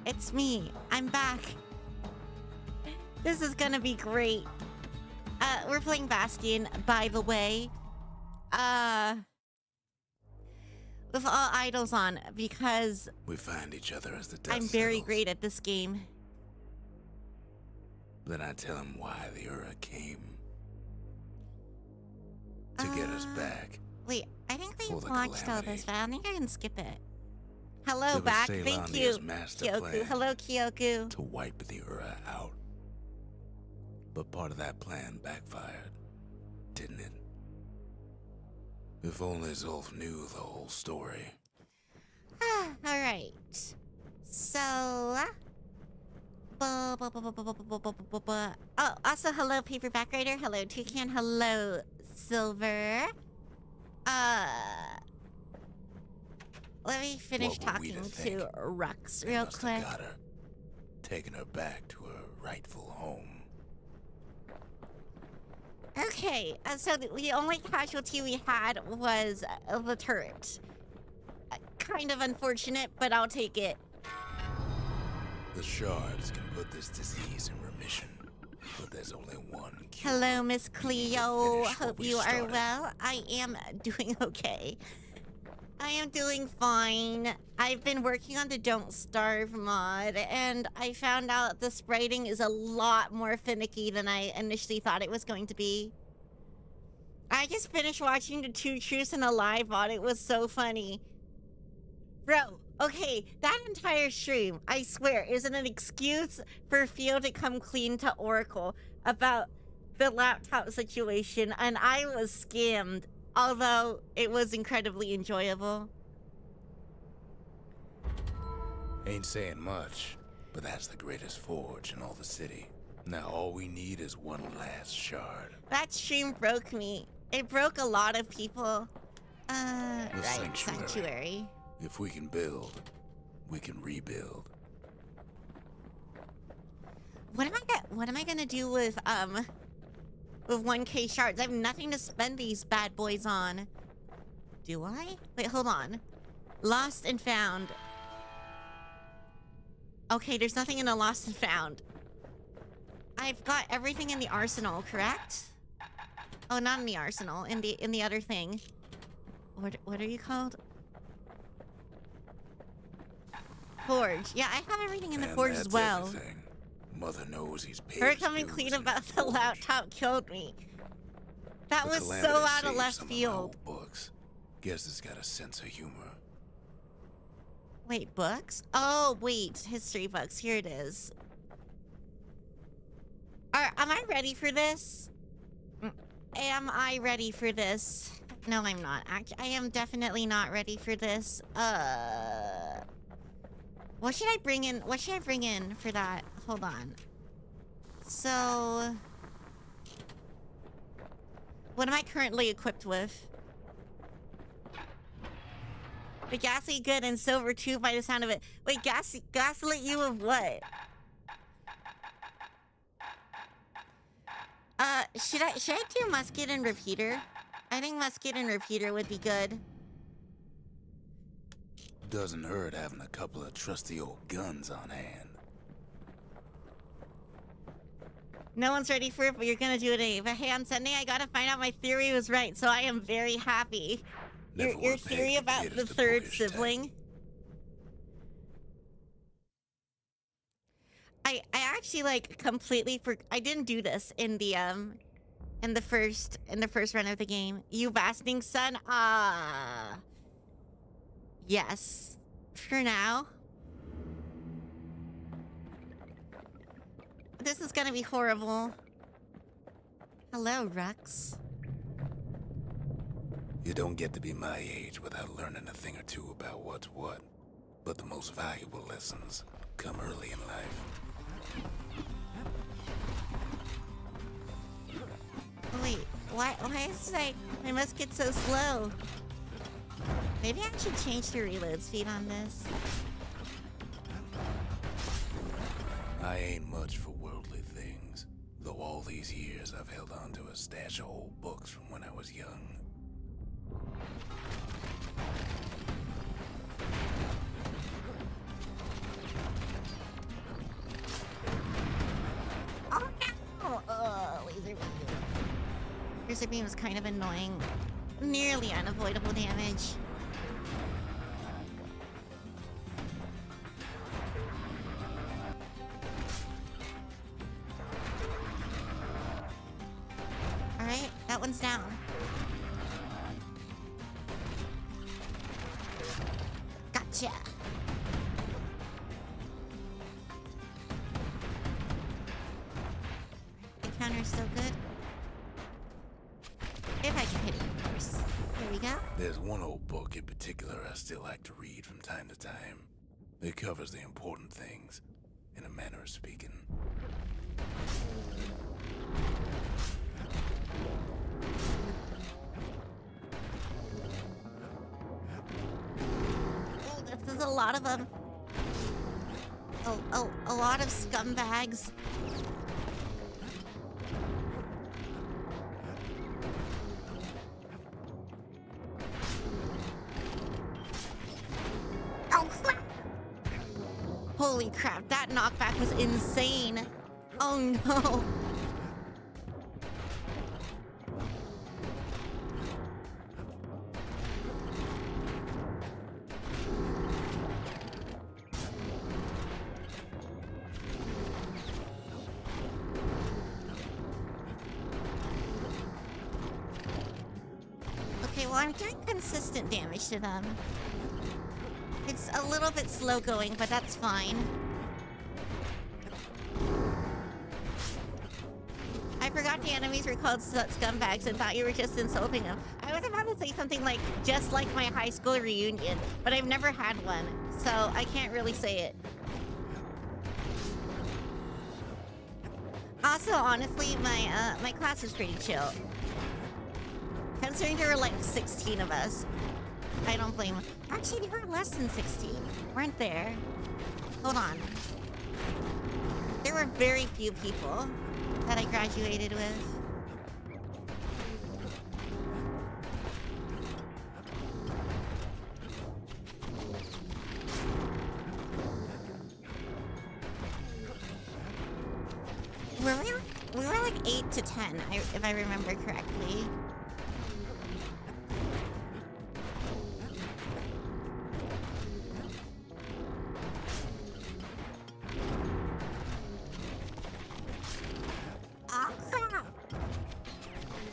It's me. I'm back. This is gonna be great. We're playing Bastion, by the way. With all idols on, because we find each other as the dust I'm very settles. great at this game. Then I tell him why the Ura came. To get us back. Wait, I think we For the watched all calamity. this, but I think I can skip it. Hello, It was back. Thank you, Ceylonia's master Kyoku. plan Hello, Kyoku. to wipe the Ura out. But part of that plan backfired, didn't it? If only Zulf knew the whole story. Alright. So... Oh, also hello, Paperback Writer. Hello, Toucan. Hello, Silver. Let me finish What were we talking to think? to Rux They real must have quick. got her, taken her back to her rightful home. Okay, so the only casualty we had was the turret. Kind of unfortunate, but I'll take it. The shards can put this disease in remission, but there's only one cure. Hello, Miss Cleo. finish what Hope we you are started. well. I am doing okay. I am doing fine. I've been working on the Don't Starve mod, and I found out the spriting is a lot more finicky than I initially thought it was going to be. I just finished watching the Two Truths and a Lie VOD. It was so funny. Bro, okay, that entire stream, I swear, is an excuse for Theo to come clean to Oracle about the laptop situation, and I was scammed, although it was incredibly enjoyable. Ain't saying much, but that's the greatest forge in all the city. Now all we need is one last shard. That stream broke me. It broke a lot of people. Right, sanctuary. sanctuary. If we can build, we can rebuild. What am I gonna do with 1K shards? I have nothing to spend these bad boys on. Do I? Wait, hold on. Lost and found. Okay, there's nothing in the lost and found. I've got everything in the arsenal, correct? Oh, not in the arsenal, in the other thing. What are you called? Forge. Yeah, I have everything in the And forge as that's well. everything. Mother knows he's paid Her his coming dues clean in about the the forge. laptop killed me. That The was so calamity out of saved left some of my field. old books. Guess it's got a sense of humor. Wait, books? Oh, wait, history books. Here it is. Am I ready for this? Am I ready for this? No, I'm not. Actually, I am definitely not ready for this. What should I bring in? What should I bring in for that? Hold on. So, what am I currently equipped with? The Gasly good and silver too by the sound of it. Wait, gaslit you of what? Should I do musket and repeater? I think musket and repeater would be good. Doesn't hurt having a couple of trusty old guns on hand. No one's ready for it, but you're gonna do it anyway. But hey, on Sunday, I gotta find out my theory was right, so I am very happy. Never Your would peg theory the about kid the as the third bookish type. sibling? I actually like completely I didn't do this in the first run of the game. You Basting son? Yes. For now. This is gonna be horrible. Hello, Rux. You don't get to be my age without learning a thing or two about what's what. But the most valuable lessons come early in life. Wait, why is my musket so slow? Maybe I should change the reload speed on this. I ain't much for worldly things, though all these years I've held on to a stash of old books from when I was young. laser beam is kind of annoying. Nearly unavoidable damage. Alright, that one's down. Gotcha. The counter's still good. If I can hit it, of course. There we go. There's one old book in particular I still like to read from time to time. It covers the important things, in a manner of speaking. Oh, there's a lot of them. A lot of scumbags. Oh, crap! Holy crap, that knockback was insane. Oh no. Okay, well, I'm doing consistent damage to them. It's a little bit slow going, but that's fine. I forgot the enemies were called scumbags and thought you were just insulting them. I was about to say something like, just like my high school reunion, but I've never had one, so I can't really say it. Also, honestly, my class was pretty chill. Considering there were like 16 of us. I don't blame them. Actually, there were less than 16, weren't there? Hold on. There were very few people that I graduated with. We were like 8 to 10, if I remember correctly. Oh, crap.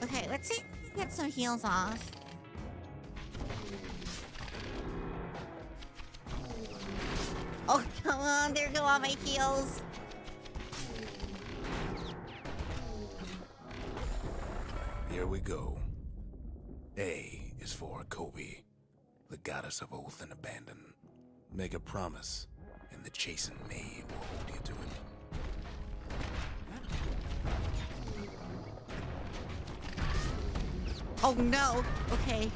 Okay, let's see if we can get some heals off. Oh, come on, there go all my heals. Here we go. A is for Kobe, the goddess of oath and abandon. Make a promise, and the chastened maid will hold you to it. Oh no, okay.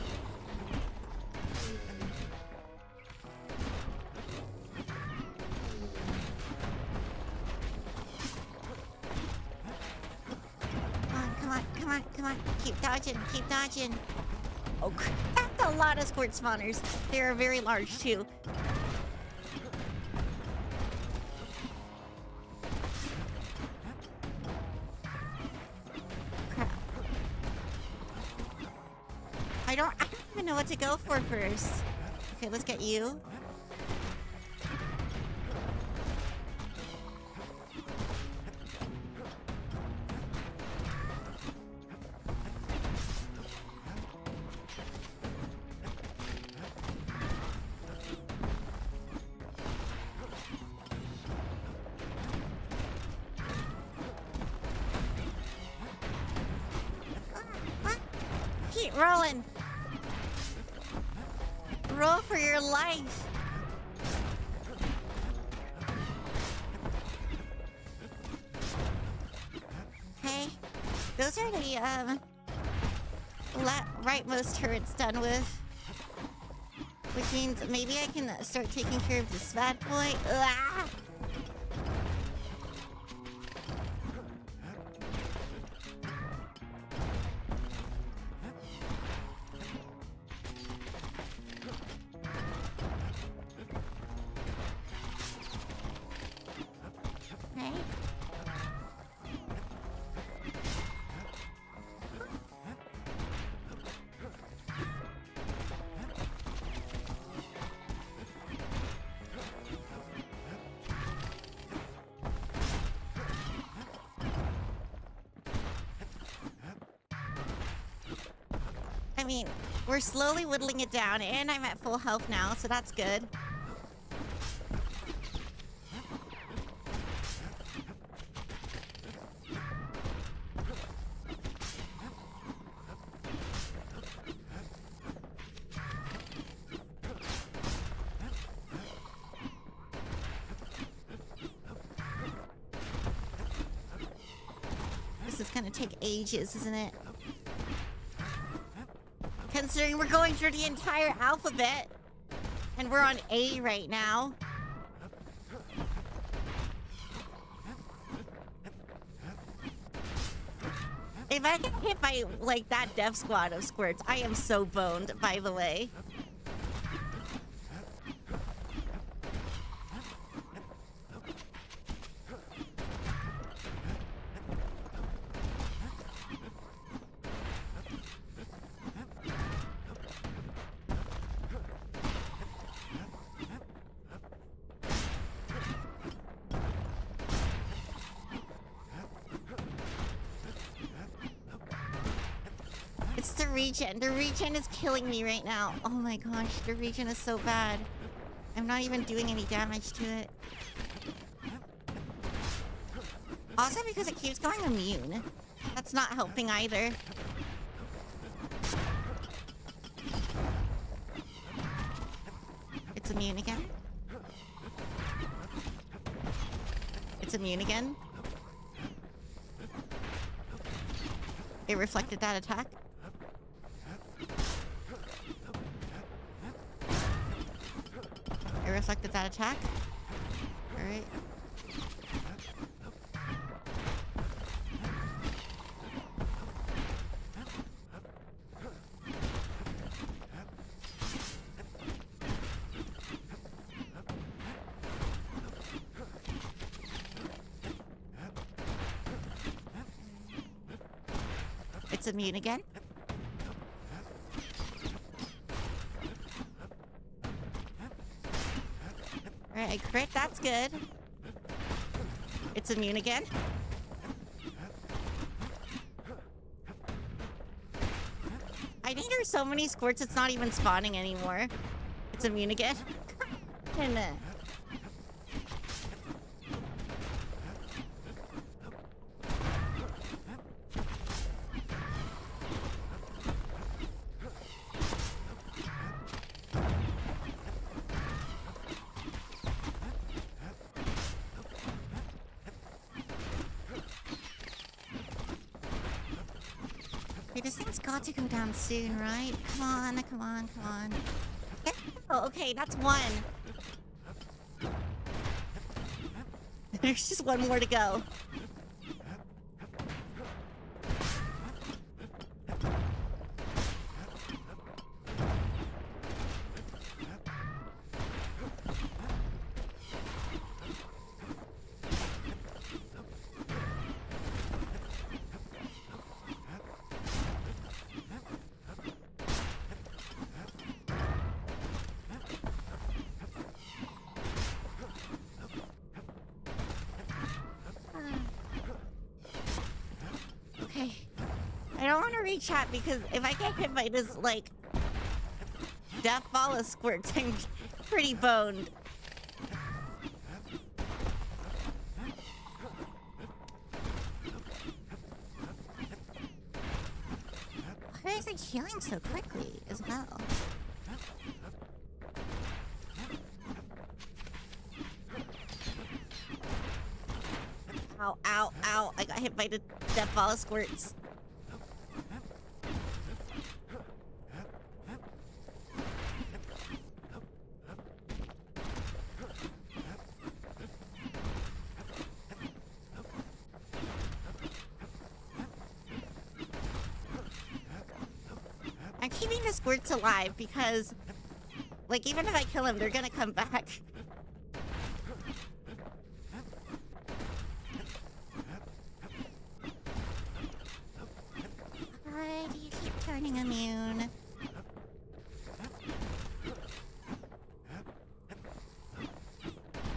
Come on. Keep dodging. Oh, that's a lot of squirt spawners. They're very large, too. Crap. I don't even know what to go for first. Okay, let's get you. Keep rolling. Roll for your life. Okay, those are the rightmost turrets done with, which means maybe I can start taking care of this bad boy. Ah! mean, we're slowly whittling it down, and I'm at full health now, so that's good. This is gonna take ages, isn't it? Considering we're going through the entire alphabet. And we're on A right now. If I get hit by, like, that death squad of squirts, I am so boned, by the way. It's the regen. The regen is killing me right now. Oh my gosh, the regen is so bad. I'm not even doing any damage to it. Also because it keeps going immune. That's not helping either. It's immune again. It's immune again. It reflected that attack. It reflected that attack. Alright. It's immune again. Alright, I crit, that's good. It's immune again. I think there's so many squirts it's not even spawning anymore. It's immune again. And this thing's got to go down soon, right? Come on, come on, come on. Oh, okay, that's one. There's just one more to go. Okay. I don't want to re-chat because if I get hit by this, like, death ball of squirts, I'm pretty boned. Why is it healing so quickly as well? Ow, ow, ow. I got hit by the death ball of squirts. I'm keeping the squirts alive because, like, even if I kill them, they're gonna come back. Why do you keep turning immune?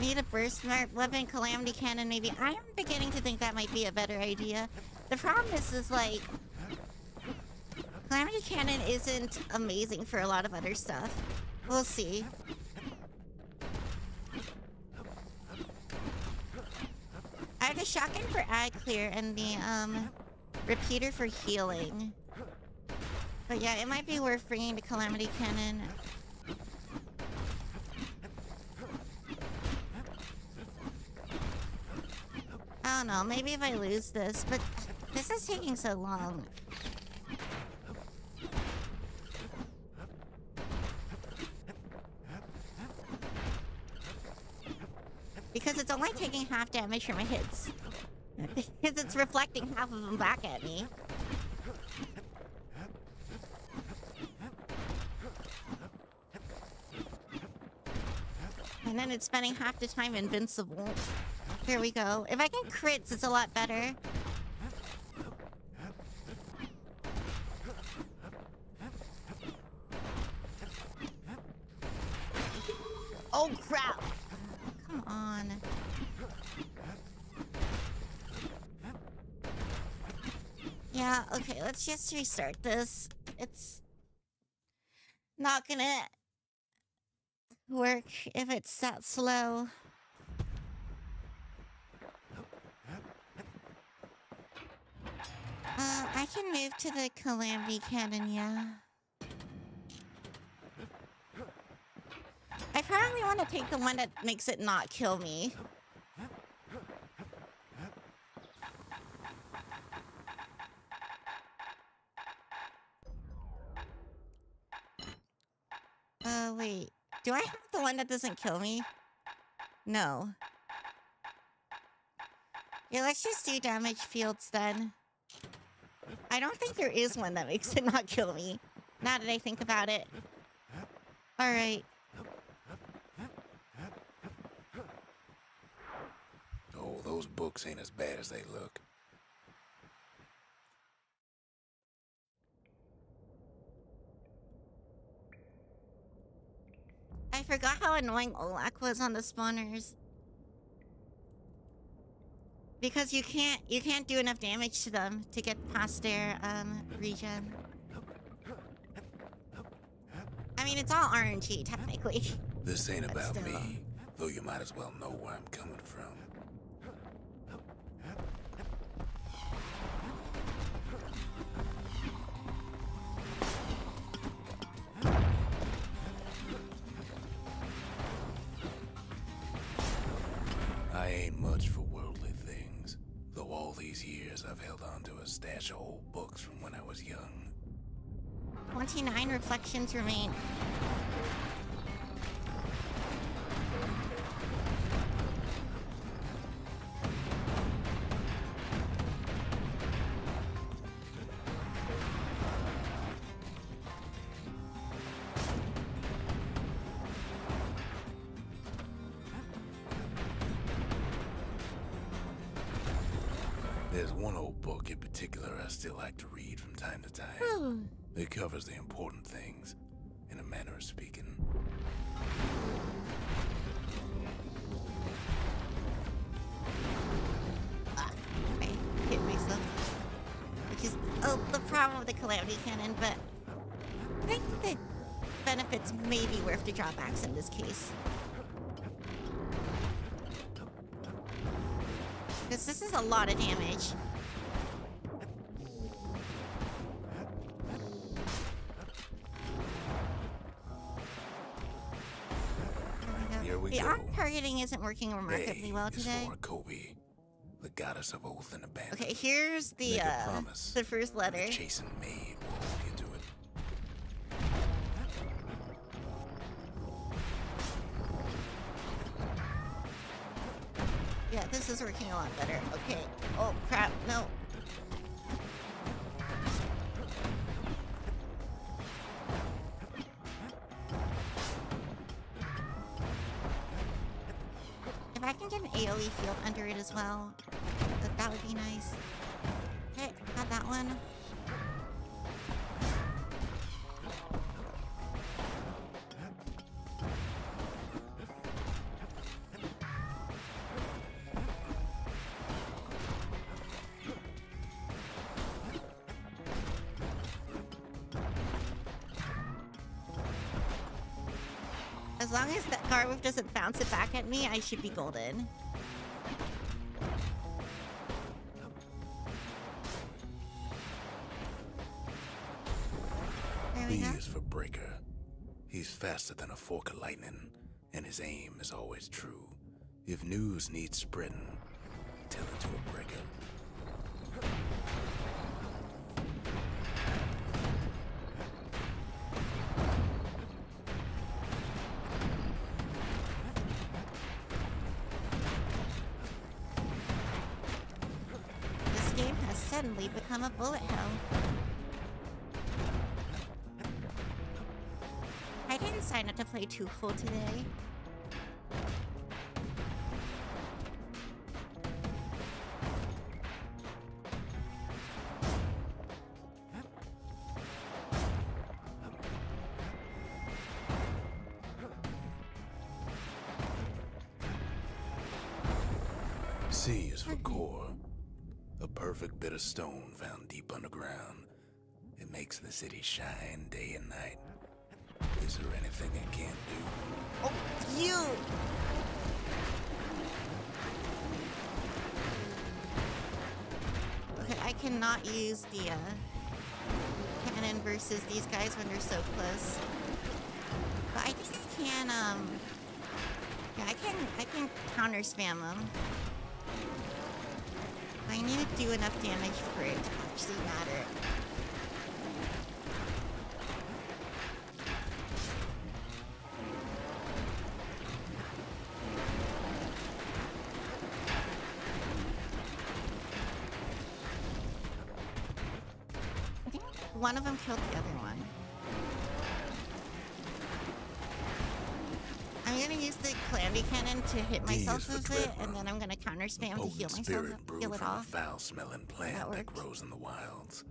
Need a burst weapon, calamity cannon, maybe. I'm beginning to think that might be a better idea. The problem is like, Calamity Cannon isn't amazing for a lot of other stuff. We'll see. I have the shotgun for ag clear and the repeater for healing. But yeah, it might be worth bringing the Calamity Cannon. I don't know, maybe if I lose this, but this is taking so long. Because it's only taking half damage from my hits. Because it's reflecting half of them back at me. And then it's spending half the time invincible. Here we go. If I get crits, it's a lot better. Oh, crap! Come on. Yeah, okay, let's just restart this. It's not gonna work if it's that slow. I can move to the Calamity Cannon, yeah. I probably want to take the one that makes it not kill me. Wait. Do I have the one that doesn't kill me? No. Yeah, let's just do damage fields then. I don't think there is one that makes it not kill me, now that I think about it. Alright. Oh, those books ain't as bad as they look. I forgot how annoying Olak was on the spawners. Because you can't do enough damage to them to get past their regen. I mean, it's all RNG technically. This ain't But about still. me, though you might as well know where I'm coming from. I ain't much for worldly things, though all these years I've held on to a stash of old books from when I was young. 29 reflections remain. There's one old book in particular I still like to read from time to time. Whew. It covers the important things, in a manner of speaking. I hit myself. Which is the problem with the Calamity Cannon, but I think the benefits may be worth the drawbacks in this case. Because this is a lot of damage. Here we The go. arm targeting isn't working remarkably A well is today. for Kobe, the goddess of oath and abandonment. Okay, here's the Make a promise. the first letter. The chastened maid will hold you to it. Yeah, this is working a lot better. Okay. Oh crap, no. If I can get an AoE field under it as well, that would be nice. Okay, got that one. As long as that Garwolf doesn't bounce it back at me, I should be golden. There we B go. is for Breaker. He's faster than a fork of lightning, and his aim is always true. If news needs spreading, tell it to a Breaker. This game has suddenly become a bullet hell. I didn't sign up to play Twofold today. C is for core. A perfect bit of stone found deep underground. It makes the city shine day and night. Is there anything it can't do? Oh, you! Okay, I cannot use the cannon versus these guys when they're so close. But I think I can, yeah, I can counter spam them. I need to do enough damage for it to actually matter. I think one of them killed the other one. I'm gonna use the clammy cannon to hit myself is for with it, Dreadmon. and then I'm gonna counter spam to heal Potent myself, spirit brewed heal it from a off. foul-smelling plant that worked. grows in the wilds.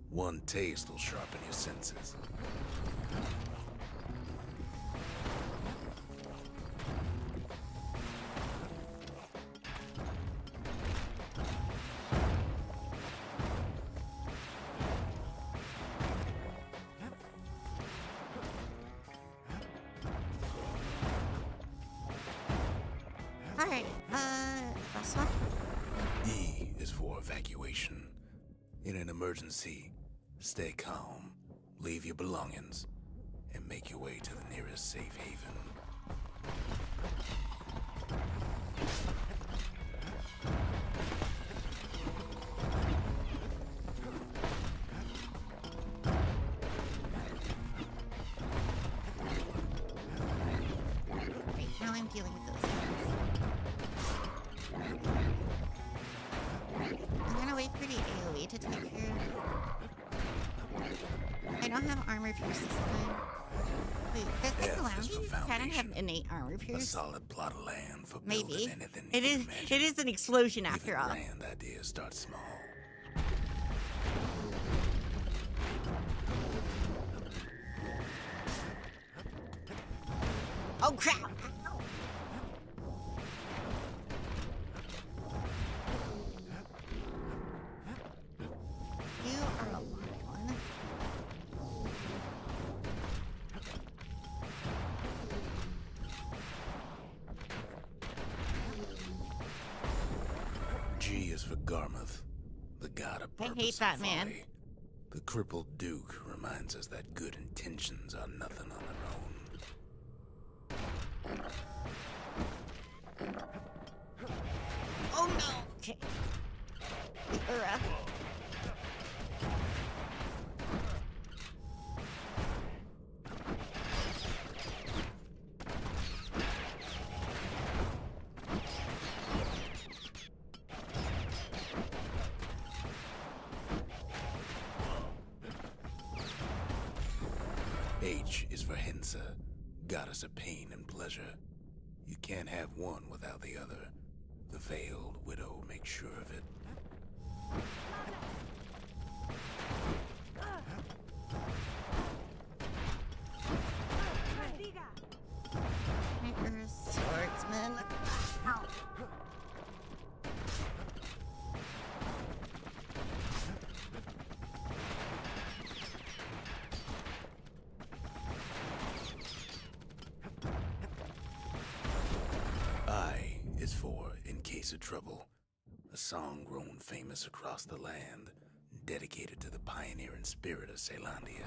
One taste will sharpen your senses. Alright, last one. E is for evacuation. In an emergency, stay calm, leave your belongings, and make your way to the nearest safe haven. Right, now I'm dealing with those guys. I'm gonna wait for the AoE to take care. I don't have armor pierce this time. Wait, does F it is allow for me? I don't have foundation. innate armor A pierce. solid plot of land for Maybe. building anything It you is. can imagine. It is an explosion after Even all. grand ideas start small. Oh crap! You are a lion. G is for Garmuth, the god of I purpose hate that and man. folly. The crippled Duke reminds us that good intentions are nothing on their own. Oh no! Okay. H is for Hensa, goddess of pain and pleasure. You can't have one without the other. The veiled widow makes sure of it. You're a swordsman. Ow. of Trouble, a song grown famous across the land, dedicated to the pioneering spirit of Ceylondia.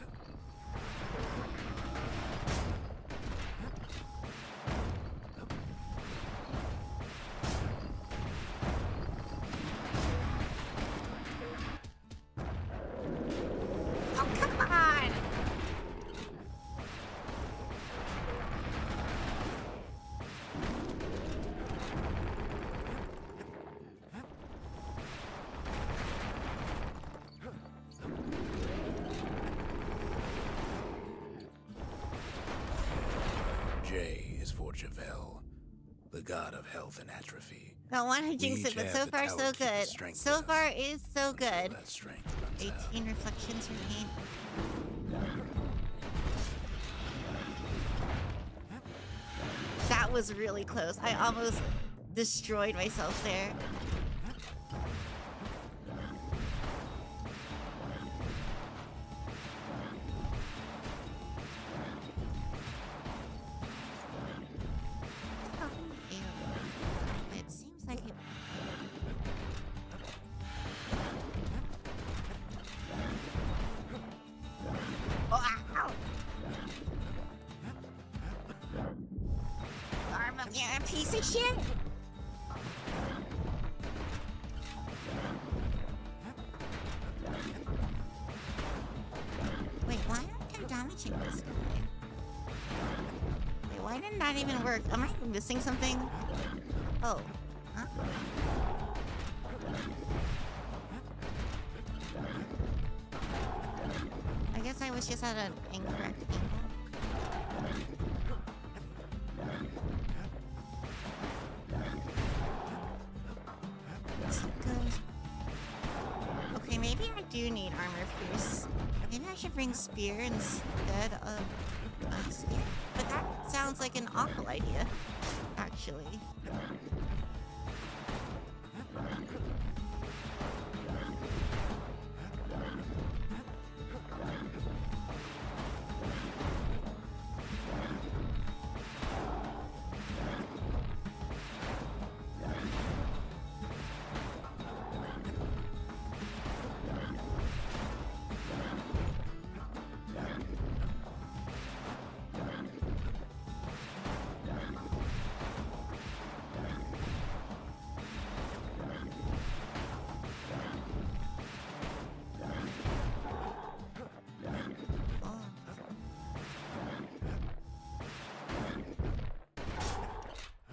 Oh, come on! J is for Javel, the god of health and atrophy. Don't want to jinx We it, but each so have the far so talent to keep the good. strength So in far us is so until good. that strength runs out. 18 reflections remain. That was really close. I almost destroyed myself there. Oh, ew. It seems like it. Oh, ow! Armageddon, piece of shit! Wait, why aren't I damaging this guy? Wait, why didn't that even work? Am I missing something? Oh. Huh? I guess I was just at an incorrect angle. So good. Okay, maybe I do need armor pierce. Maybe I should bring spear instead of spear. But that sounds like an awful idea, actually. Oh.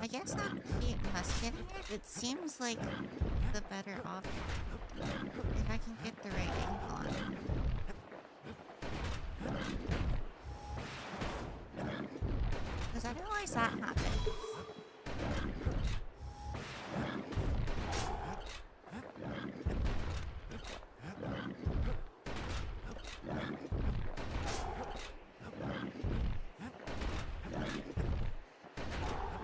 I guess I'll keep musketing it. It seems like the better option. If I can get the right angle on it. Because otherwise that happens.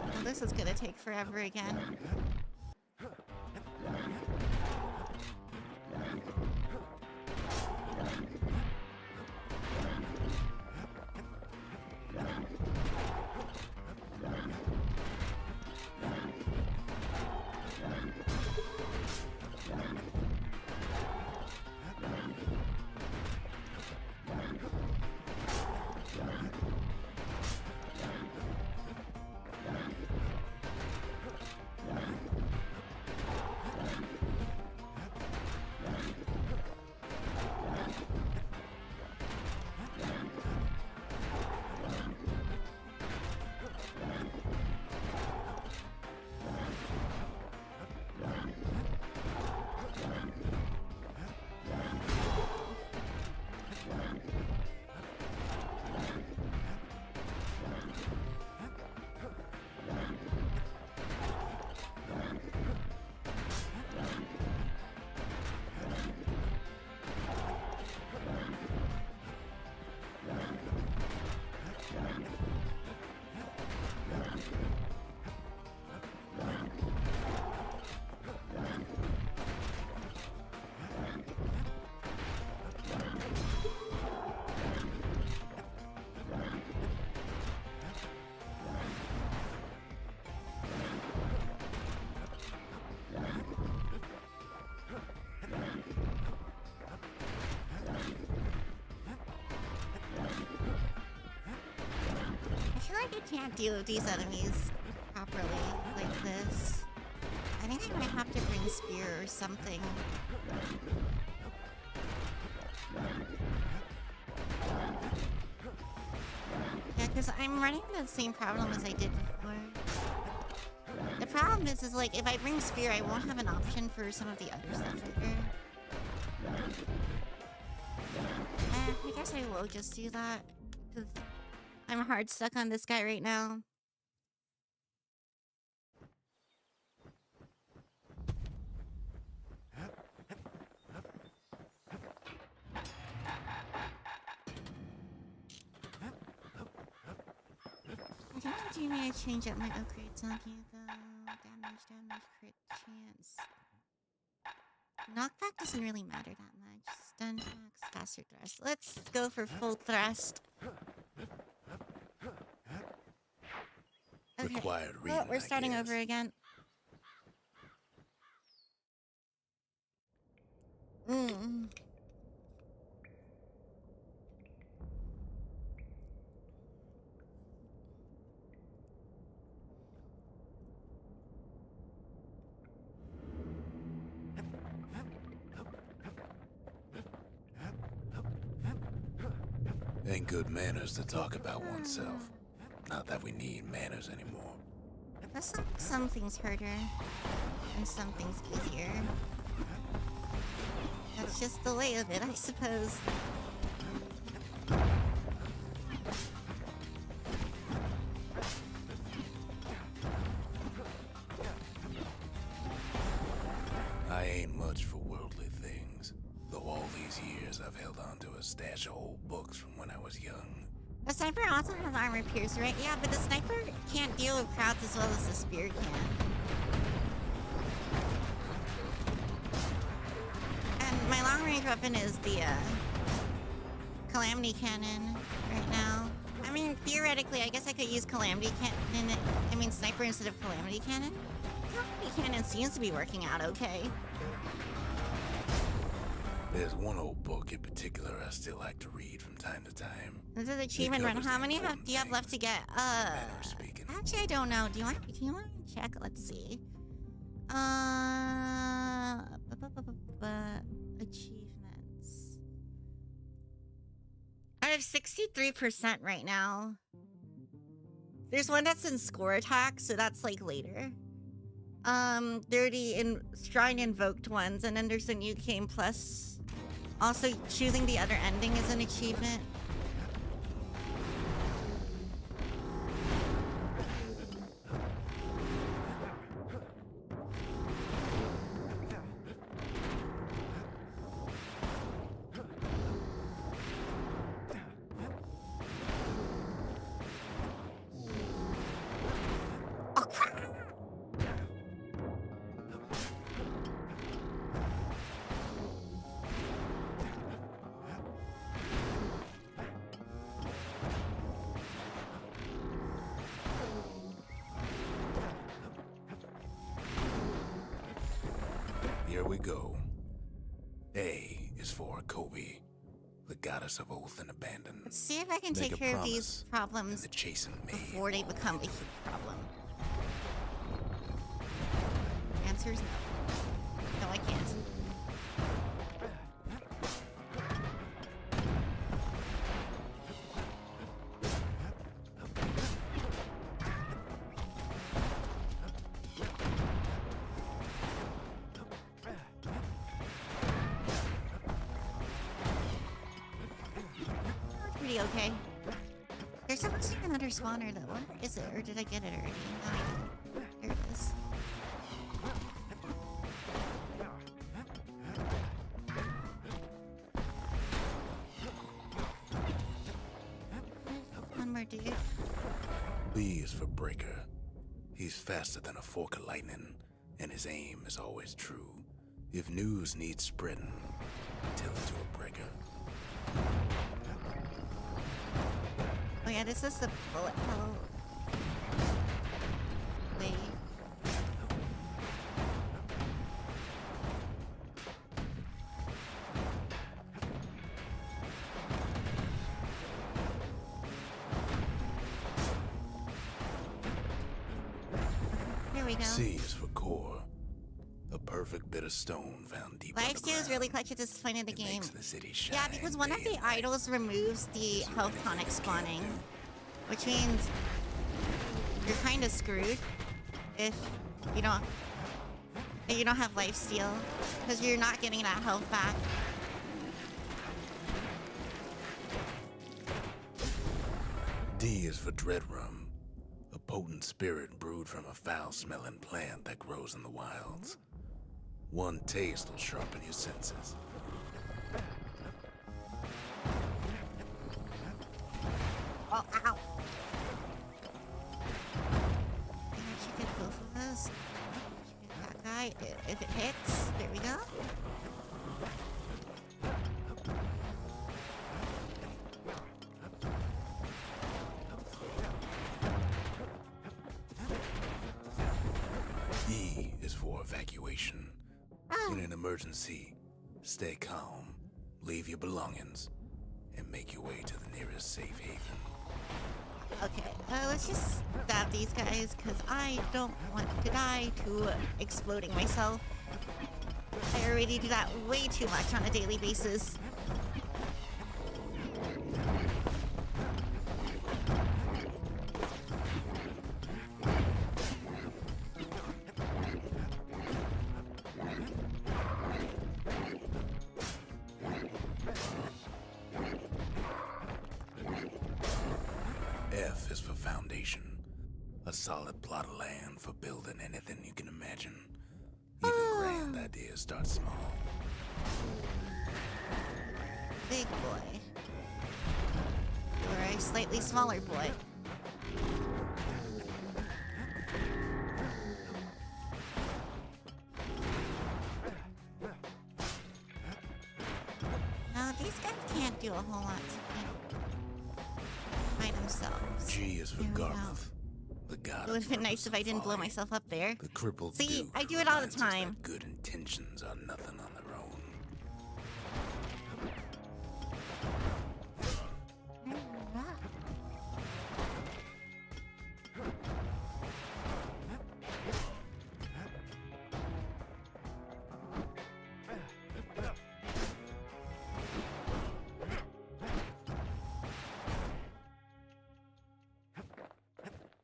Well, this is gonna take forever again. can't deal with these enemies properly like this. I think I might have to bring spear or something. Yeah, because I'm running the same problem as I did before. The problem is like, if I bring spear, I won't have an option for some of the other stuff later. I guess I will just do that, because I'm hard stuck on this guy right now. Do you need to change up my upgrades on you though? Damage, crit chance. Knockback doesn't really matter that much. Stun attacks, faster thrust. Let's go for full thrust. Okay. Required reading, Oh, we're starting over again. Ain't good manners to talk about oneself. Not that we need manners anymore. Some things harder, and some things easier. That's just the way of it, I suppose. I ain't much for worldly things, though all these years I've held on to a stash of old books from when I was young. The sniper also has armor pierce, right? Yeah, but the sniper can't deal with crowds as well as the spear can. And my long-range weapon is the Calamity Cannon right now. I mean, theoretically, I guess I could use Calamity Cannon. I mean, Sniper instead of Calamity Cannon. Calamity Cannon seems to be working out okay. There's one old book in particular I still like to read from time to time. This is achievement run. How many do you have left to get? Actually, I don't know. Do you want to check? Let's see. Achievements. I have 63% right now. There's one that's in score attack, so that's like later. 30 in Shrine Invoked ones, and then there's a new game plus. Also, choosing the other ending is an achievement. Here we go. A is for Kobe, the goddess of oath and abandon. Let's see if I can take care of these problems before they become a huge problem. Answer is no. No, I can't. Okay. There's supposed to be another spawner though. Where is it? Or did I get it already? No, I didn't. There it is. One more dude. B is for Breaker. He's faster than a fork of lightning, and his aim is always true. If news needs spreading, tell it to a Breaker. Oh yeah, this is the bullet hell. Wait. go. C is for core. A perfect bit of stone found deep Lifesteal is underground. really clutch at this point of the It game. makes the city shine. Yeah, because one of day the and night. idols removes the health tonic spawning, which means you're kind of screwed if you don't have lifesteal, because you're not getting that health back. D is for Dreadrum, a potent spirit brewed from a foul-smelling plant that grows in the wilds. One taste will sharpen your senses. Oh, ow! I should get both of those. Should get that guy if it hits. There we go. E is for evacuation. Oh. In an emergency, stay calm, leave your belongings, and make your way to the nearest safe haven. Okay, let's just stab these guys, because I don't want to die to exploding myself. I already do that way too much on a daily basis. F is for foundation. A solid plot of land for building anything you can imagine. Even grand ideas start small. Big boy. Or a slightly smaller boy. No, these guys can't do a whole lot by themselves. G is for There we go. Garmouth, the god It would of have been nice purpose if I and didn't blow folly. myself up there. The crippled See, Duke I do it all the reminds us time. that good intentions are nothing on their own.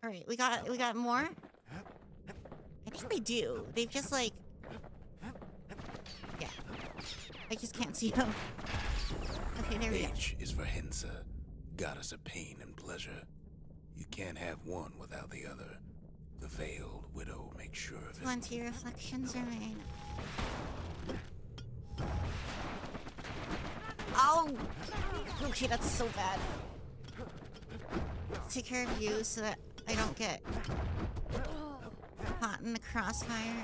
All right, we got more. I think they do. They've just like, yeah. I just can't see them. Okay, there we go. H is for Hensa, goddess of pain and pleasure. You can't have one without the other. The veiled widow makes sure of it. Plenty reflections remain. Oh! Okay, that's so bad. Let's take care of you so that I don't get caught in the crossfire.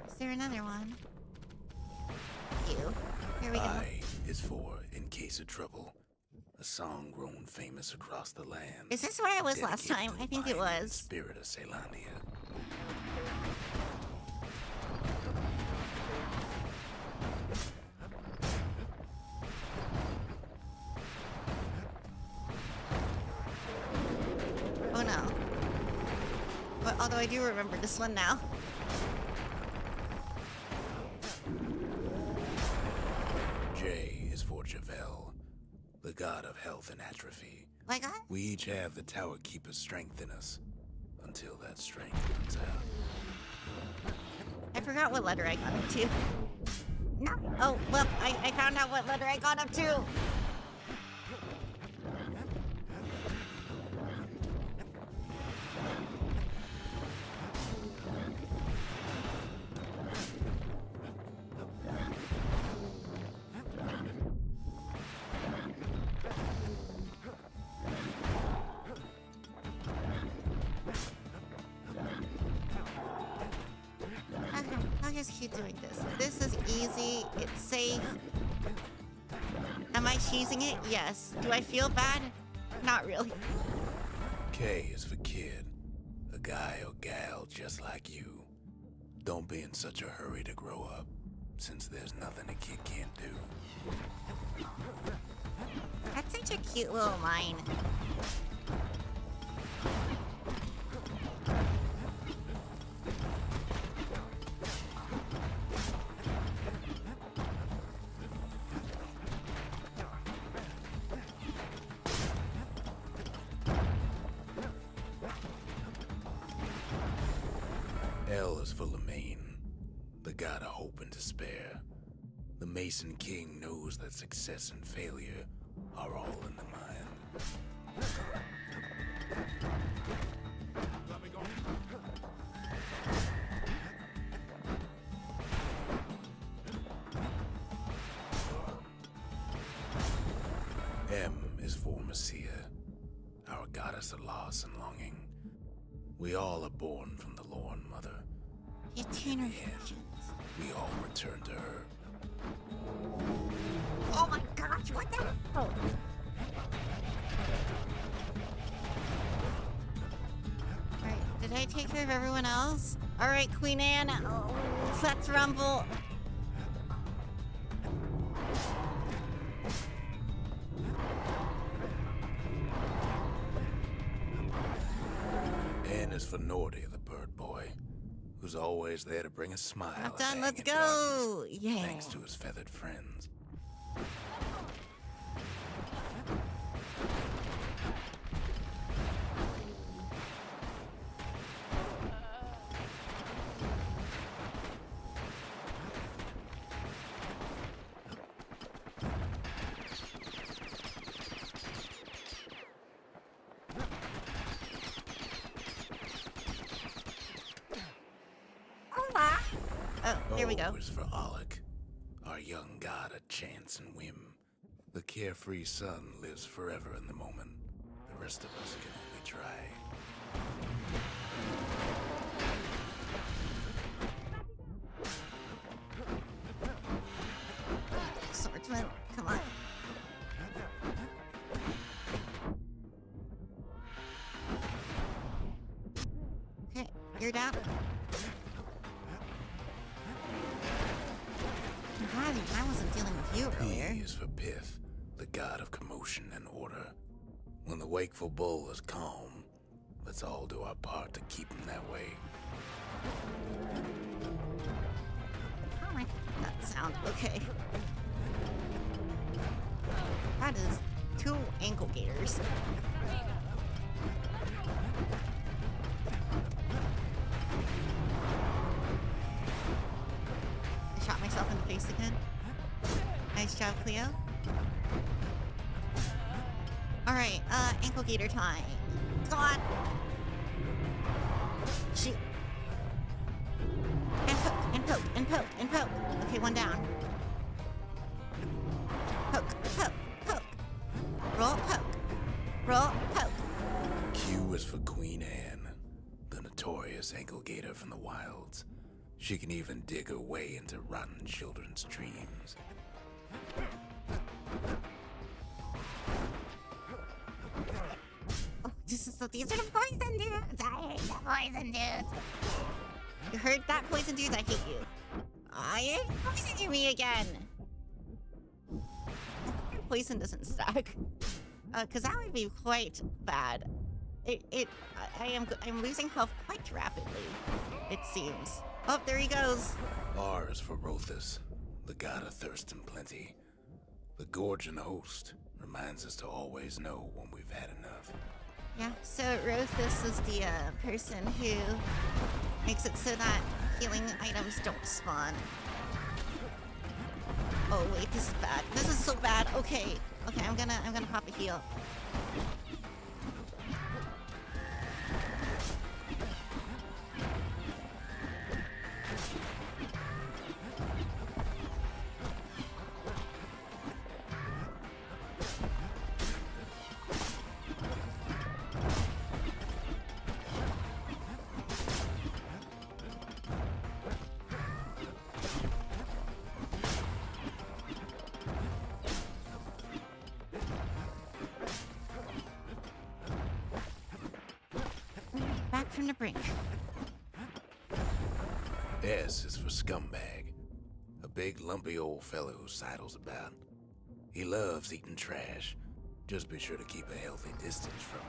Is there another one? You. Here we go. I is for in case of trouble. A song grown famous across the land. Is this where I was last dedicated time? to I the think it mind and was. Spirit of Ceylania. Oh no. But although I do remember this one now. J is for Javel, the god of health and atrophy. Like I? We each have the Tower Keeper's strength in us, until that strength runs out. I forgot what letter I got up to. No. Oh, well, I found out what letter I got up to. Okay, I'll just keep doing this. This is easy. It's safe. Am I cheesing it? Yes. Do I feel bad? Not really. K is for kid, a guy or gal just like you. Don't be in such a hurry to grow up, since there's nothing a kid can't do. That's such a cute little mine. L is for Lemaine, the god of hope and despair. The Mason King knows that success and failure are all in the mind. M is for Messiah, our goddess of loss and longing. We all are born from the Lord Mother. Eternal Yeah. virgins. We all return to her. Oh my gosh, what the hell? Alright, did I take care of everyone else? Alright, Queen Anne, let's rumble. N is for Nordy, the bird boy, who's always there to bring a smile. I'm at done, let's hanging go! darkness, Yeah. Thanks to his feathered friends. Oh, there we go. O is for Alec, our young god of chance and whim. The carefree son lives forever in the moment. The rest of us can only try. Swordsman, come on. Okay, you're down. I'm glad I wasn't dealing with you P earlier. is for Pith, the god of commotion and order. When the wakeful bull is calm, let's all do our part to keep him that way. Oh my, that sound, okay. That is 2 ankle gators. I shot myself in the face again. Nice job, Cleo. Alright, ankle gator time. Come on! Shoot. And poke, and poke, and poke, and poke. Okay, one down. Poke, poke, poke. Roll, poke. Roll, poke. Q is for Queen Anne, the notorious ankle gator from the wilds. She can even dig her way into rotten children's dreams. Oh, these are the poison dudes. I hate the poison dudes. You heard that, poison dudes? I hate you. I ain't poisoning me again. Poison doesn't stack. Cause that would be quite bad. I'm losing health quite rapidly, it seems. Oh, there he goes. R is for Rothus, the god of thirst and plenty. The gorging host reminds us to always know when we've had enough. Yeah, so Rothus is the person who makes it so that healing items don't spawn. Oh wait, this is bad. This is so bad. Okay, I'm gonna pop a heal. Back from the brink. S is for Scumbag, a big lumpy old fellow who sidles about. He loves eating trash. Just be sure to keep a healthy distance from him.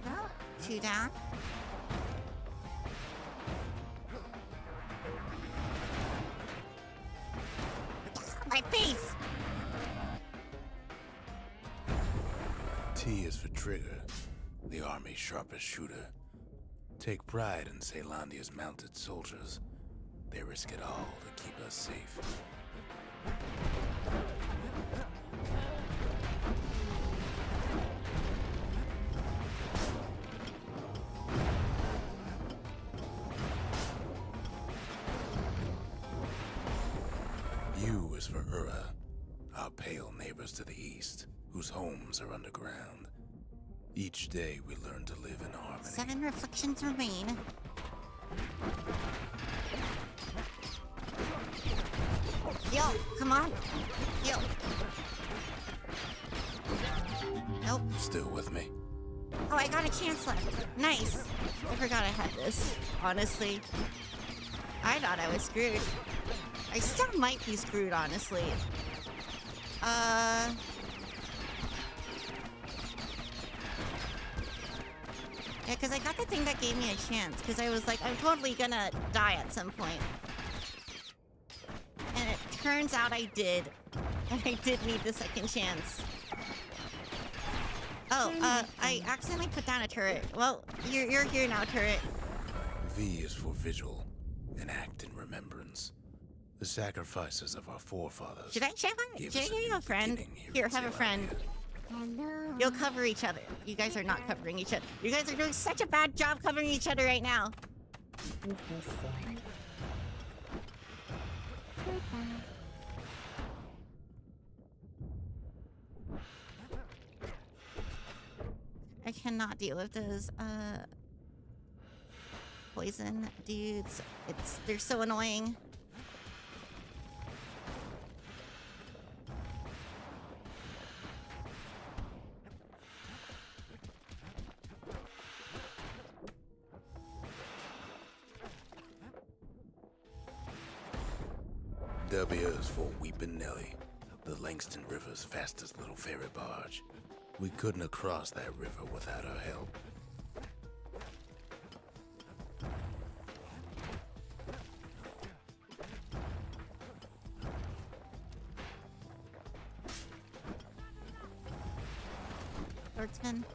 Well, 2 down. My face! T is for Trigger, the Army's sharpest shooter. Take pride in Caelondia's mounted soldiers. They risk it all to keep us safe. U is for Ura, our pale neighbors to the east, whose homes are underground. Each day we learn to live in harmony. 7 reflections remain. Yo, come on. Yo. Nope. Still with me? Oh, I got a chance left. Nice. I forgot I had this, honestly. I thought I was screwed. I still might be screwed, honestly. Yeah, because I got the thing that gave me a chance, because I was like, I'm totally gonna die at some point. And it turns out I did. And I did need the second chance. Oh, I accidentally put down a turret. Well, you're here now, turret. V is for vigil, an act in remembrance. The sacrifices of our forefathers. Should I give you a friend? Here, have a friend. Hello. You'll cover each other. You guys are not covering each other. You guys are doing such a bad job covering each other right now. Interesting. I cannot deal with those, poison dudes. They're so annoying. W is for Weepin' Nelly, the Langston River's fastest little ferry barge. We couldn't have crossed that river without her help. Swordsman.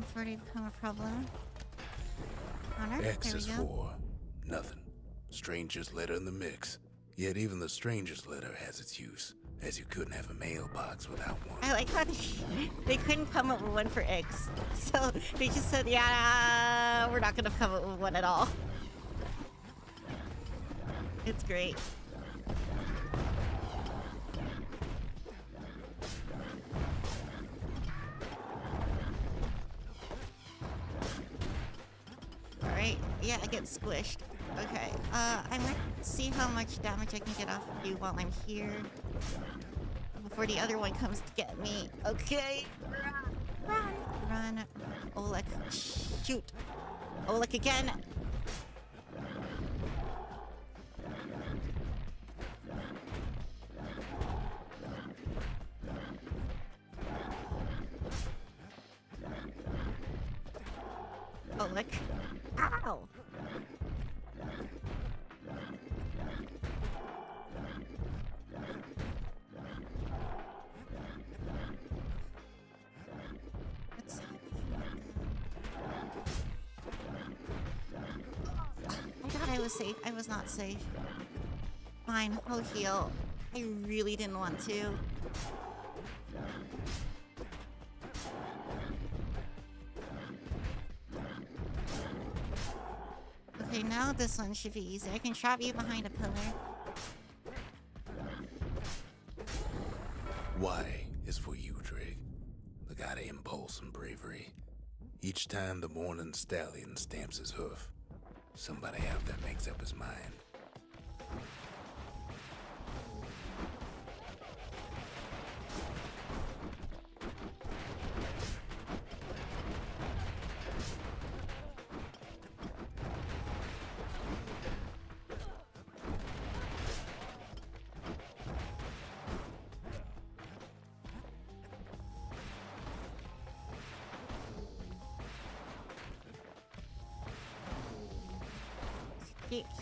Before they become a problem. Honor? X There is we go. for nothing. Stranger's letter in the mix. Yet even the stranger's letter has its use, as you couldn't have a mailbox without one. I like how they couldn't come up with one for X. So they just said, yeah, we're not gonna come up with one at all. It's great. Alright, yeah, I get squished. Okay, I'm gonna see how much damage I can get off of you while I'm here. Before the other one comes to get me. Okay. Run. Run. Oleg. Shoot. Oleg again. Oleg. Ow! What's I thought I was safe. I was not safe. Fine, I'll heal. I really didn't want to. Okay, now this one should be easy. I can trap you behind a pillar. Y is for you, Drake. The god of impulse and bravery. Each time the morning stallion stamps his hoof, somebody out there makes up his mind.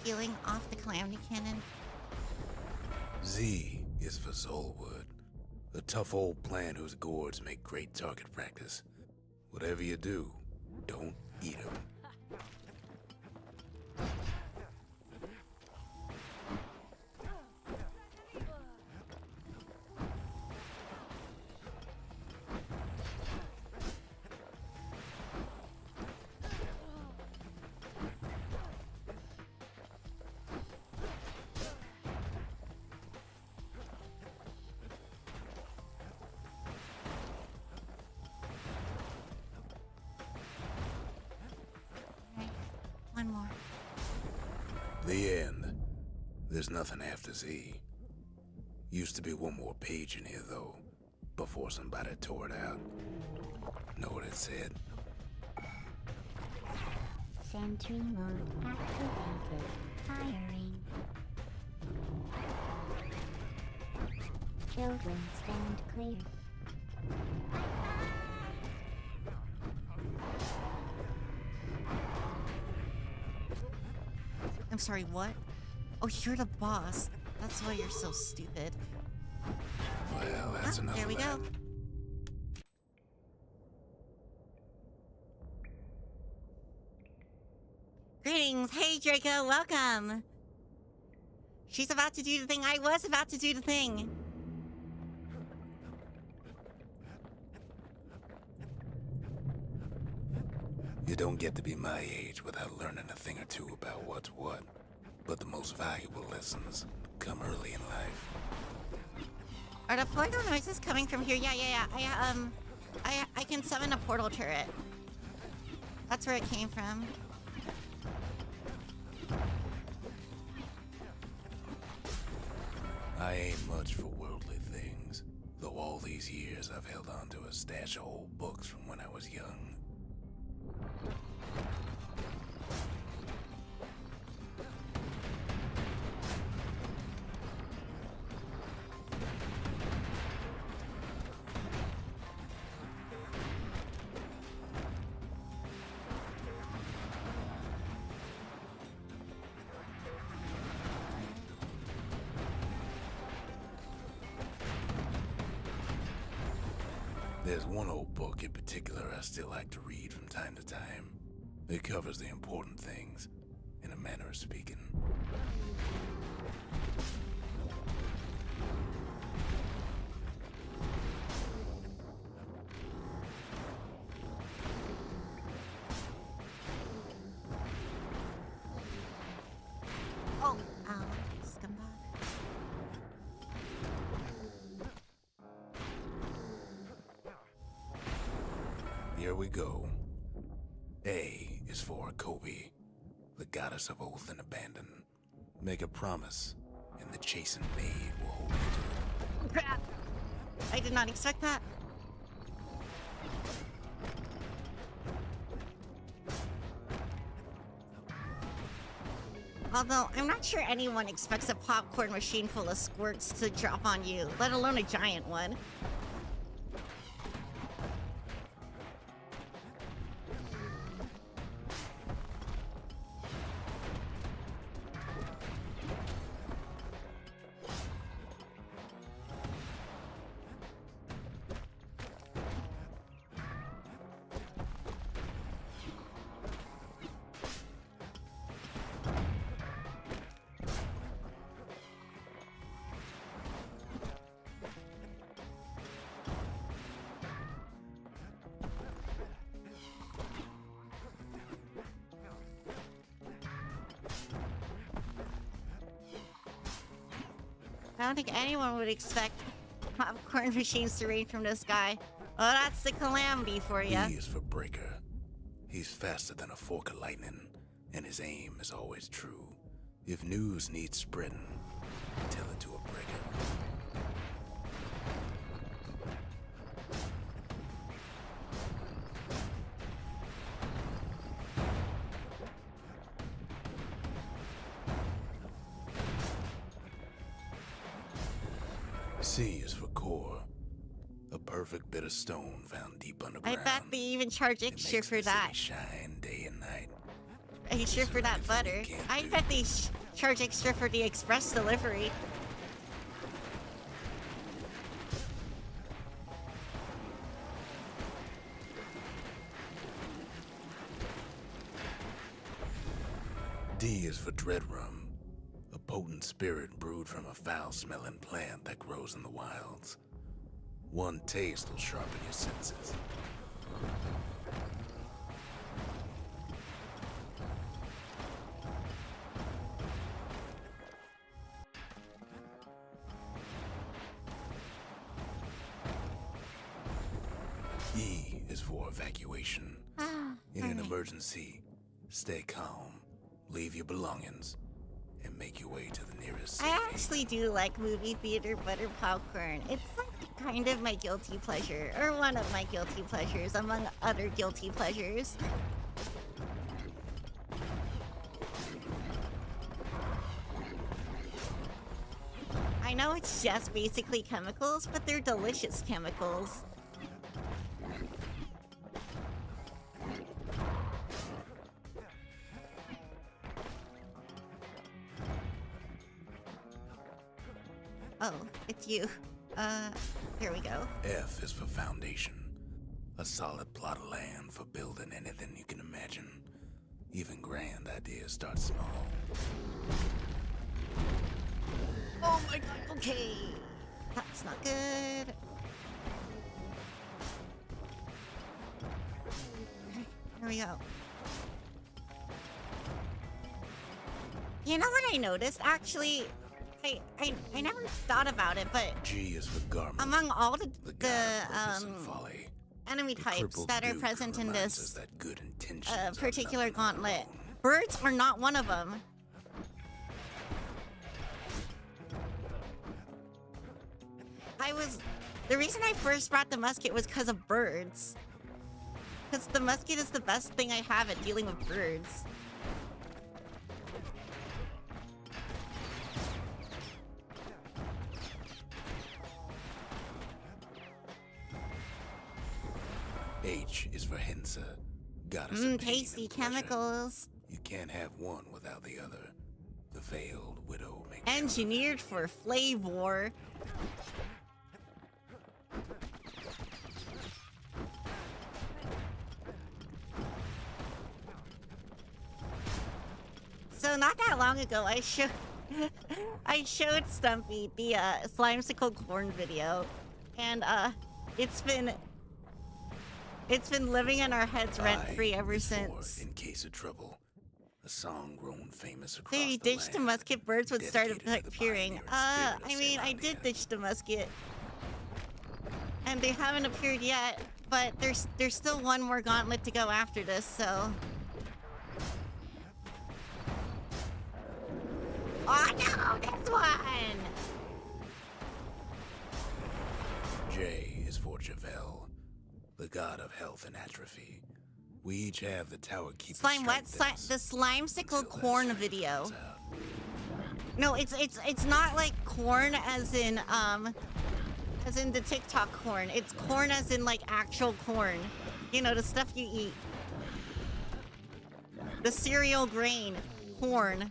Healing off the calamity cannon. Z is for Zolwood, a tough old plant whose gourds make great target practice. Whatever you do, don't eat them. One more. The end. There's nothing after Z. Used to be one more page in here, though, before somebody tore it out. Know what it said? Sentry mode activated. Firing. Children stand clear. I'm sorry, what? Oh, you're the boss. That's why you're so stupid. Well, that's enough There of we that. go. Greetings. Hey, Draco. Welcome. She's about to do the thing. I was about to do the thing. You don't get to be my age without learning a thing or two about what's what. But the most valuable lessons come early in life. Are the portal noises coming from here? Yeah. I can summon a portal turret. That's where it came from. I ain't much for worldly things, though all these years I've held on to a stash of old books from when I was young. There's one old book in particular I still like to read from time to time. It covers the important things, in a manner of speaking. Oh, scumbag. Here we go. A is for Kobe, the goddess of oath and abandon. Make a promise, and the chastened maid will hold you to it. Crap. I did not expect that. Although, I'm not sure anyone expects a popcorn machine full of squirts to drop on you, let alone a giant one. don't think anyone would expect popcorn machines to range from the sky. Well, that's the calamity for B you. is for breaker. He's faster than a fork of lightning, and his aim is always true. If news needs spreading, tell it to a breaker. C is for core. A perfect bit of stone found deep I underground. bet they even charge It extra makes for the that. city shine day and night. Extra for that butter. I bet they charge extra for the express delivery. D is for dread rum. A potent spirit brewed from a foul-smelling plant that grows in the wilds. One taste will sharpen your senses. E is for evacuation. In an emergency, stay calm, leave your belongings, and make your way to the nearest I safe actually do like movie theater butter popcorn. It's like kind of my guilty pleasure, or one of my guilty pleasures among other guilty pleasures. I know it's just basically chemicals, but they're delicious chemicals. Oh, it's you. Here we go. F is for foundation. A solid plot of land for building anything you can imagine. Even grand ideas start small. Oh my god, okay. That's not good. Here we go. You know what I noticed? Actually, I never thought about it, but G is for garment. among all the god of purpose and folly. enemy The types crippled that are Duke present in reminds us this that good intentions are particular nothing on their gauntlet, own. birds are not one of them. The reason I first brought the musket was because of birds. Because the musket is the best thing I have at dealing with birds. H is for Hensa, goddess of pain Tasty and pleasure. chemicals. You can't have one without the other. The veiled widow makes sure. Engineered for flavor. So not that long ago, I showed Stumpy the Slimesicle corn video, and it's been living in our heads rent free I ever is for since. In case of trouble, a song grown famous across They the ditched the land. musket, birds would start dedicated to the appearing. pioneering spirit of I mean, I did Zealandia. ditch the musket, and they haven't appeared yet. But there's still one more gauntlet to go after this, so. Oh no, this one! J is for Javel, the god of health and atrophy. We each have the tower keeper Slime what? strength in us The Slimesicle until that corn strength video. runs out. No, it's not like corn as in the TikTok corn. It's corn as in like actual corn. You know, the stuff you eat. The cereal grain. Corn.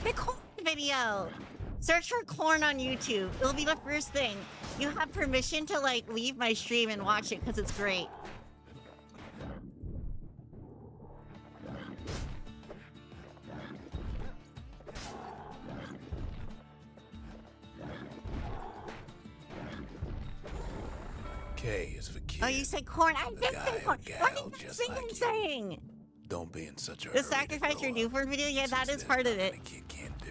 The corn video. Search for corn on YouTube. It'll be the first thing. You have permission to like leave my stream and watch it because it's great. K is for kid. Oh, you said corn. I A did guy say or corn. gal What are you just saying? like you. saying? Don't be in such a The hurry to sacrifice grow your up, newborn video? Yeah, that since is part there's of it. nothing a kid can't do.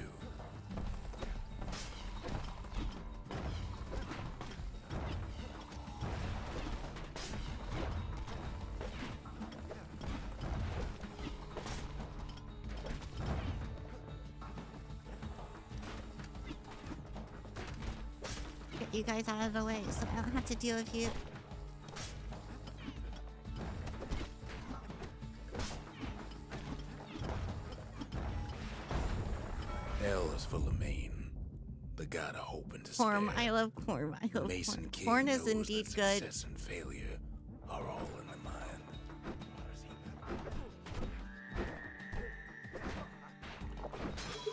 Get you guys out of the way so I don't have to deal with you. L is for Lemaine, the god of hope and despair. Corn. I love corn. I love Mason corn. King Corn is knows indeed that good. success and failure are all in the mind.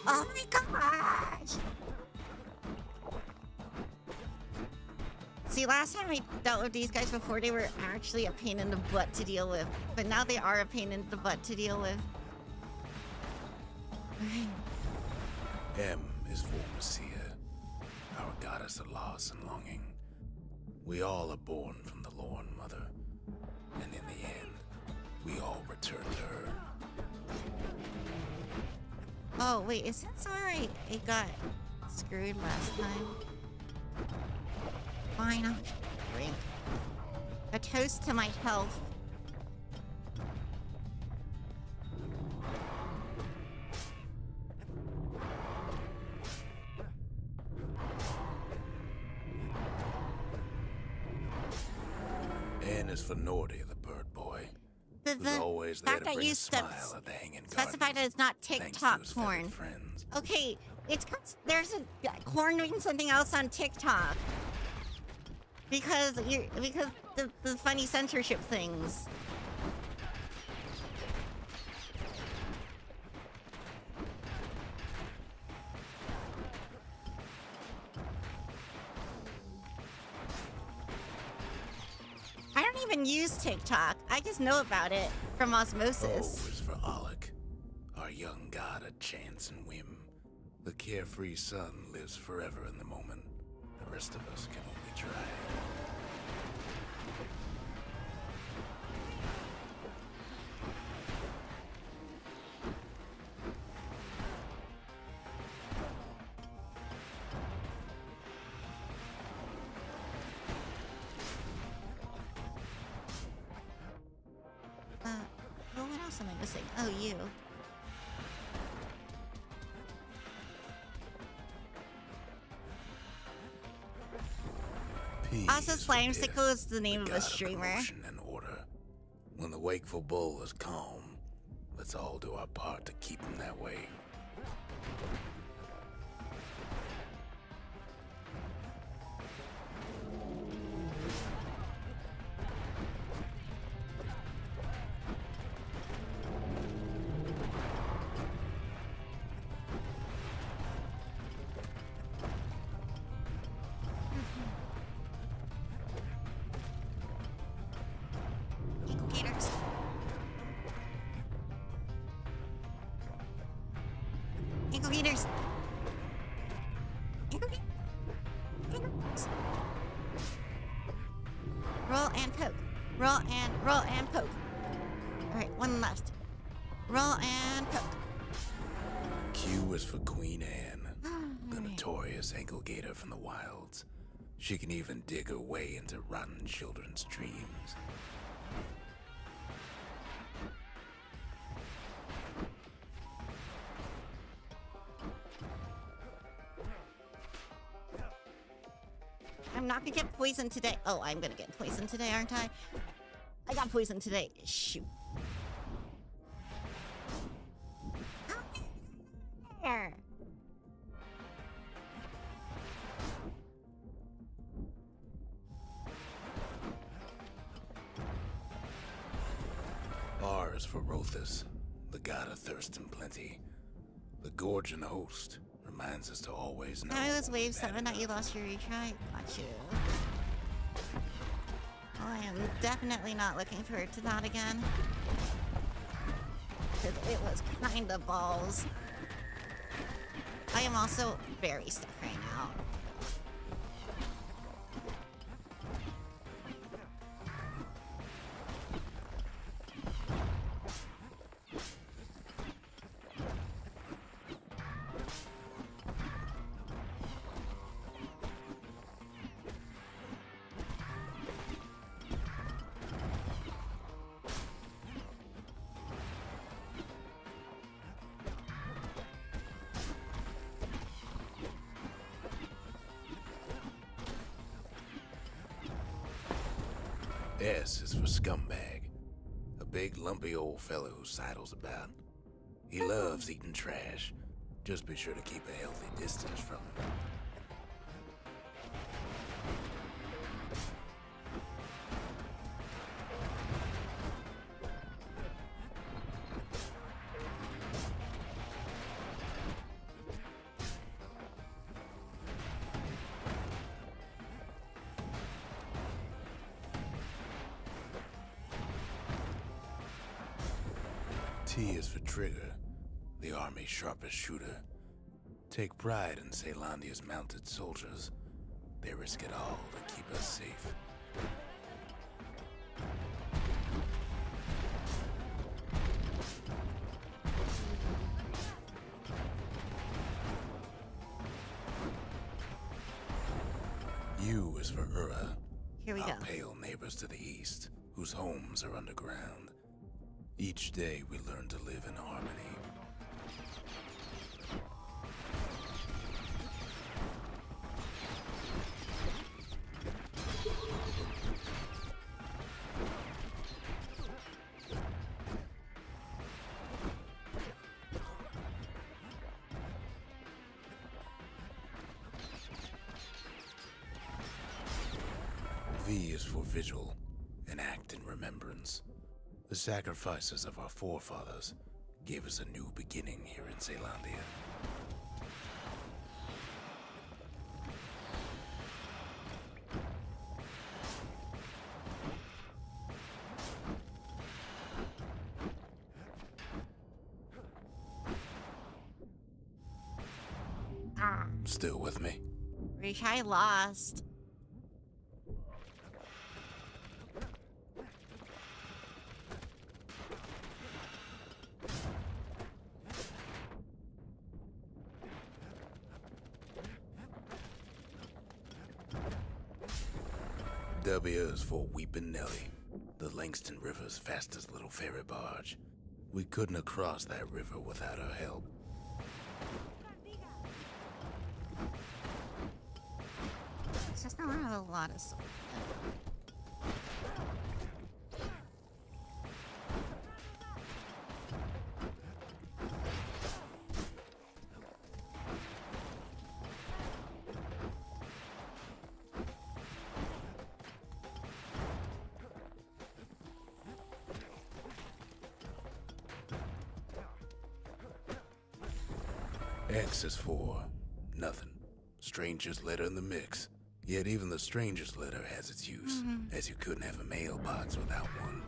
Oh my gosh! See, last time I dealt with these guys before, they were actually a pain in the butt to deal with. But now they are a pain in the butt to deal with. M is for Messiah, our goddess of loss and longing. We all are born from the Lord Mother, and in the end, we all return to her. Oh, wait, is that sorry? It got screwed last time. Fine, I'll drink. A toast to my health. N is for Nordy, the bird boy. The Who's always there fact to that bring you a smile at the hanging specify that gardens, it's not thanks to TikTok his feathered corn. friends. Okay, it's 'cause there's a corn doing something else on TikTok. Because the funny censorship things. I don't even use TikTok. I just know about it from O osmosis. is for Alec, our young god of chance and whim. The carefree son lives forever in the moment. The rest of us can only try. Well, what else am I missing? Oh, you. P Also, is for Slime Piff, Sickle is the name of god a streamer. promotion and order. When the wakeful bull is calm, let's all do our part to keep him that way. Eagle Gators. Eagle Gators. Eagle Gators. Roll and poke. Roll and poke. Alright, one left. Roll and poke. Q is for Queen Anne, the notorious ankle gator from the wilds. She can even dig her way into rotten children's dreams. I'm not gonna get poisoned today. Oh, I'm gonna get poisoned today, aren't I? I got poisoned today. Shoot. There. R is for Rothus, the god of thirst and plenty. The gorgeon host reminds us to always know. Now it was when we've wave had 7 that you enough. lost your retry. Got you. Well, I am definitely not looking forward to that again. Because it was kind of balls. I am also very stuck right now. S is for scumbag. A big, lumpy old fellow who sidles about. He loves eating trash. Just be sure to keep a healthy distance from him. T is for Trigger, the Army's sharpest shooter. Take pride in Caelandia's mounted soldiers. They risk it all to keep us safe. U is for Ura, Here we our go. pale neighbors to the east, whose homes are underground. Each day we learn to live in harmony. V is for vigil, an act in remembrance. The sacrifices of our forefathers gave us a new beginning here in Caelandia. Still with me? Wish I lost. W is for Weepin' Nelly, the Langston River's fastest little ferry barge. We couldn't have crossed that river without her help. It's just not a lot of. X is for nothing. Stranger's letter in the mix. Yet even the stranger's letter has its use, as you couldn't have a mailbox without one.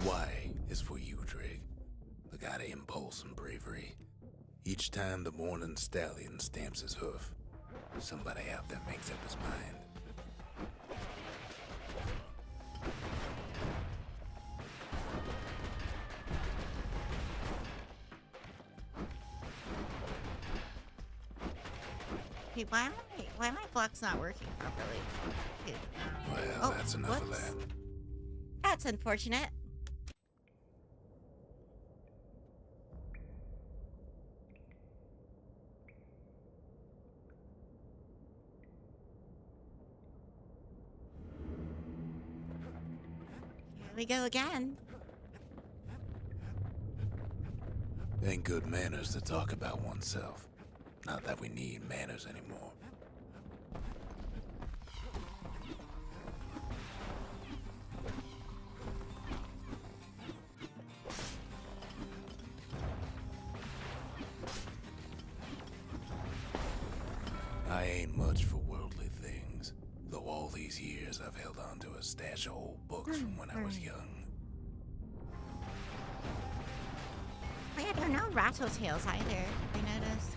Y is for you, Drake. The god of impulse and bravery. Each time the morning stallion stamps his hoof, somebody out there makes up his mind. Hey, why am my block's not working properly? Okay. Well, Oh, that's enough of whoops. that. That's unfortunate. Here we go again. Ain't good manners to talk about oneself. Not that we need manners anymore. I ain't much for worldly things, though all these years, I've held on to a stash of old books from when I was young. Oh, yeah, there are no Rattletails either, I noticed.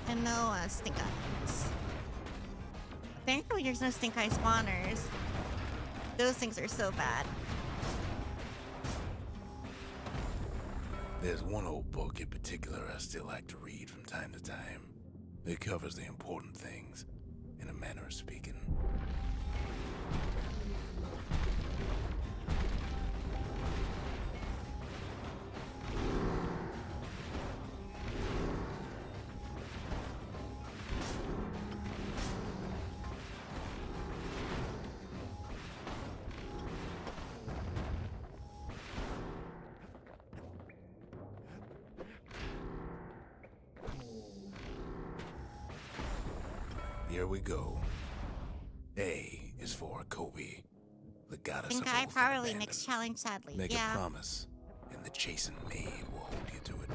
And no stink eyes. Thankfully, there's no stink eye spawners. Those things are so bad. There's one old book in particular I still like to read from time to time. It covers the important things, in a manner of speaking. Here we go. A is for Kobe, the goddess of Stink eye oath and probably abandon. next challenge, sadly. Make Yeah. a promise, and the chastened maid will hold you to it.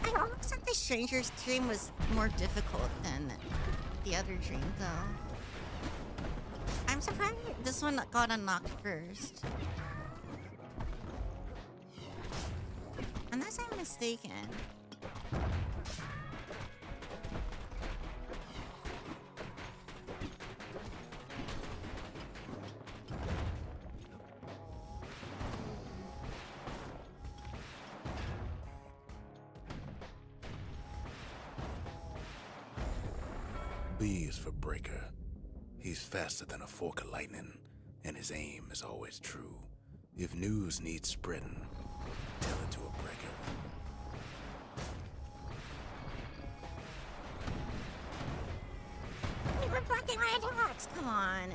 I almost thought the stranger's dream was more difficult than the other dream, though. I'm surprised this one got unlocked first. Unless I'm mistaken. B is for Breaker. He's faster than a fork of lightning, and his aim is always true. If news needs spreading, tell it to a breaker. You're blocking my attacks! Come on.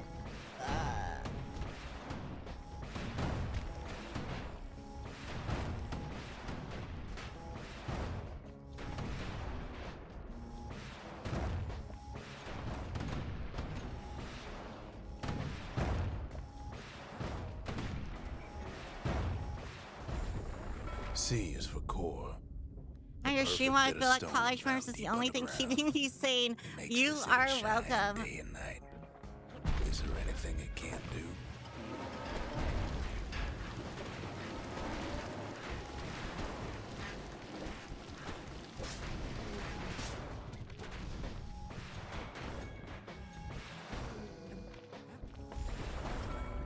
C is for Core. On your Perfect stream, I bit feel of like stone college found worms is the deep only thing underground. keeping me sane. Makes You the city are shine welcome. Day and night. Is there anything it can't do?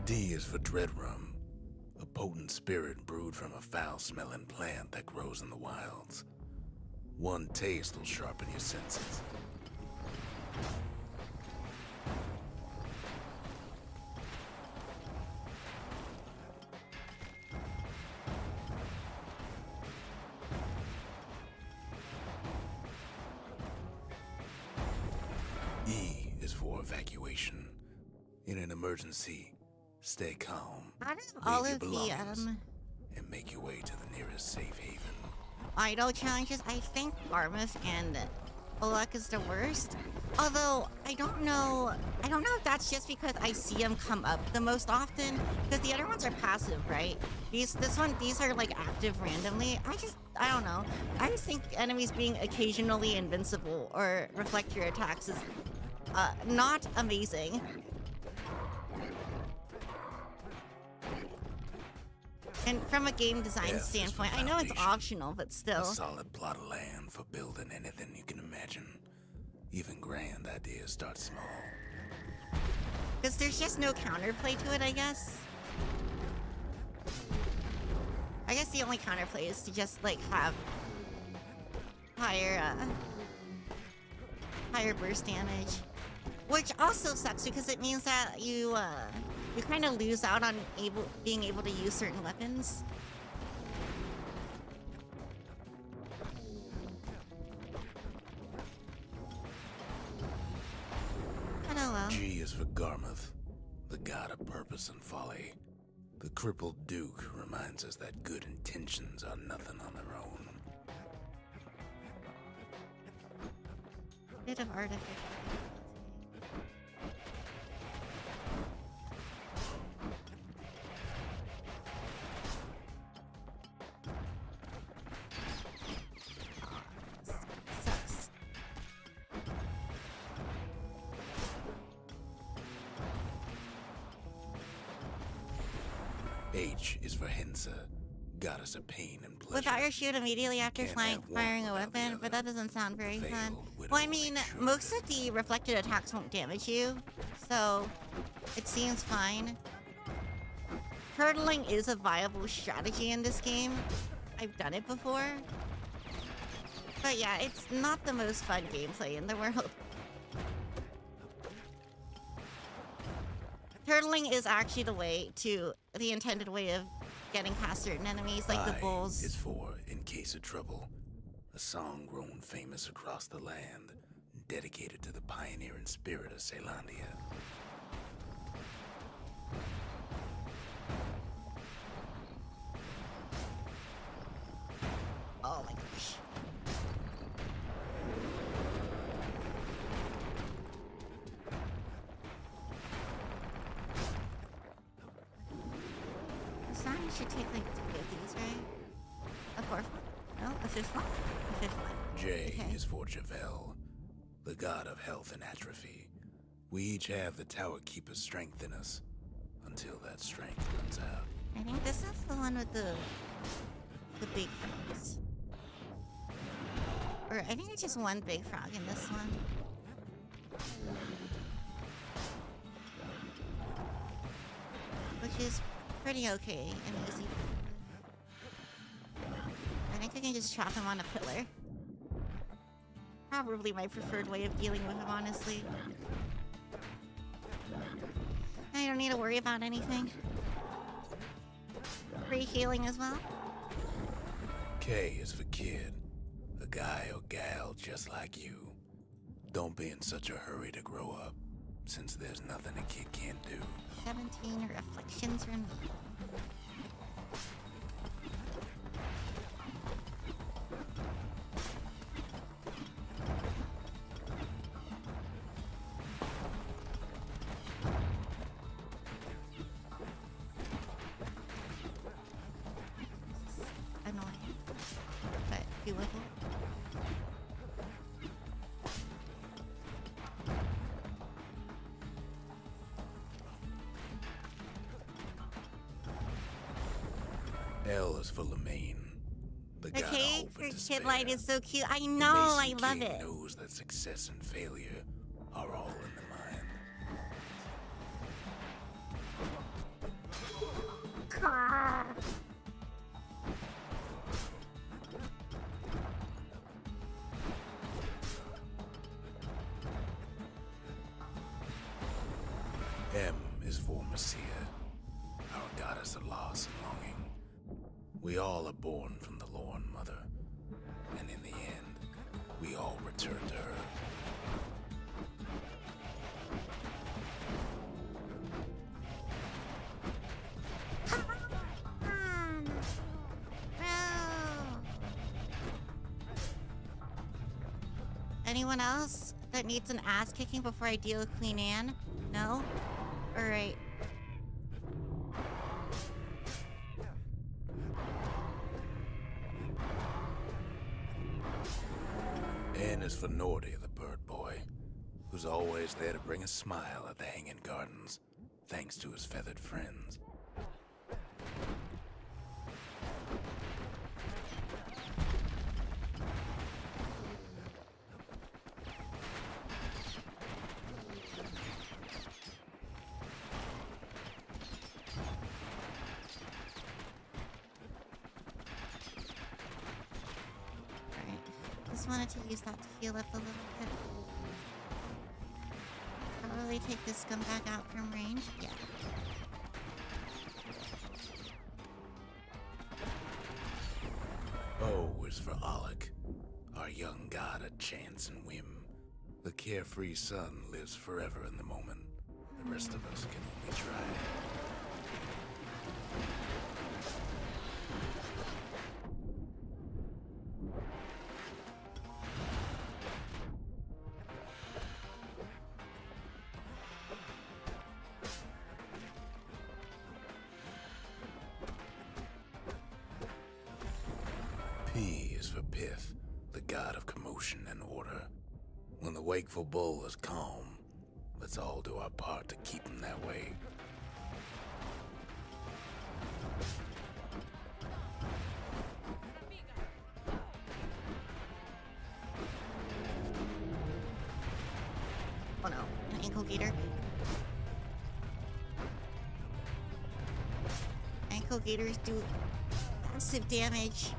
D is for Dreadrum, a potent spirit brewed from a foul-smelling plant that grows in the wilds. One taste will sharpen your senses. E is for evacuation. In an emergency, stay calm. Out of Leave all your of the belongings and make your way to the nearest safe haven. idol challenges, I think Garmouth and Olek is the worst. Although I don't know if that's just because I see them come up the most often. Because the other ones are passive, right? These are like active randomly. I don't know. I just think enemies being occasionally invincible or reflect your attacks is not amazing. And from a game design F is for standpoint, I know it's foundation. optional, but A still. solid plot of land for building anything you can imagine. Even grand ideas start small. Because there's just no counterplay to it, I guess. I guess the only counterplay is to just, like, have higher burst damage. Which also sucks because it means that you kind of lose out on being able to use certain weapons. But oh well. G is for Garmouth, the god of purpose and folly. The crippled Duke reminds us that good intentions are nothing on their own. Bit of artificial. Sucks. H is for Hensa, goddess of pain and pleasure. Without your shoot immediately after Can't have one firing a without the weapon, but other. that doesn't sound very Failed fun. widow Well, I mean, makes sure most that- of the reflected attacks won't damage you, so it seems fine. Hurdling is a viable strategy in this game. I've done it before. But yeah, it's not the most fun gameplay in the world. Turtling is actually the intended way of getting past certain enemies, like the I bulls. is for In Case of Trouble, a song grown famous across the land, dedicated to the pioneering spirit of Celandia. Oh my gosh. The sign should take like 2 of these, right? A fourth one? No, a fifth one? A fifth one. J Okay. is for Javel, the god of health and atrophy. We each have the Tower Keeper's strength in us, until that strength runs out. I think this is the one with the big frogs. Or I think it's just one big frog in this one. Which is pretty okay and easy. I think I can just chop him on a pillar. Probably my preferred way of dealing with him, honestly. I don't need to worry about anything. Free healing as well. K is for Kid, a guy or gal just like you. Don't be in such a hurry to grow up, since there's nothing a kid can't do. 17 reflections removed. Annoying, but doable. L is for Lemaine, the The god of cake hope for and Kid despair. Light is so cute. I The know, I Mason love King it. knows that success and failure are all in the mind. M is for Messiah, our goddess of loss and longing. We all are born from the Lorn Mother, and in the end, we all return to her. Anyone else that needs an ass kicking before I deal with Queen Anne? No? Alright. N is for Nordy, the bird boy, who's always there to bring a smile at the Hanging Gardens, thanks to his feathered friends. Alright. Just wanted to use that to heal up a little bit. Probably take this scumbag out from range. Yeah. O is for Alec, our young god of chance and whim. The carefree son lives forever in the moment. The rest of us can only try. P is for Pith, the god of commotion and order. When the wakeful bull is calm, let's all do our part to keep him that way. ankle gator. Ankle gators do massive damage.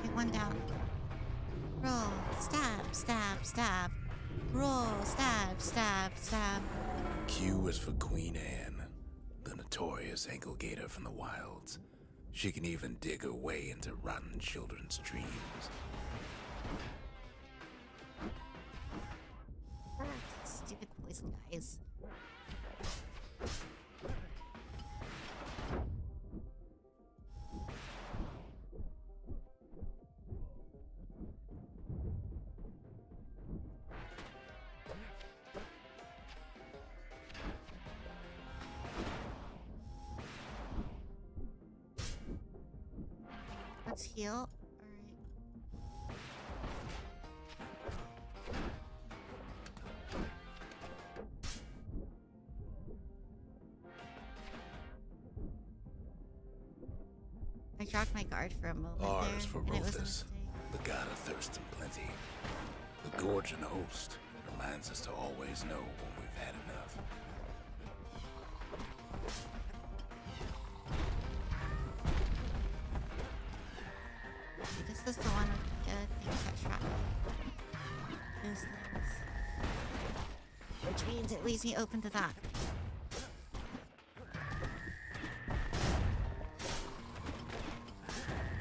Okay, one down. Roll, stab, stab, stab. Roll, stab, stab, stab. Q is for Queen Anne, the notorious ankle gator from the wilds. She can even dig her way into rotten children's dreams. Stupid poison guys. Let's heal. All right. I dropped my guard for a moment R there, is for and it was a Rothus, mistake. the god of thirst and plenty. The gorging host reminds us to always know when we've had enough. This is the one with the things that trap those things. Which means it leaves me open to that.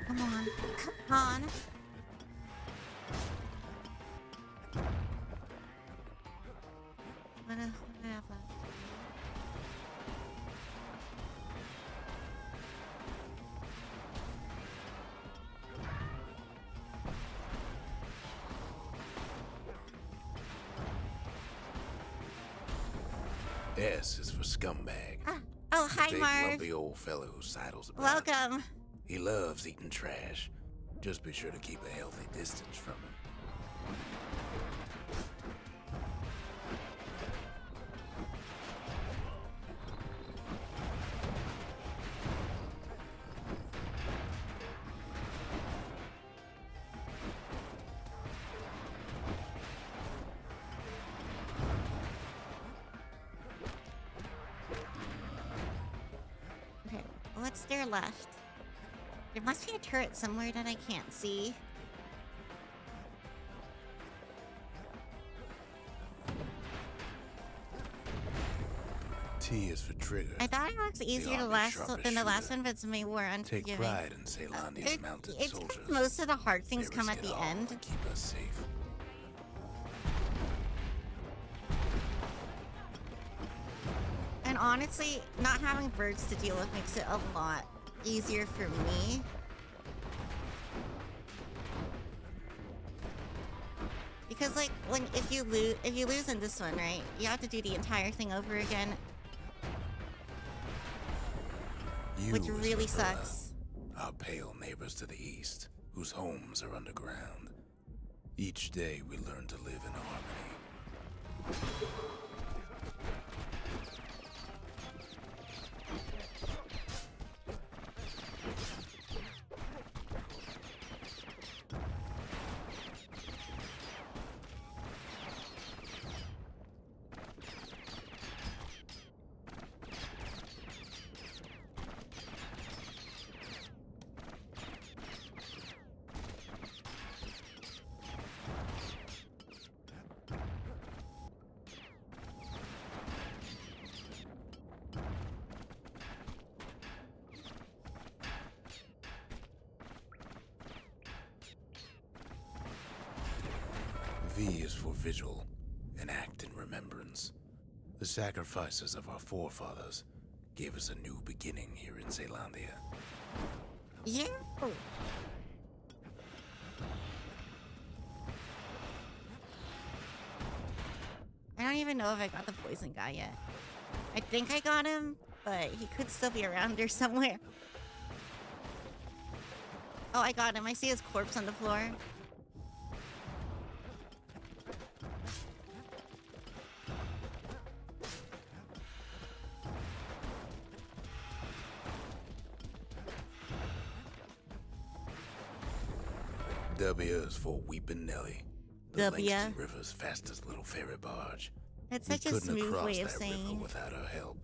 Come on. Come on. What do I have left? S is for scumbag. Ah. Oh, hi, Big Marv. lumpy old fellow who sidles about. Welcome. He loves eating trash. Just be sure to keep a healthy distance from him. Okay, what's there left? There must be a turret somewhere that I can't see. T is for trigger. I thought it was easier to army's last sharpest than the last shooter. one, but it's made more Take unforgiving. pride in Ceylandia's mounted It's soldiers. most of the hard things They come risk at it the all end. to keep us safe. And honestly, not having birds to deal with makes it a lot easier for me. Because like if you lose in this one, right? You have to do the entire thing over again, U which is for really Bella, sucks. our pale neighbors to the east, whose homes are underground. Each day we learn to live in harmony. V is for vigil, an act in remembrance. The sacrifices of our forefathers gave us a new beginning here in Ceylandia. Yeah. I don't even know if I got the poison guy yet. I think I got him, but he could still be around here somewhere. Oh, I got him. I see his corpse on the floor. W is for Weepin' Nelly, the W. Langston River's fastest little ferry barge. That's We such a couldn't have smooth crossed way of that river saying. without her help.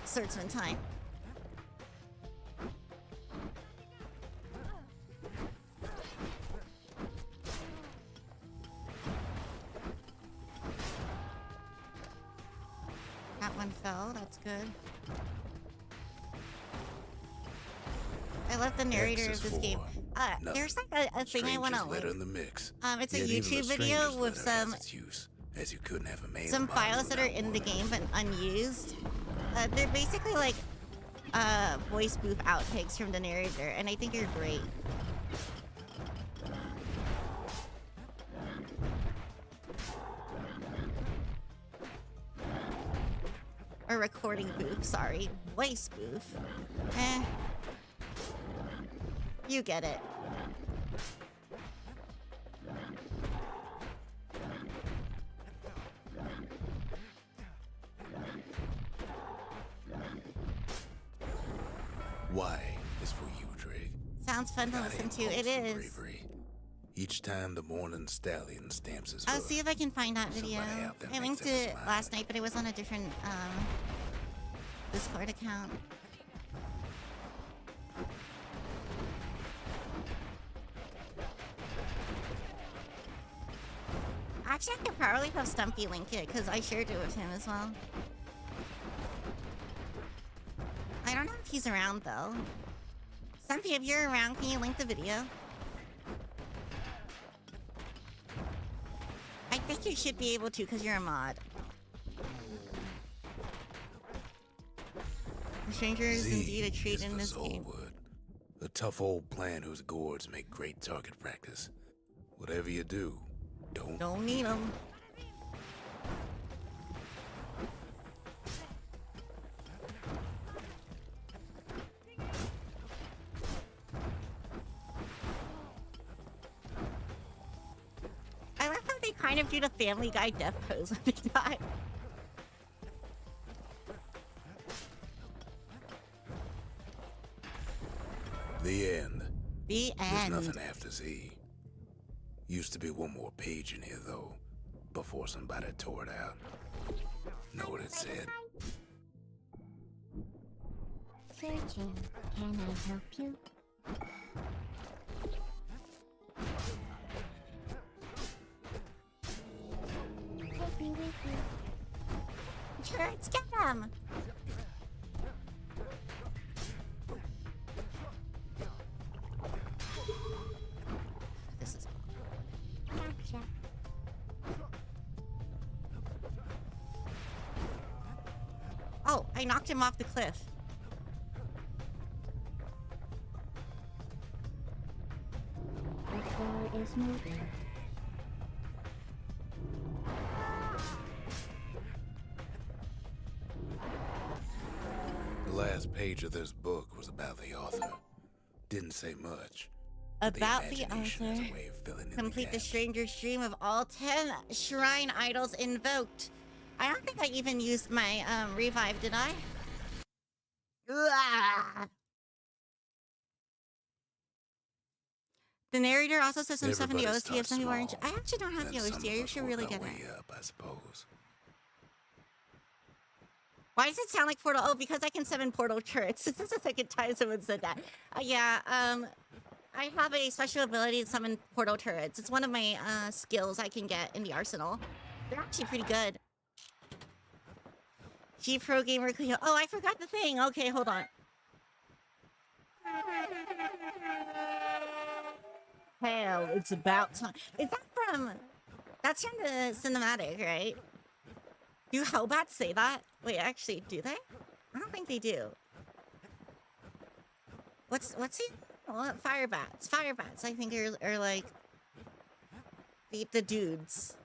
Swordsman time. That one fell. That's good. I love the narrator X of is this game. for There's like a thing I want to Stranger's letter link. in the mix. It's a Yet even the YouTube video stranger's with letter has some its use, as you couldn't have a mail some box files that are without in the one. game but unused. They're basically like voice booth outtakes from the narrator, and I think they're great. Or recording booth, sorry. Voice booth. You get it. Y is for you, Drake. Sounds fun to Gotta listen to. impulse It and is. bravery. Each time the morning stallion stamps his I'll hoof. see if I can find that video. Somebody out there I makes linked up his it mind. last night, but it was on a different Discord account. Actually, I could probably have Stumpy link it because I shared it with him as well. I don't know if he's around though. Stumpy, if you're around, can you link the video? I think you should be able to because you're a mod. The stranger is Z indeed a treat is in for this game. Soulwood, a tough old plant whose gourds make great target practice. Whatever you do, Don't need them. I love how they kind of do the Family Guy death pose when they die. The end. The There's end. nothing after Z. Used to be one more page in here, though, before somebody tore it out. Know what it said? Searching. Can I help you? Take me with you. Sure, let's get them. This is. Gotcha. Oh, I knocked him off the cliff. The floor is moving. The last page of this book was about the author. Didn't say much. but About the imagination has author. a way of filling in Complete the gaps. stranger's dream of all 10 shrine idols invoked. I don't think I even used my revive, did I? Ugh. The narrator also says some stuff in the Everybody OST of starts some people aren't. small, I actually don't have then the some OST. of I us should work really our get it. way up, I suppose. Why does it sound like Portal? Oh, because I can summon Portal turrets. This is the second time someone said that. I have a special ability to summon Portal turrets. It's one of my skills I can get in the arsenal. They're actually pretty good. G Pro Gamer Cleo. Oh, I forgot the thing. Okay, hold on. Hell, it's about time. Is that from... That's from the cinematic, right? Do Hellbats say that? Wait, actually, do they? I don't think they do. What's he? Well, Firebats. Firebats, I think, are like the dudes.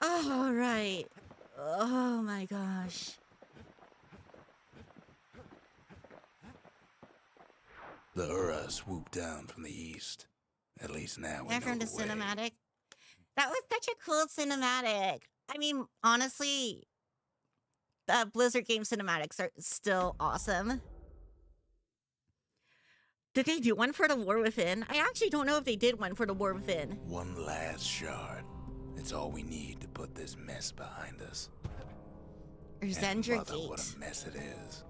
Oh, right. Oh my gosh. The Ura swooped down from the east. At least now we Yeah, know from the the way. cinematic. That was such a cool cinematic. I mean, honestly, Blizzard game cinematics are still awesome. Did they do one for the War Within? I actually don't know if they did one for the War Within. One last shard. It's all we need to put this mess behind us. Or And Zendra mother, what Gate. a mess it is.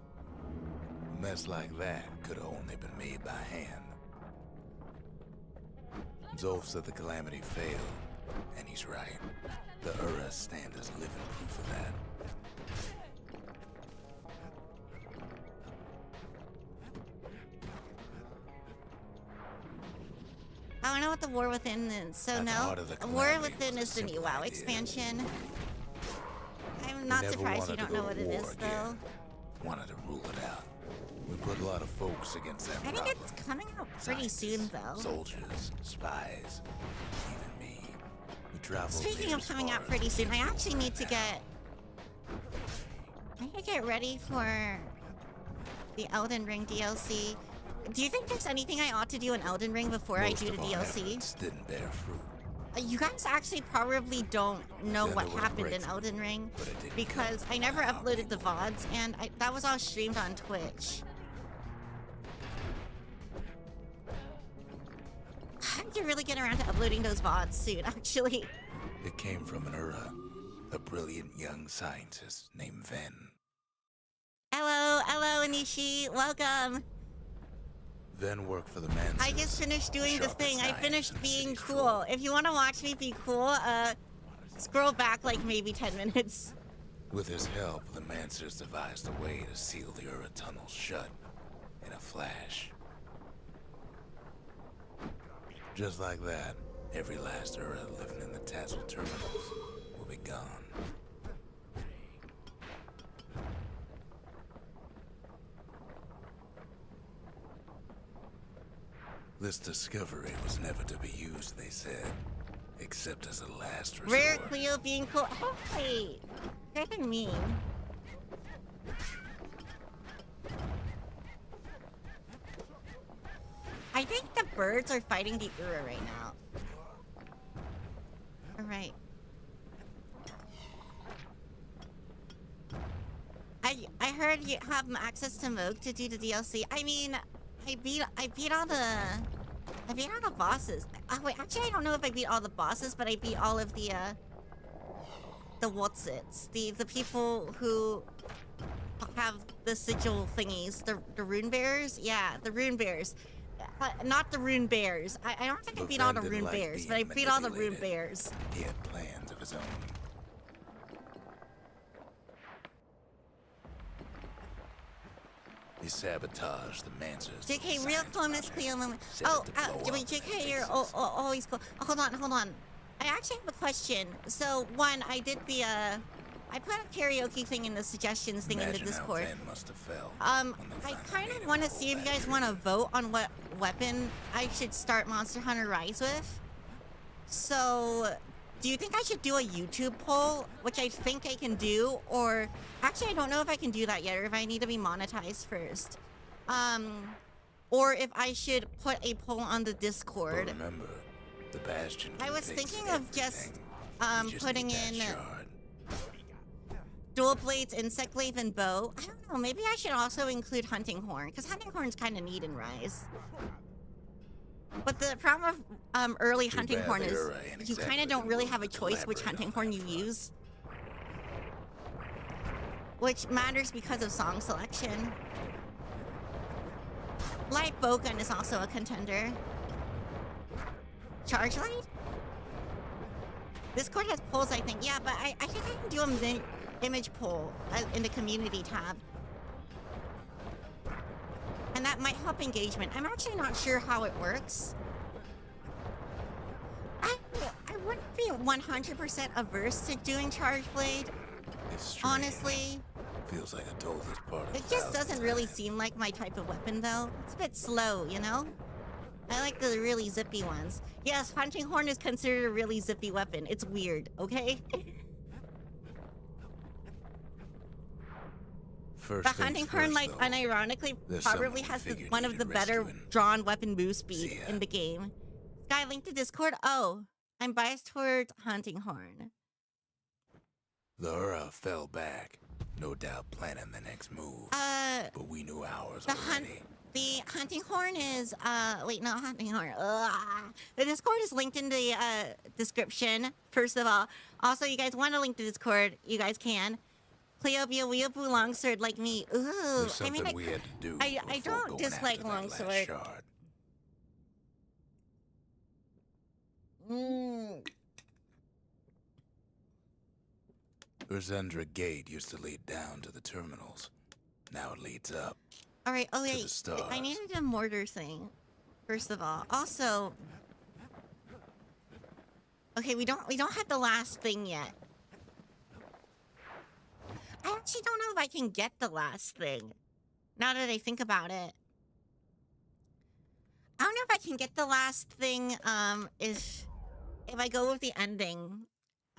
A mess like that could have only been made by hand. Zolf said the calamity failed, and he's right. The Ura stand as living proof of that. I don't know what the War Within is, so At the no. heart of the War calamity Within was a is the new simple WoW idea. expansion. I'm not never surprised you wanted to don't go know to what it war is, again. though. Wanted to rule it out. We put a lot of folks against that I think problem. it's coming out pretty soon, Scientists, though. Soldiers, spies, even me. We traveled Speaking near of as coming far out as pretty we soon, I could actually rule need to it get... I need to get ready for the Elden Ring DLC. Do you think there's anything I ought to do in Elden Ring before I Most do the of our DLC? efforts didn't bear fruit. You guys actually probably don't know Then what there was a happened in breakthrough, Elden Ring but it didn't because come I never from our uploaded the people. VODs and that was all streamed on Twitch. I need to really get around to uploading those VODs soon, actually. It came from an Ura, a brilliant young scientist named Ven. Hello, Anishi, welcome. Ven worked for the man. I just finished doing the sharpest thing. I knives finished in the being city's cool. drawer. If you want to watch me be cool, scroll back like maybe 10 minutes. With his help, the Mancers devised a way to seal the Ura tunnels shut in a flash. Just like that, every last Ura living in the Tassel terminals will be gone. This discovery was never to be used, they said, except as a last resort. Rare Cleo being cool. Hey, you're kind of mean. I think the birds are fighting the Ura right now. Alright. I heard you have access to Moog to do the DLC. I mean, I beat all the bosses. Oh, wait, actually I don't know if I beat all the bosses, but I beat all of the Wotsits. The people who have the sigil thingies, the rune bearers? Yeah, the rune bears. Not the rune bears. I don't think I But beat all the Ven rune didn't like bears, being but I beat all the rune manipulated. bears. He had plans of his own. He sabotaged the Mancers. JK, real cool, Miss Cleo. Set Oh, it to blow wait, up in JK, their you're faces. always cool. Oh, hold on. I actually have a question. So, one, I did I put a karaoke thing in the suggestions thing in the Imagine how Discord. Ven must have felt I when they finally kind made of him want to pull see if you that guys trigger. want to vote on what weapon I should start Monster Hunter Rise with. So, do you think I should do a YouTube poll, which I think I can do, or actually I don't know if I can do that yet, or if I need to be monetized first. Or if I should put a poll on the But Discord. remember, the Bastion I can was fix thinking of just, everything. You just putting need that in shard. dual blades, insect glaive, and bow. I don't know, maybe I should also include hunting horn, because hunting horn's kind of neat in Rise. But the problem of early Too hunting bad horn the is Ura ain't you kind exactly of don't been really willing have a to choice which collaborate hunting on horn that you front. use. Which matters because of song selection. Light bowgun is also a contender. Charge light? Discord has polls, I think. Yeah, but I think I can do a image poll in the community tab. And that might help engagement. I'm actually not sure how it works. I wouldn't be 100% averse to doing Charge Blade, It's strange. honestly. Feels like I told this part. It just doesn't really seem like my type of weapon, though. It's a bit slow, you know? I like the really zippy ones. Yes, hunting horn is considered a really zippy weapon. It's weird, okay? First But things hunting horn, first, like, though. unironically, There's probably someone has we figured one of needed the better rescuing. drawn weapon move speed See ya. in the game. Sky, link to Discord. Oh, I'm biased towards hunting horn. The Ura fell back, No doubt planning the next move. But we knew ours The already. hunting horn is, wait, no, hunting horn. Ugh. The Discord is linked in the, description, first of all. Also, you guys want to link to Discord, you guys can. Cleo be a weeaboo longsword like me. Ooh, There's something we had to do. I before don't going dislike after that last longsword. shard. Urzendra Gate used to lead down to the terminals. Now it leads up. All right. Oh the wait, I stars. needed a mortar thing. First of all, also, okay, we don't have the last thing yet. I actually don't know if I can get the last thing. Now that I think about it, I don't know if I can get the last thing. If I go with the ending,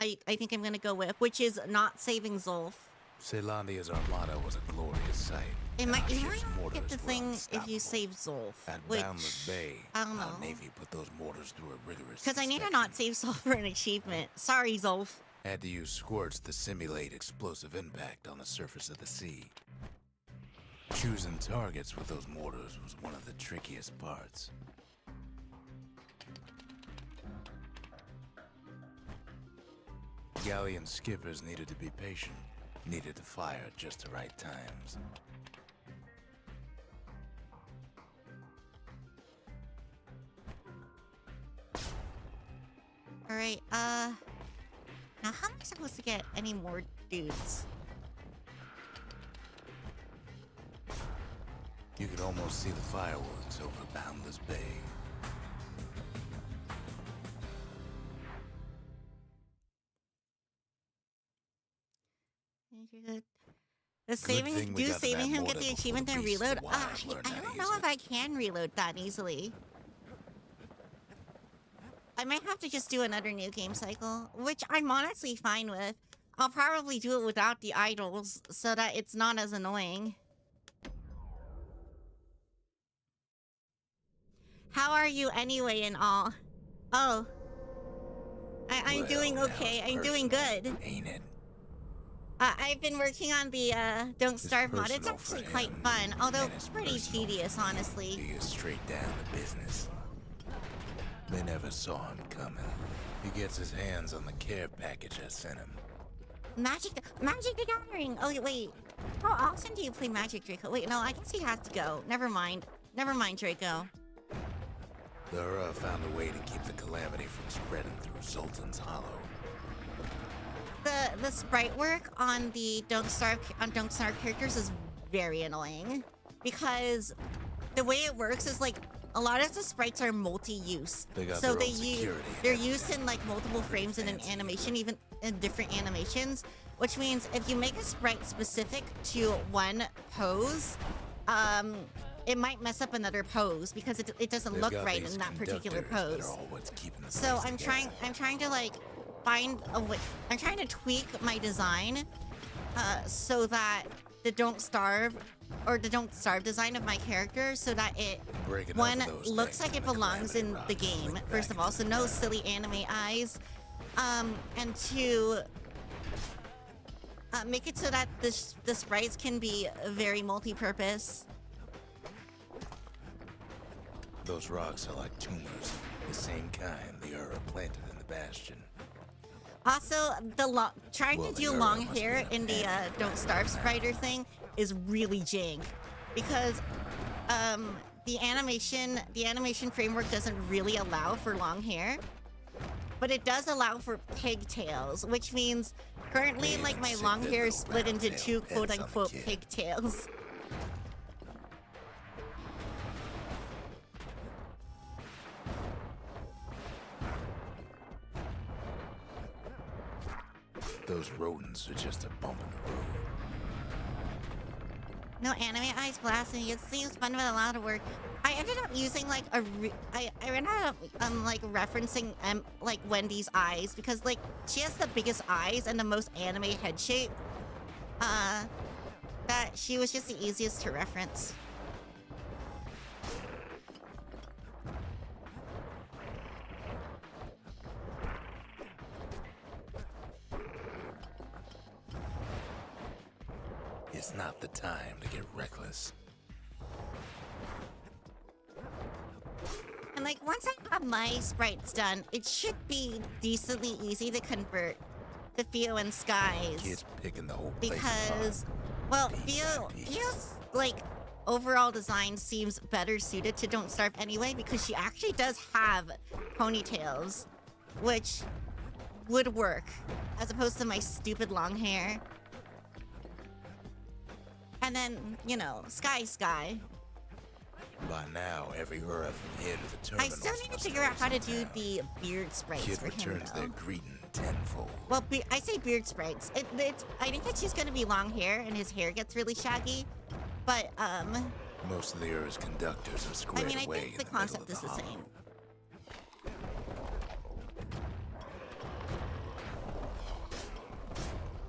I think I'm gonna go with, which is not saving Zolf. Celandia's armada was a glorious sight. You Our might ship's not mortars get the were thing if unstoppable. you save Zolf, At which Boundless Bay, I don't know. our Navy put those mortars through a rigorous because I need to inspection. not save Zolf for an achievement. Sorry, Zolf. Had to use squirts to simulate explosive impact on the surface of the sea. Choosing targets with those mortars was one of the trickiest parts. Galleon skippers needed to be patient, needed to fire at just the right times. All right. Now how am I supposed to get any more dudes? You could almost see the fireworks over Boundless Bay. The saving, thing we do got to saving that him get mortar the before achievement the and beast of reload? the wilds learned I how to don't use know if it. I can reload that easily. I might have to just do another new game cycle, which I'm honestly fine with. I'll probably do it without the idols so that it's not as annoying. How are you anyway and all? Oh. I'm Well, doing now okay. it's I'm doing personal, good. Ain't it? I've been working on the Don't Starve mod. It's personal for actually quite him, fun, although and it's pretty personal for tedious, me. honestly. He is straight down to business. They never saw him coming. He gets his hands on the care package I sent him. Magic the Gathering! Oh, wait. How often do you play Magic, Draco? Wait, no, I guess he has to go. Never mind. Never mind, Draco. The Hura found a way to keep the calamity from spreading through Sultan's Hollow. The sprite work on the Don't Starve characters is very annoying. Because the way it works is like a lot of the sprites are multi-use. They got So their own security. they're used in like multiple frames in an animation, even in different animations. Which means if you make a sprite specific to one pose, it might mess up another pose because it doesn't They've look got right these in that particular conductors that pose. are all what's keeping the So place together. I'm trying to like find a way. I'm trying to tweak my design so that the Don't Starve design of my character so that it Break enough one of those looks things like it and the belongs calamity in the rods game slip first back of all, into so the no night. silly anime eyes, and two, make it so that the sprites can be very multi-purpose. Those rocks are like tumors, the same kind the Hura planted in the Bastion. Also, trying Well, to the do Hura long must be hair an in the animal Don't Starve now. Spider thing is really jank because the animation framework doesn't really allow for long hair, but it does allow for pigtails, which means currently They like even my sit long their hair is little split into round-tailed two pets on the quote-unquote kid. pigtails. Those rodents are just a bump in the road. No anime eyes blasting. It seems fun with a lot of work. I ended up using like I ended up like referencing like Wendy's eyes because like she has the biggest eyes and the most anime head shape. That she was just the easiest to reference. It's not the time to get reckless. And like, once I have my sprites done, it should be decently easy to convert to Theo and Sky's. Kids picking the whole place apart. Because, well, Piece by piece. Theo's, like, overall design seems better suited to Don't Starve anyway, because she actually does have ponytails, which would work, as opposed to my stupid long hair. And then, you know, Sky. By now, every Ura from here to the terminal. I still need to figure out how to do the beard sprites Kid for him, returns though. their greeting tenfold. Well, I say beard sprites. I think it's just gonna be long hair, and his hair gets really shaggy. But, Most of the Ura's conductors are I squared mean, I away think in the the middle concept of is the hollow. same.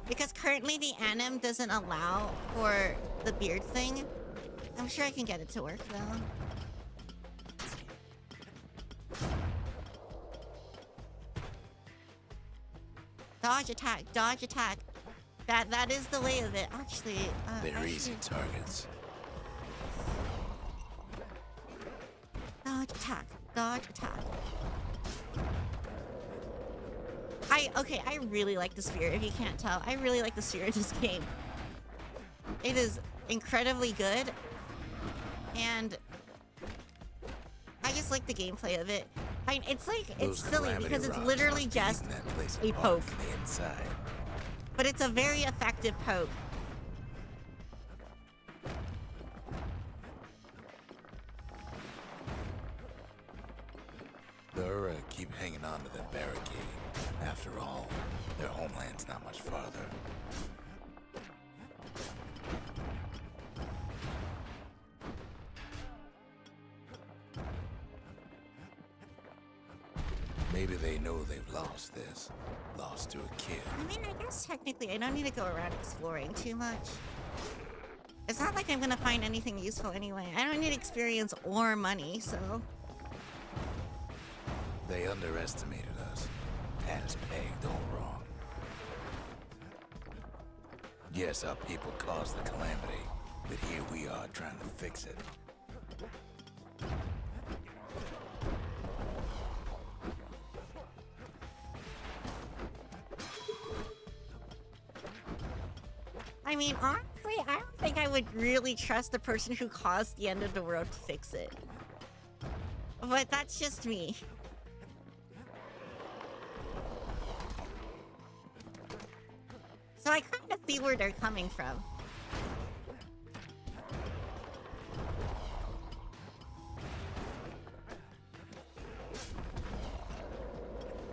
Because currently the anim doesn't allow for the beard thing. I'm sure I can get it to work, though. Dodge attack, dodge attack. That is the way of it. Actually, They're easy targets. Dodge attack, dodge attack. I really like the sphere, if you can't tell. I really like the sphere in this game. It is incredibly good. And I just like the gameplay of it. It's like, it's Those silly calamity because it's rocks literally must be just eating that place a apart poke. from the inside. But it's a very effective poke. The Ura keep hanging on to that barricade. After all, their homeland's not much farther. Maybe they know they've lost this. Lost to a kid. I mean, I guess technically I don't need to go around exploring too much. It's not like I'm gonna find anything useful anyway. I don't need experience or money, so... They underestimated us. Had us pegged all wrong. Yes, our people caused the calamity, but here we are trying to fix it. I mean, honestly, I don't think I would really trust the person who caused the end of the world to fix it. But that's just me. So I kind of see where they're coming from.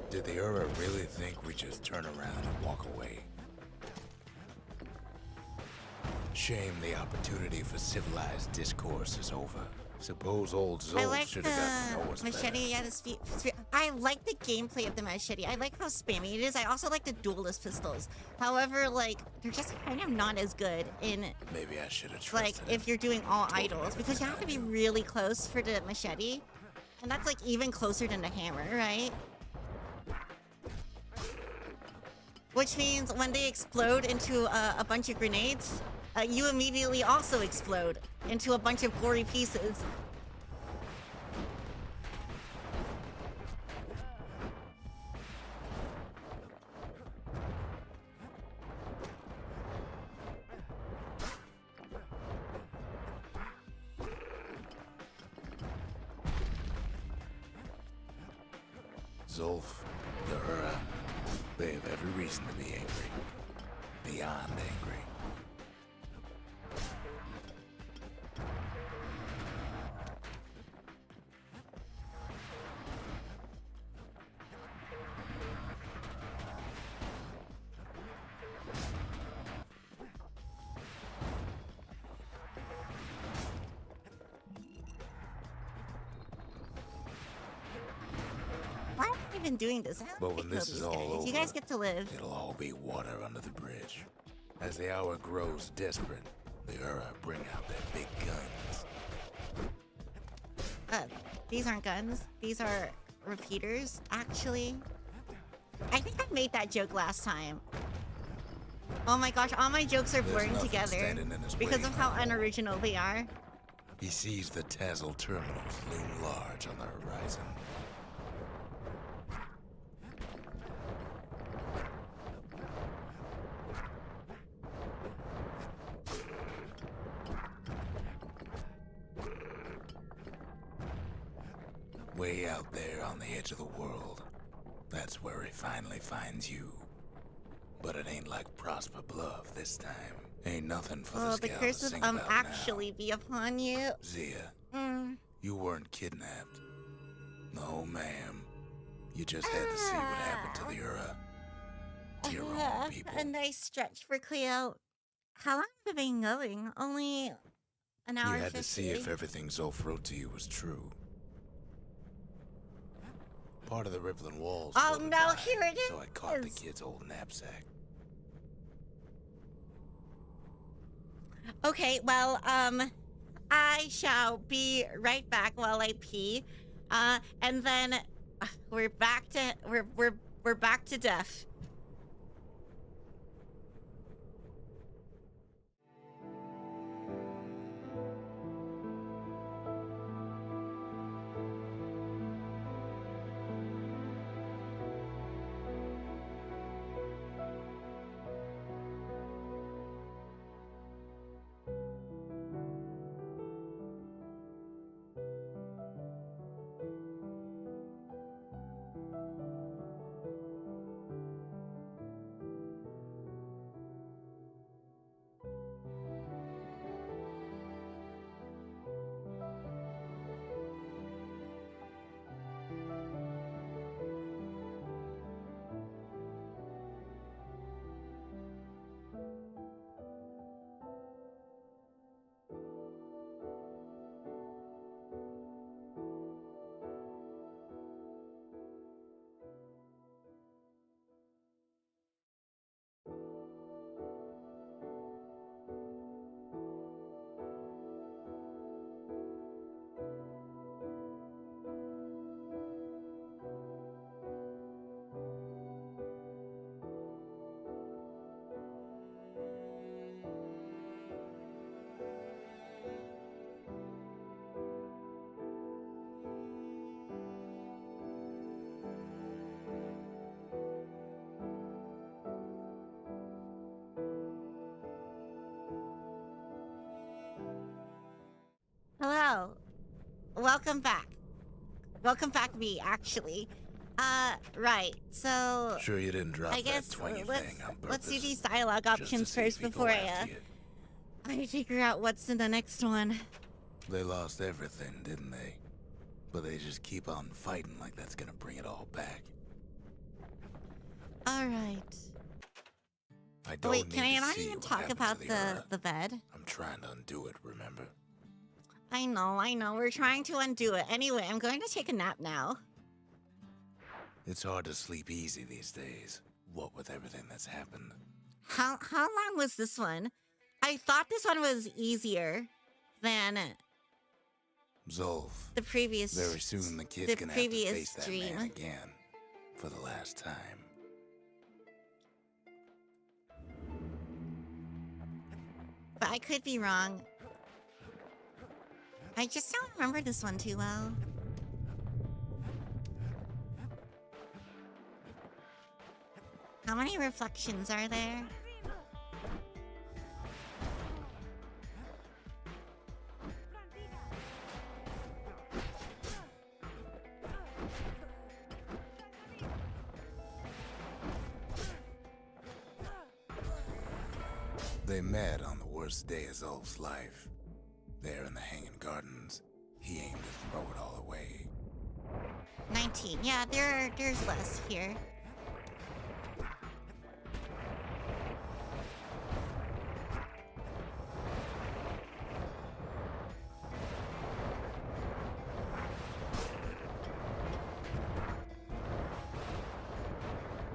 Did the Ura really think we just turn around and walk away? Shame the opportunity for civilized discourse is over. Suppose old I Zol like should have got to know the us machete. better. Yeah, I like the gameplay of the machete. I like how spammy it is. I also like the duelist pistols. However, like, they're just kind of not as good in, Maybe I should have like, trusted if him. you're doing all Told him idols. Because you have to be everything I really close for the machete. And that's, like, even closer than the hammer, right? Which means when they explode into a bunch of grenades, you immediately also explode into a bunch of gory pieces. Zolf, the Ura, they have every reason to be angry. Beyond angry. Why am I even doing this? I don't But like when this these is all guys. over, You guys get to live. it'll all be water under the bridge. As the hour grows desperate, the Ura bring out their big guns. These aren't guns. These are repeaters, actually. I think I made that joke last time. Oh my gosh, all my jokes are There's blurring nothing together standing in his because way of how no more. unoriginal they are. He sees the Tazzle terminals loom large on the horizon. Way out there on the edge of the world, that's where he finally finds you. But it ain't like Prosper Bluff this time. Ain't nothing for the Oh, the scout curse to of sing about actually be upon you. now. Zia, you weren't kidnapped. No, ma'am. You just had to see what happened to the Ura. To your own people. A nice stretch for Cleo. How long have you been going? Only an hour You had 50. to see if everything Zolf wrote to you was true. Part of the rippling walls. Oh floated no, by, here it So I caught the is. kid's old knapsack. Okay, well, I shall be right back while I pee. And then we're back to we're back to death. Hello. Welcome back. Welcome back me, actually. Right. So Sure you didn't drop I guess that twangy let's thing on purpose? let's do these dialogue just to options see if first he'd go before after you? I figure out what's in the next one. They lost everything, didn't they? But they just keep on fighting like that's gonna bring it all back. All right. I don't Wait, can need I to not see even what talk happened about to the Ura. bed? I'm trying to undo it, remember? I know. We're trying to undo it. Anyway, I'm going to take a nap now. It's hard to sleep easy these days, what with everything that's happened. How long was this one? I thought this one was easier than Zolf, the previous. very soon the kid's the gonna have to previous face that dream. man again. For the last time. But I could be wrong. I just don't remember this one too well. How many reflections are there? They met on the worst day of Zolf's life. There in the Hanging Gardens, he aimed to throw it all away. 19. Yeah, there's less here.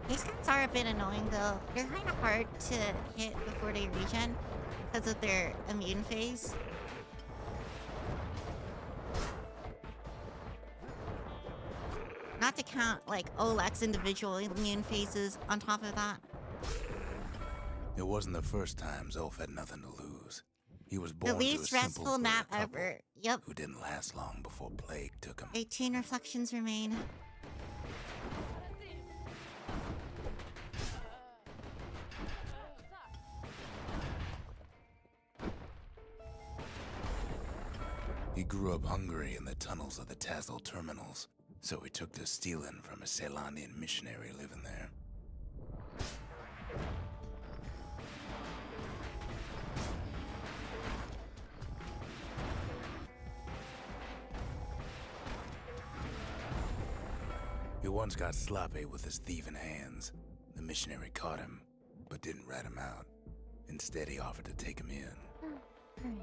These guns are a bit annoying though. They're kind of hard to hit before they regen because of their immune phase. Not to count like Oleg's individual immune phases on top of that. It wasn't the first time Zolf had nothing to lose. He was The born to a least simple restful map player couple ever. Yep. who didn't last long before plague took him. 18 reflections remain. He grew up hungry in the tunnels of the Tassel terminals, so he took to stealing from a Ceylonian missionary living there. He once got sloppy with his thieving hands. The missionary caught him, but didn't rat him out. Instead, he offered to take him in.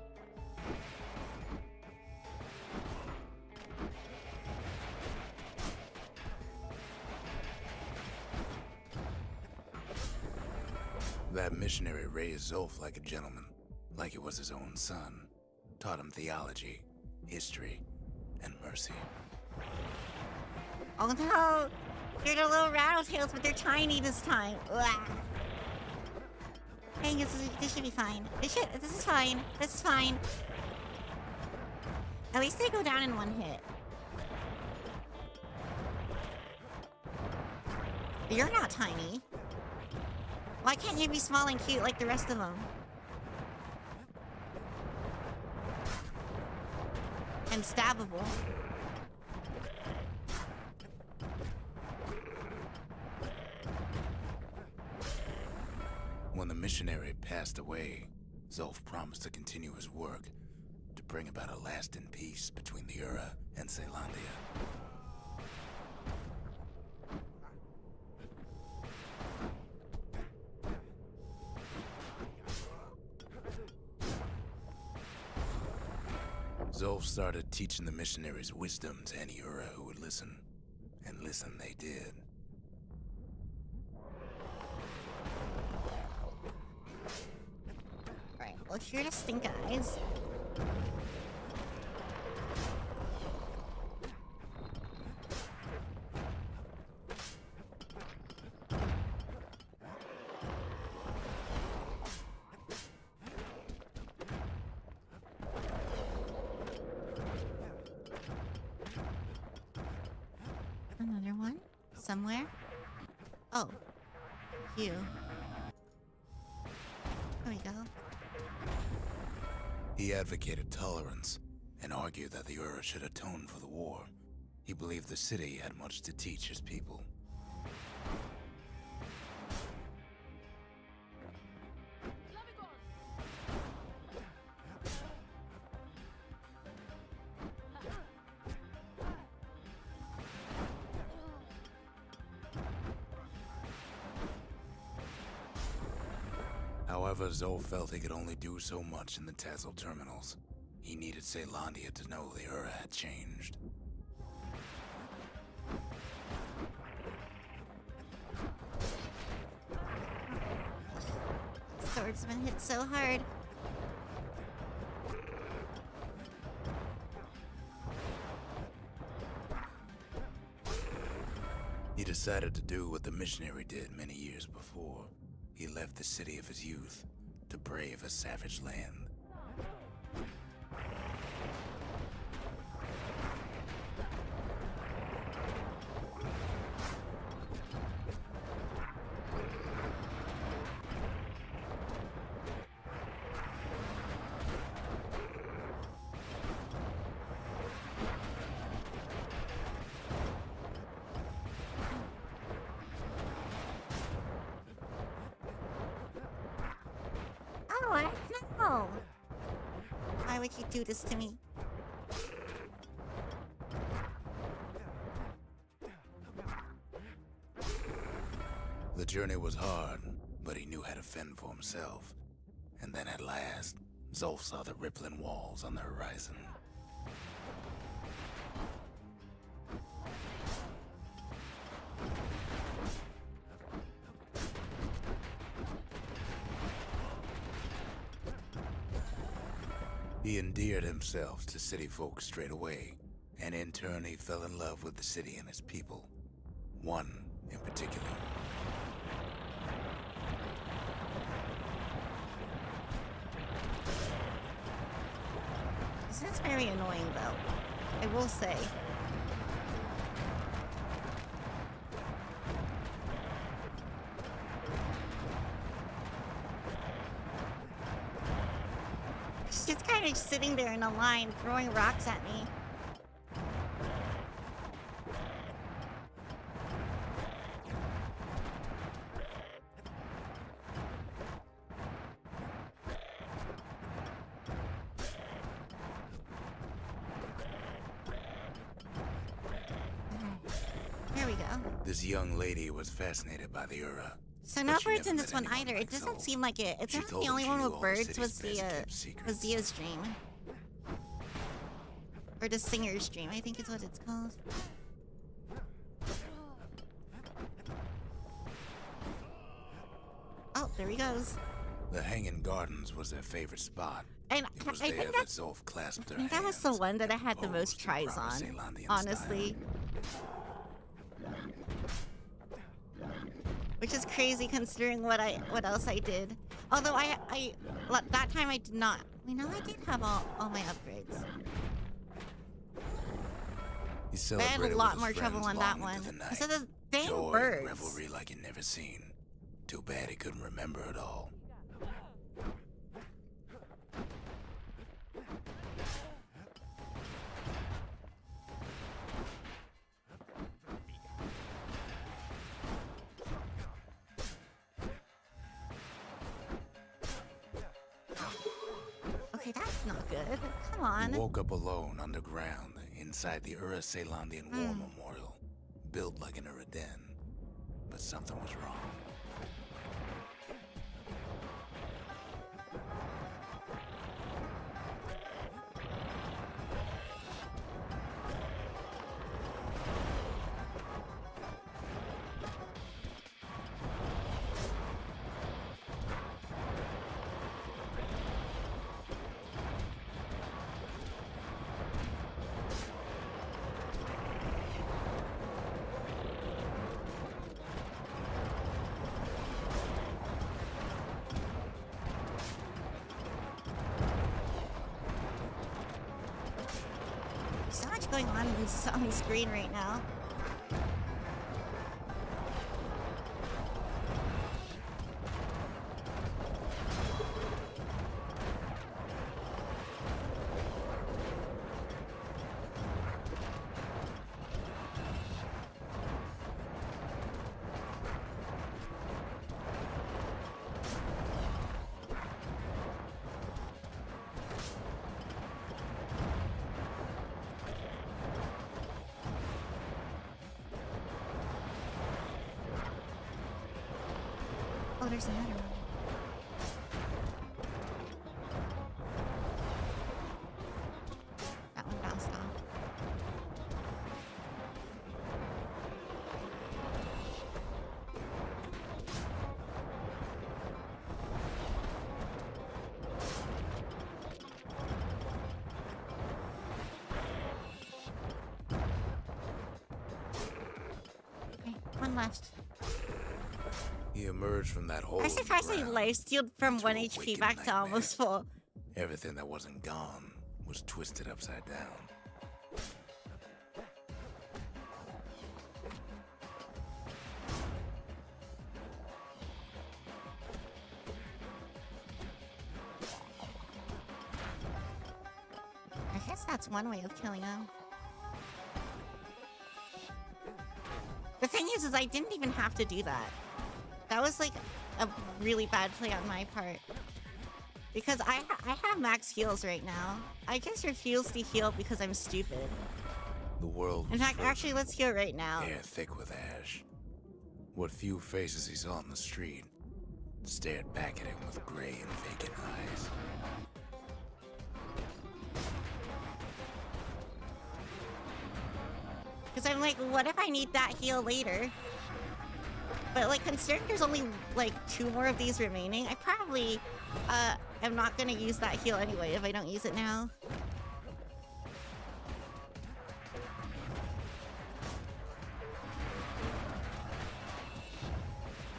That missionary raised Zolf like a gentleman, like he was his own son. Taught him theology, history, and mercy. Oh no! They're the little rattletails, but they're tiny this time. Ugh. Dang, this should be fine. This is fine. This is fine. At least they go down in one hit. You're not tiny. Why can't you be small and cute like the rest of them? And stabbable. When the missionary passed away, Zolf promised to continue his work to bring about a lasting peace between the Ura and Ceylandia. Zolf started teaching the missionaries wisdom to any Ura who would listen, and listen they did. Alright, well, here to stink eyes. Another one? Somewhere? Oh. You. There we go. He advocated tolerance and argued that the Ura should atone for the war. He believed the city had much to teach his people. However, Zolf felt he could only do so much in the Tassel terminals. He needed Ceylandia to know the Ura had changed. Swordsman hit so hard. He decided to do what the missionary did many years before. He left the city of his youth to brave a savage land. Oh, no! Why would you do this to me? The journey was hard, but he knew how to fend for himself. And then at last, Zolf saw the rippling walls on the horizon. He endeared himself to city folk straight away, and in turn he fell in love with the city and its people. One in particular. This is very annoying, though. I will say. She's just kind of sitting there in a line, throwing rocks at me. There we go. This young lady was fascinated by the Ura. So but no she birds in never this met one anyone either. like It doesn't Zoe. seem like it. It's She not told the him only she one knew with all the birds city's was best-kept secrets. was Zia's dream. Or the singer's dream, I think is what it's called. Oh, there he goes. The Hanging Gardens was their favorite spot. And It was I there think that that's Zolf clasped her I think that was the hands one that I and had the most posed in tries proper on, Ceylonian honestly. Which is crazy considering what else I did. Although that time I did not. You know, I did have all my upgrades. He I had a celebrated lot with more his trouble friends on that long into one. the night. So the dang Joy birds. and revelry like you'd never seen. Too bad he couldn't remember it all. Okay, that's not good. Come on. He woke up alone underground inside the Ura Ceylonian War Memorial, built like an Ura den. But something was wrong. So much going on on screen right now. Oh, there's another one. That one bounced off. Okay, one left. He emerged from that hole. I'm surprised I life-stealed from 1 into a HP wicked back to almost nightmare. full. Everything that wasn't gone was twisted upside down. I guess that's one way of killing him. The thing is I didn't even have to do that. That was like a really bad play on my part. Because I have max heals right now. I just refuse to heal because I'm stupid. The world In was fact, frozen, actually, let's heal right now. hair thick with ash. What few faces he saw on the street stared back at him with gray and vacant eyes. Because I'm like, what if I need that heal later? But like, considering there's only like 2 more of these remaining, I probably am not gonna use that heal anyway if I don't use it now.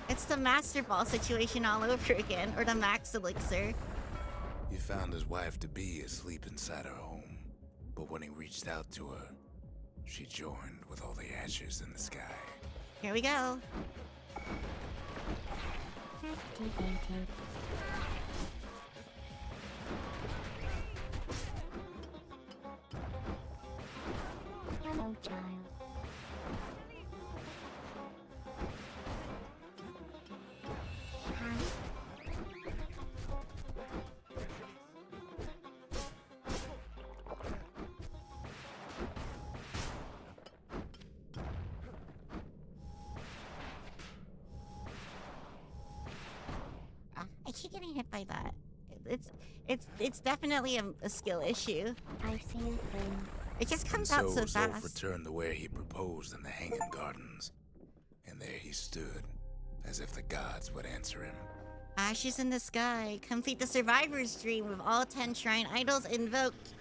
It's the Master Ball situation all over again, or the Max Elixir. He found his wife-to-be asleep inside her home, but when he reached out to her, she joined with all the ashes in the sky. Here we go. Activated. Hello, child. Hi. I keep getting hit by that. It's definitely a skill issue. I see a thing. It just comes And out so Zolf fast. returned to where he proposed in the Hanging Gardens. And there he stood, as if the gods would answer him. Ashes in the sky. Complete the survivor's dream with all 10 shrine idols invoked.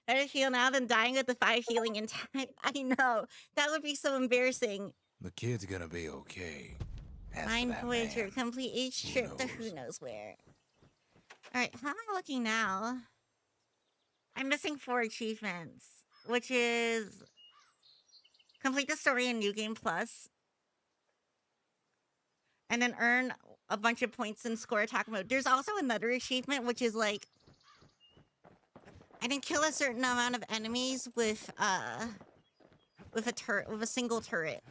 Better heal now than dying with the 5 healing intact. I know. That would be so embarrassing. The kid's gonna be okay. As for Mind that Voyager. man, Complete each who trip to knows? who knows where. Alright, how am I looking now? I'm missing 4 achievements, which is complete the story in New Game Plus, and then earn a bunch of points in score attack mode. There's also another achievement, which is like, I didn't kill a certain amount of enemies with a turret, with a single turret,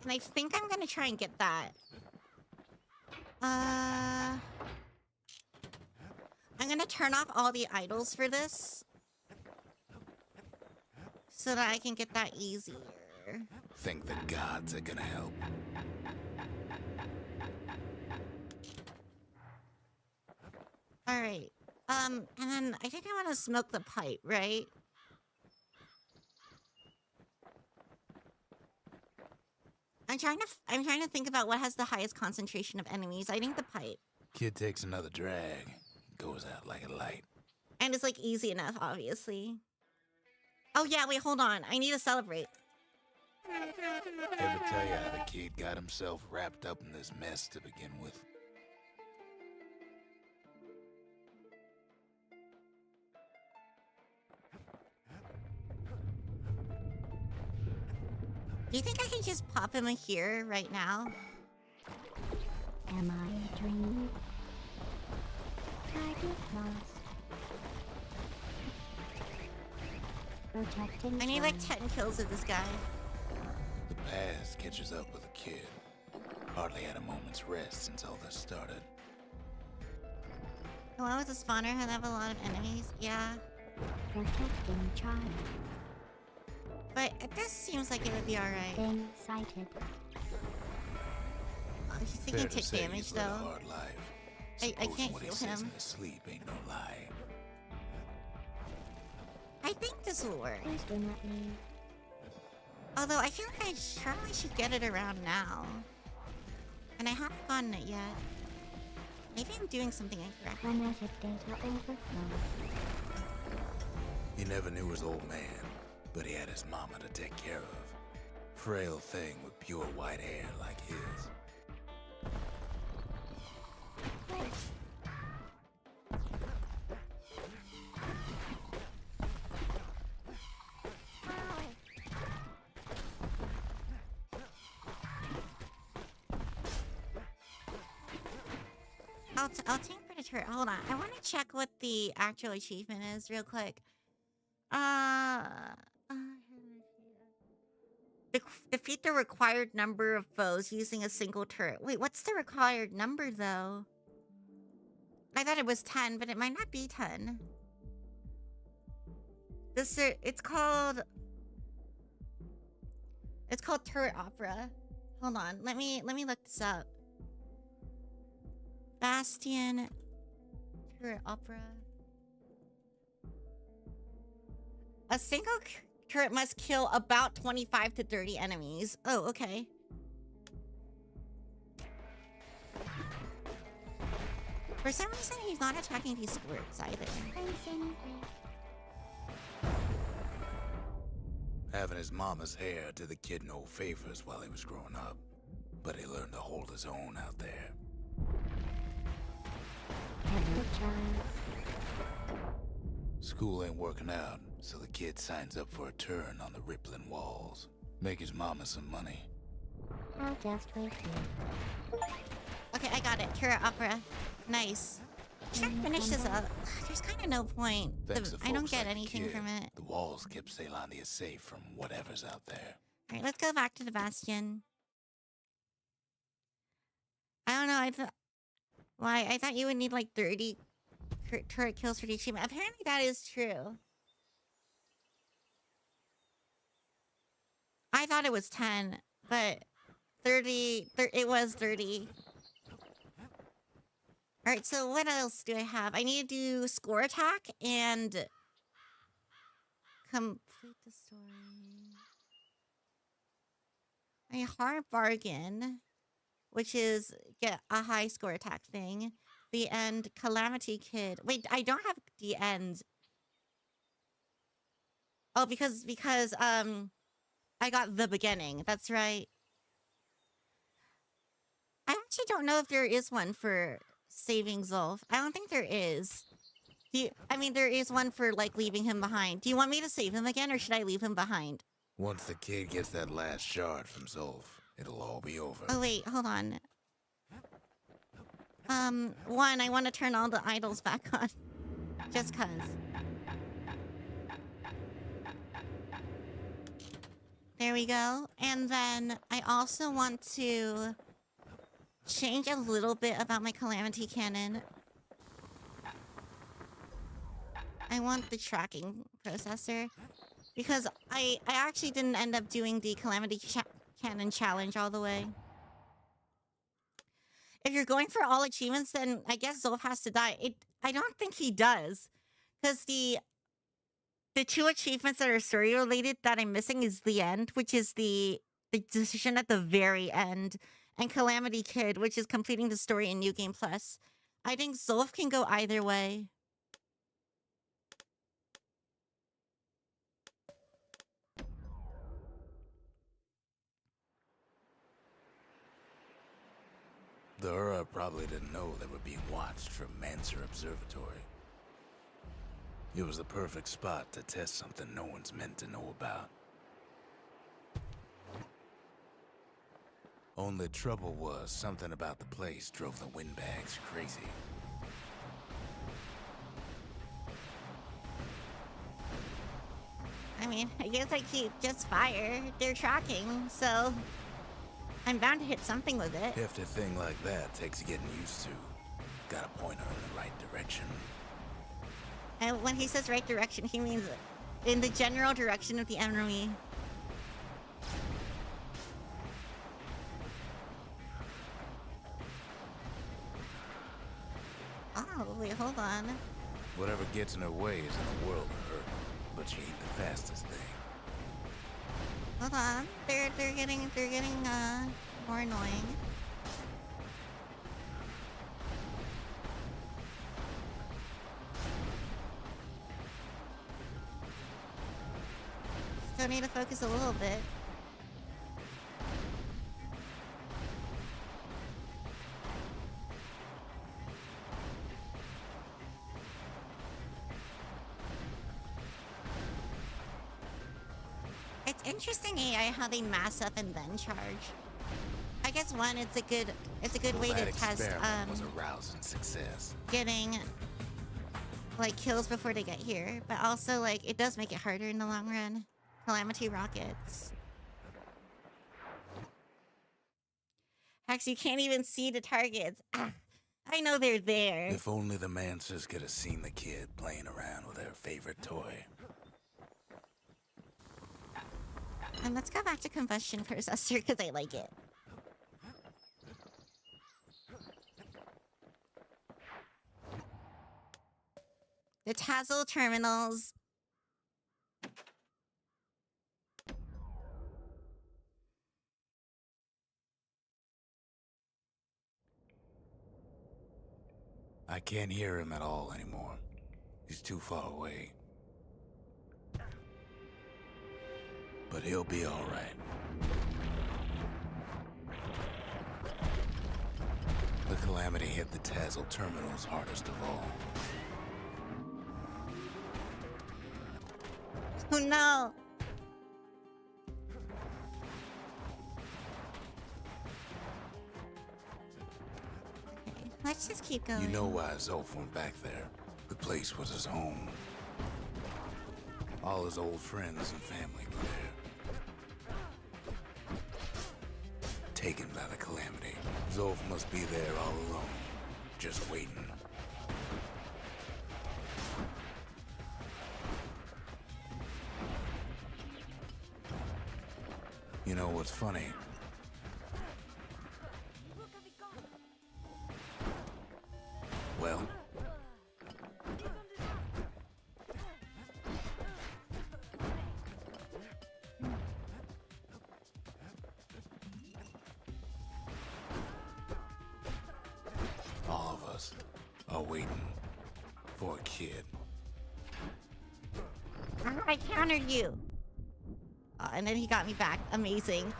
and I think I'm gonna try and get that. I'm gonna turn off all the idols for this, so that I can get that easier. think the gods are gonna help. All right. And then I think I want to smoke the pipe, right? I'm trying to think about what has the highest concentration of enemies. I think the pipe. Kid takes another drag, goes out like a light. And it's like easy enough, obviously. Oh yeah, wait, hold on. I need to celebrate. Ever tell you how the kid got himself wrapped up in this mess to begin with? Do you think I can just pop him in here right now? Am I a dream? Target lost. Protecting. I need like child. 10 kills of this guy. The past catches up with the kid. Hardly had a moment's rest since all this started. The one with the spawner have a lot of enemies. Yeah. Protecting child. But this seems like it would be alright. Thing sighted. Oh, you think he Fair to took say damage he's led a though? hard life. I Supposing can't what he heal says him. in his sleep ain't no lie. I think this will work. Please do not leave. Although I feel like I surely should get it around now. And I haven't gotten it yet. Maybe I'm doing something incorrect. Kinetic data overflow. He never knew his old man, but he had his mama to take care of. Frail thing with pure white hair like his. I'll tank for the turret. Hold on. I want to check what the actual achievement is real quick. Defeat the required number of foes using a single turret. Wait, what's the required number though? I thought it was 10, but it might not be 10. It's called Turret Opera. Hold on. Let me look this up. Bastion Turret Opera. A single turret must kill about 25 to 30 enemies. Oh, okay. For some reason, he's not attacking these squirts either. Praising Having his mama's hair did the kid no favors while he was growing up, but he learned to hold his own out there. Bastion. School ain't working out, so the kid signs up for a turn on the rippling walls. Make his mama some money. I'll just wait here. Okay, I got it. Kira Opera. Nice. Sure, finish this up. There's kind of no point. Thanks to I don't folks get like the anything kid, from it. The walls kept Ceylondia safe from whatever's out there. Alright, let's go back to the Bastion. I don't know, I thought... Why? I thought you would need like 30 turret kills for the achievement. Apparently that is true. I thought it was 10, but 30... it was 30. Alright, so what else do I have? I need to do score attack and... complete the story. A hard bargain, which is get a high score attack thing. The end, Calamity Kid. Wait, I don't have the end. Oh, because I got the beginning. That's right. I actually don't know if there is one for saving Zulf. I don't think there is. I mean, there is one for, like, leaving him behind. Do you want me to save him again, or should I leave him behind? Once the kid gets that last shard from Zulf, it'll all be over. Oh, wait, hold on. One, I want to turn all the idols back on. Just cuz. There we go. And then I also want to change a little bit about my Calamity Cannon. I want the tracking processor. Because I actually didn't end up doing the Calamity Cannon challenge all the way. If you're going for all achievements, then I guess Zulf has to die. I don't think he does. Because the two achievements that are story related that I'm missing is the end, which is the decision at the very end, and Calamity Kid, which is completing the story in New Game Plus. I think Zulf can go either way. The Ura probably didn't know they were being watched from Manser Observatory. It was the perfect spot to test something no one's meant to know about. Only trouble was, something about the place drove the windbags crazy. I mean, I guess I keep just fire. They're tracking, so I'm bound to hit something with it. Hefty thing like that takes getting used to. Gotta point her in the right direction. And when he says right direction, he means in the general direction of the enemy. Oh, wait, hold on. Whatever gets in her way is in the world of her, but she ain't the fastest thing. Hold on. They're getting more annoying. Still need to focus a little bit. It's interesting AI how they mass up and then charge. I guess one, it's a good way to That test experiment was a rousing success. getting like kills before they get here, but also like it does make it harder in the long run. Calamity rockets. Hex, you can't even see the targets. Ah, I know they're there. If only the Mansers could have seen the kid playing around with her favorite toy. And let's go back to combustion processor because I like it. The Tassel terminals. I can't hear him at all anymore. He's too far away. But he'll be all right. The The calamity hit the Tassel terminals hardest of all. Oh no! Okay, let's just keep going. You know why Zolf went back there. The place was his home. All his old friends and family were there. Taken by the calamity. Zolf must be there all alone, just waiting. You know what's funny? Well, all of us are waiting for a kid. I countered you. And then he got me back. Amazing.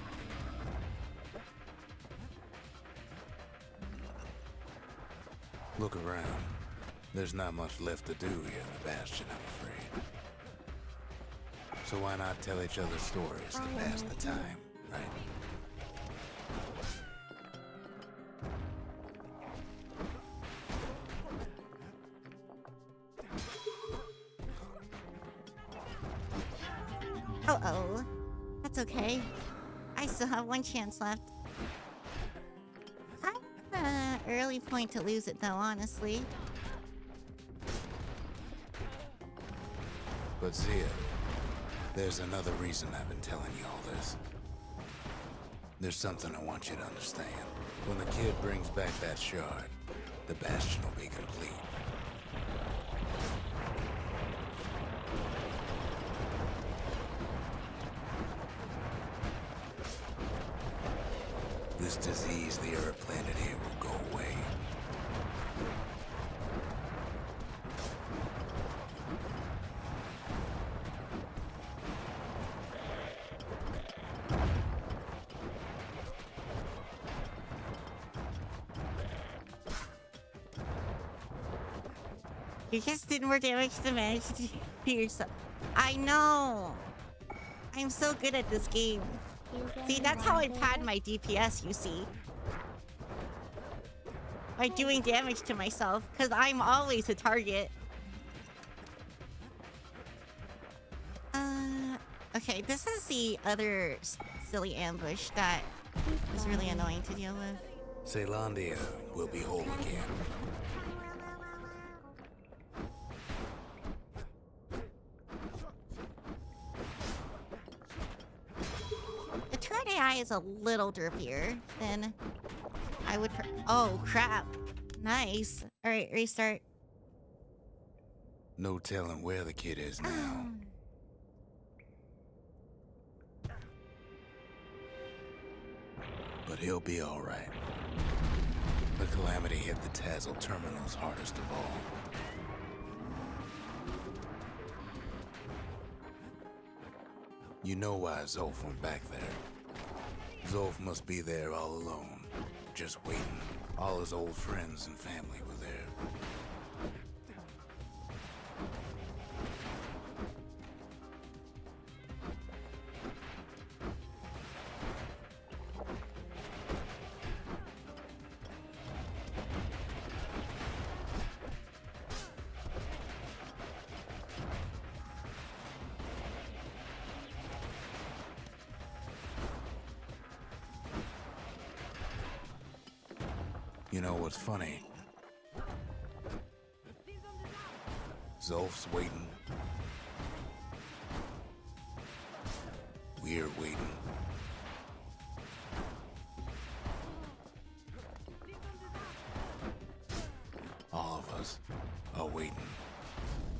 Look around. There's not much left to do here in the Bastion, I'm afraid. So why not tell each other stories to pass the time, right? Uh-oh. That's okay. I still have one chance left. Kind of an early point to lose it, though, honestly. But Zia, there's another reason I've been telling you all this. There's something I want you to understand. When the kid brings back that shard, the Bastion will be complete. This disease the Earth planet here will go away. You just did more damage to manage to yourself. I know. I'm so good at this game. See, that's how I pad my DPS, you see. By doing damage to myself, because I'm always a target. Okay, this is the other silly ambush that is really annoying to deal with. Celandia will be whole again. The turret AI is a little derpier than I would. Oh crap! Nice. All right, restart. No telling where the kid is now. But he'll be all right. The calamity hit the Tassel terminals hardest of all. You know why Zolf went back there. Zolf must be there all alone, just waiting. All his old friends and family were there. You know what's funny? Zolf's waiting. We're waiting. All of us are waiting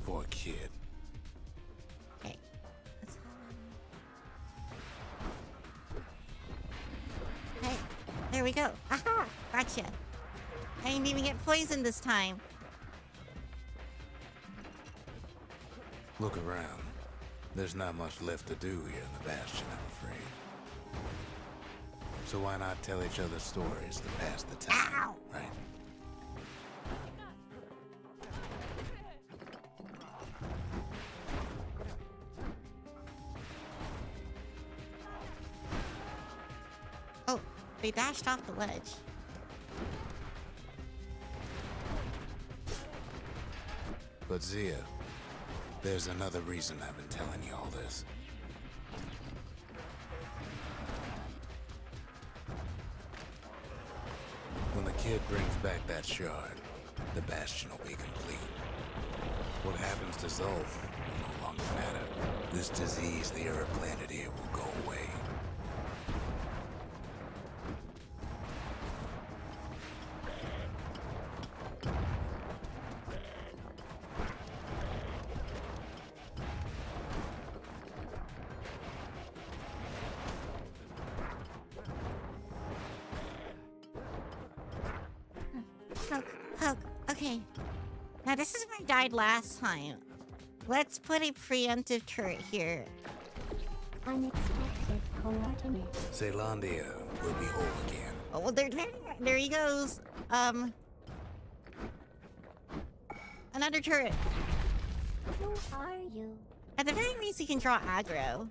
for a kid. Okay. Let's... Hey, there we go. Aha! Gotcha. I didn't even get poisoned this time. Look around. There's not much left to do here in the Bastion, I'm afraid. So why not tell each other stories to pass the time, Ow! right? They dashed off the ledge. But Zia, there's another reason I've been telling you all this. When the kid brings back that shard, the Bastion will be complete. What happens to Zulf will no longer matter. This disease the Earth planted here will go away. Okay. Now this is where I died last time. Let's put a preemptive turret here. Unexpected coordinates. Zealandia will be whole again. Oh, well, there he goes. Another turret. Who are you? At the very least, he can draw aggro.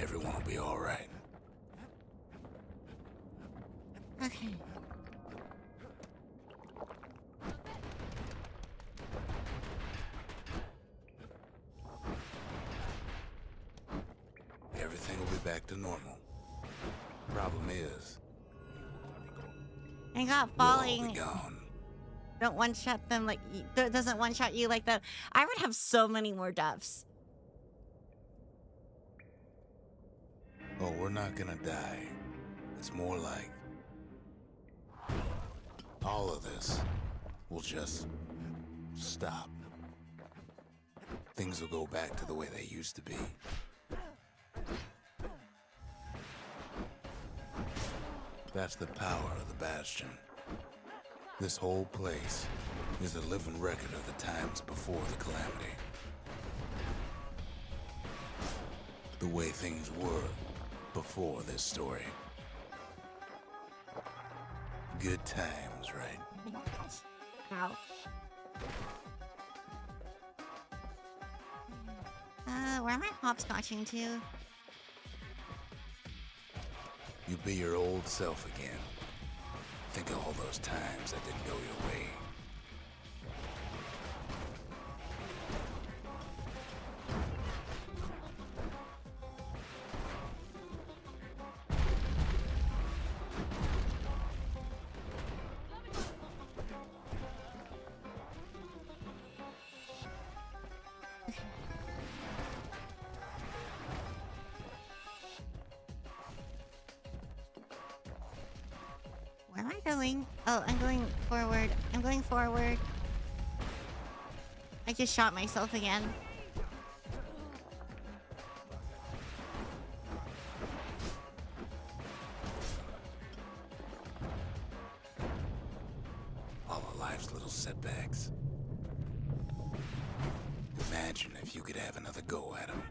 Everyone will be all right. Okay. Everything will be back to normal. Problem is, I got we'll all falling. be gone. Don't one-shot them like... doesn't one-shot you like that. I would have so many more deaths. Oh, we're not gonna die. It's more like all of this will just stop. Things will go back to the way they used to be. That's the power of the Bastion. This whole place is a living record of the times before the calamity. The way things were before this story. Good times, right? Ow. Where am I hopscotching to? You be your old self again. Think of all those times that didn't go your way. Where am I going? Oh, I'm going forward. I'm going forward. I just shot myself again. All of life's little setbacks. Imagine if you could have another go at them.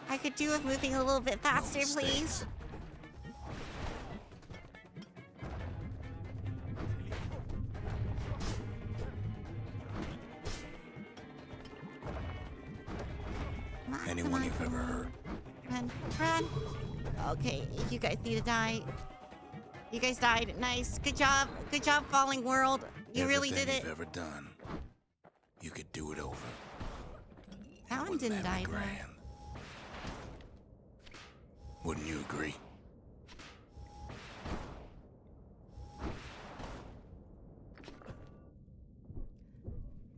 I could do with moving a little bit faster, please. Come on, Anyone come on, you've come ever on. hurt. Run, run. Okay, you guys need to die. You guys died. Nice. Good job. Good job, Falling World. You really did Everything it. you've ever done, you could do it over. That one Wouldn't didn't that die, be though. grand? Wouldn't you agree?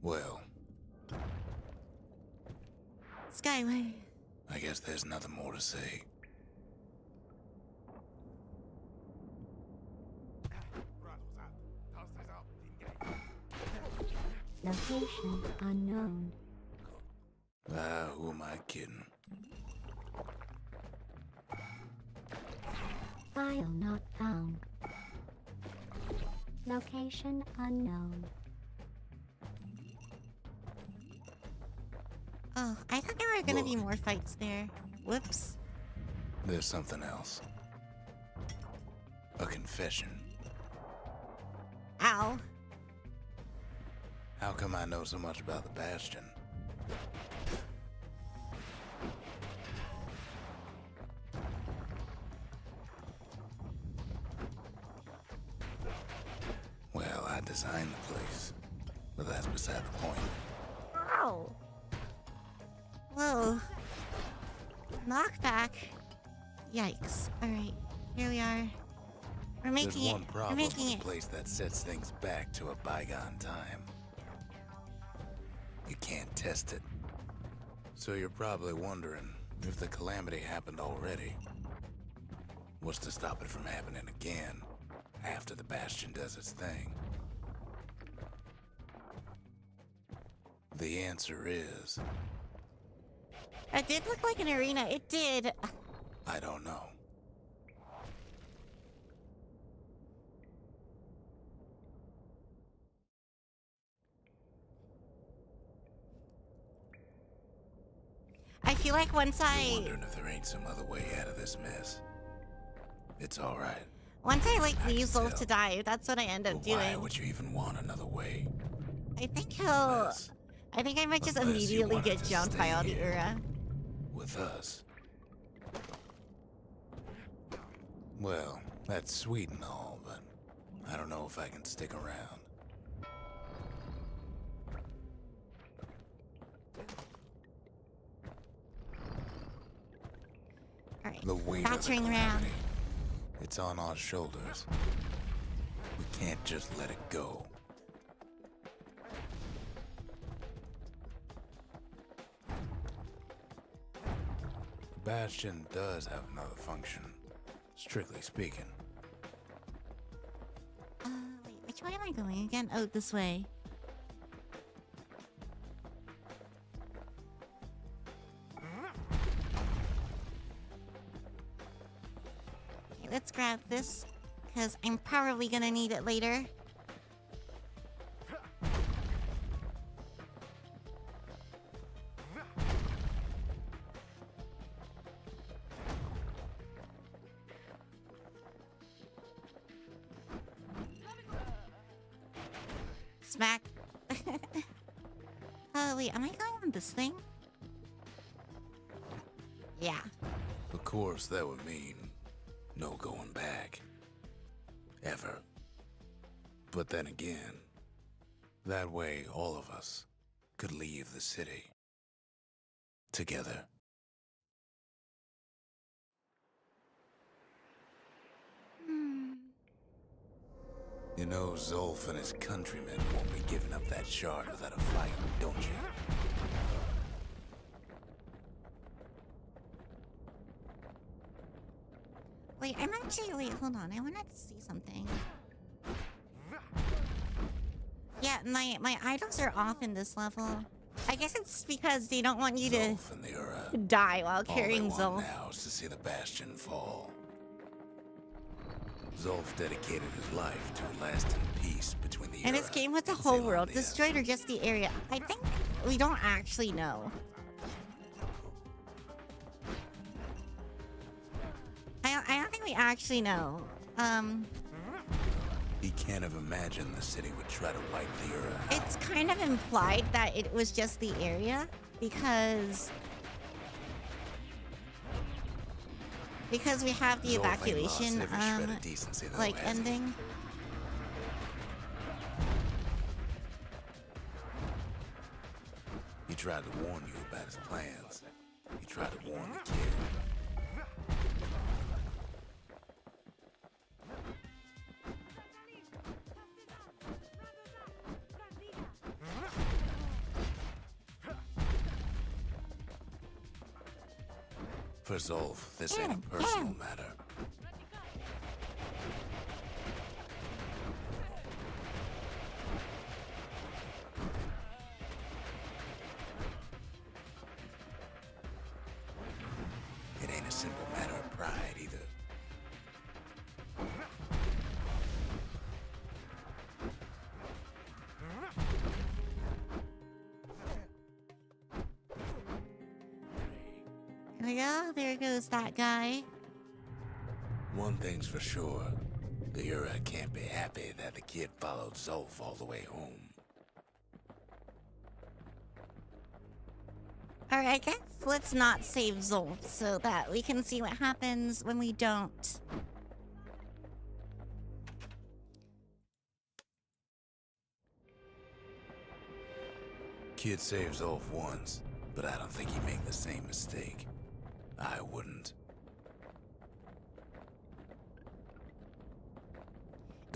Well, Skyway. I guess there's nothing more to say. Location unknown. Ah, who am I kidding? File not found. Location unknown. Oh, I thought there were gonna be Look. more fights there. Whoops. There's something else. A confession. Ow. How come I know so much about the Bastion? Well, I designed the place, but that's beside the point. Ow. Whoa. Knockback. Yikes. Alright, here we are. We're making There's it. one We're problem making with it. a place that sets things back to a bygone time. You can't test it. So you're probably wondering if the calamity happened already. What's to stop it from happening again after the Bastion does its thing? The answer is, It did look like an arena. It did. I don't know. I feel like once You're I wondering if there ain't some other way out of this mess. It's all right. like I leave can Zolf tell. to die, that's what I end up But why doing. would you even want another way? I think he'll. Unless I think I might just unless you immediately wanted get to jumped by stay all the here. Ura. with us. Well, that's sweet and all, but I don't know if I can stick around. Alright. The weight of the Battering ram. calamity, it's on our shoulders. We can't just let it go. Bastion does have another function, strictly speaking. Wait, which way am I going again? Oh, this way. Okay, let's grab this, because I'm probably gonna need it later. Smack. Oh, wait, am I going on this thing? Yeah. Of course, that would mean no going back. Ever. But then again, that way all of us could leave the city. Together. You know Zolf and his countrymen won't be giving up that shard without a fight, don't you? Wait, wait, hold on. I wanted to see something. Yeah, my items are off in this level. I guess it's because they don't want you to Zolf and the Ura. die while All they carrying want Zolf. now is to see the Bastion fall. Zolf dedicated his life to a lasting peace between the And this Ura game was the and whole world, Zealandia. destroyed or just the area? I think we don't actually know. I don't think we actually know. He can't have imagined the city would try to wipe the Ura out. It's kind of implied that it was just the area because we have the Zolf ain't lost evacuation every shred of decency, though, like has he? ending. He tried to warn you about his plans. He tried to warn the kid. For Zolf, this ain't a personal matter. It ain't a simple matter of pride either. Here we go. There goes that guy. One thing's for sure, The Ura can't be happy that the kid followed Zolf all the way home. Alright, I guess let's not save Zolf so that we can see what happens when we don't. Kid saves Zolf once, but I don't think he'd make the same mistake. I wouldn't.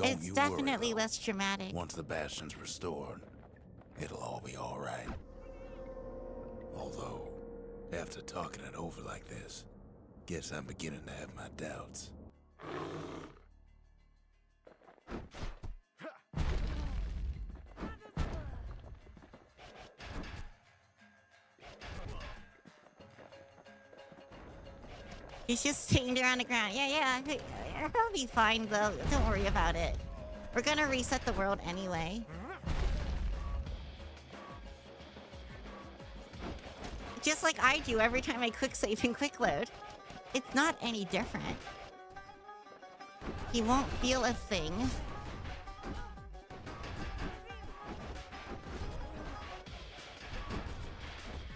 It's definitely less dramatic. Once the Bastion's restored, it'll all be alright. Although, after talking it over like this, guess I'm beginning to have my doubts. He's just sitting there on the ground. Yeah. He'll be fine, though. Don't worry about it. We're gonna reset the world anyway. Just like I do every time I quick save and quick load. It's not any different. He won't feel a thing.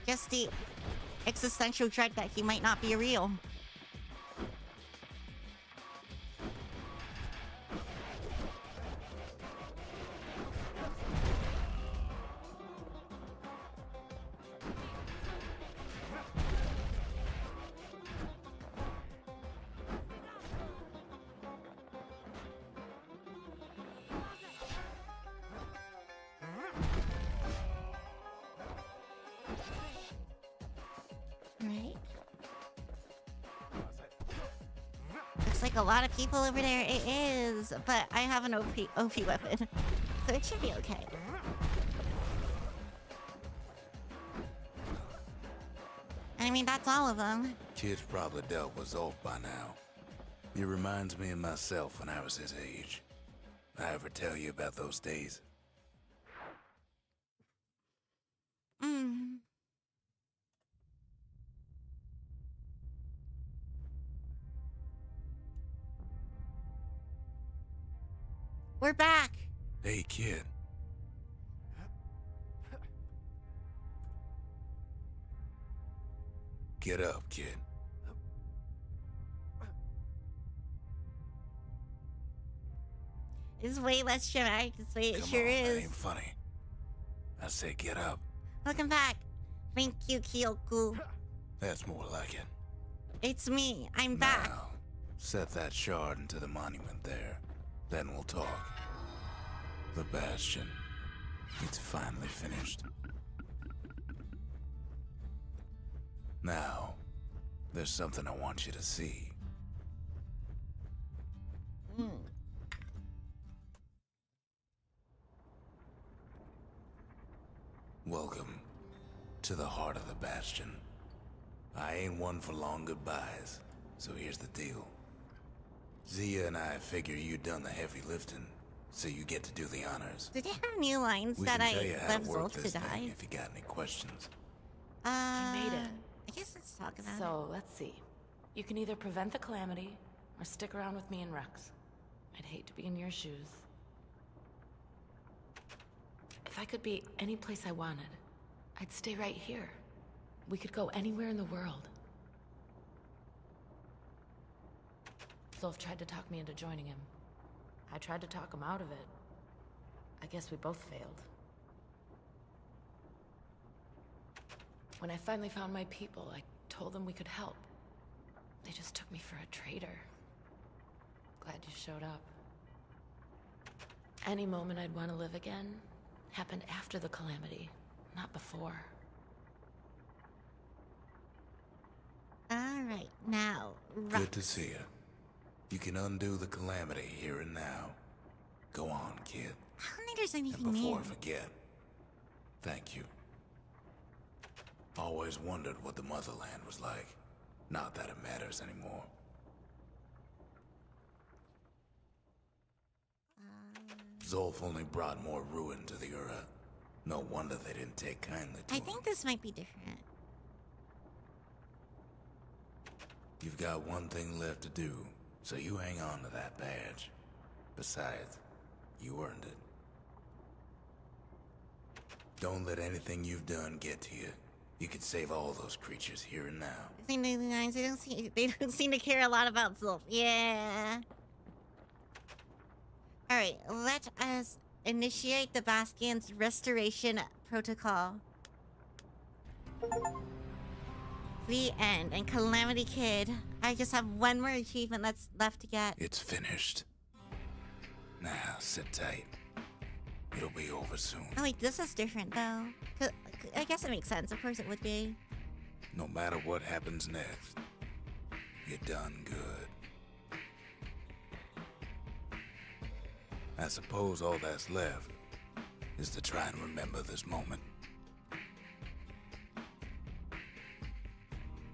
Just the existential dread that he might not be real. Right. Looks like a lot of people over there. It is, but I have an OP weapon, so it should be okay. I mean, that's all of them. Kid's probably dealt with Zolf by now. He reminds me of myself when I was his age. I ever tell you about those days? We're back. Hey, kid. Get up, kid. It's way less dramatic this way. It Come sure on, is. That ain't funny. I say get up. Welcome back. Thank you, Kyoku. That's more like it. It's me. I'm back. Now, set that shard into the monument there. Then we'll talk. The Bastion. It's finally finished. Now, there's something I want you to see. Welcome to the heart of the Bastion. I ain't one for long goodbyes, so here's the deal. Zia and I figure you done the heavy lifting, so you get to do the honors. Do they have new lines We that can tell I you how left to work Zolf to this die? thing if you got any questions. You made it. I guess let's talk about it. So, let's see. You can either prevent the calamity, or stick around with me and Rex. I'd hate to be in your shoes. If I could be any place I wanted, I'd stay right here. We could go anywhere in the world. Zolf tried to talk me into joining him. I tried to talk him out of it. I guess we both failed. When I finally found my people, I told them we could help. They just took me for a traitor. Glad you showed up. Any moment I'd want to live again happened after the calamity, not before. Alright, now, Good to see you. You can undo the calamity here and now. Go on, kid. I don't think there's anything And before new. I forget, thank you. Always wondered what the motherland was like. Not that it matters anymore. Zolf only brought more ruin to the Ura. No wonder they didn't take kindly to I him. think this might be different. You've got one thing left to do, so you hang on to that badge. Besides, you earned it. Don't let anything you've done get to you. You could save all those creatures here and now. They don't seem to care a lot about Zilf. Yeah. Alright, let us initiate the Bastion's restoration protocol. The end. And Calamity Kid. I just have one more achievement that's left to get. It's finished. Now, sit tight. It'll be over soon. Oh wait, this is different though. I guess it makes sense. Of course it would be. No matter what happens next, you're done good. I suppose all that's left is to try and remember this moment.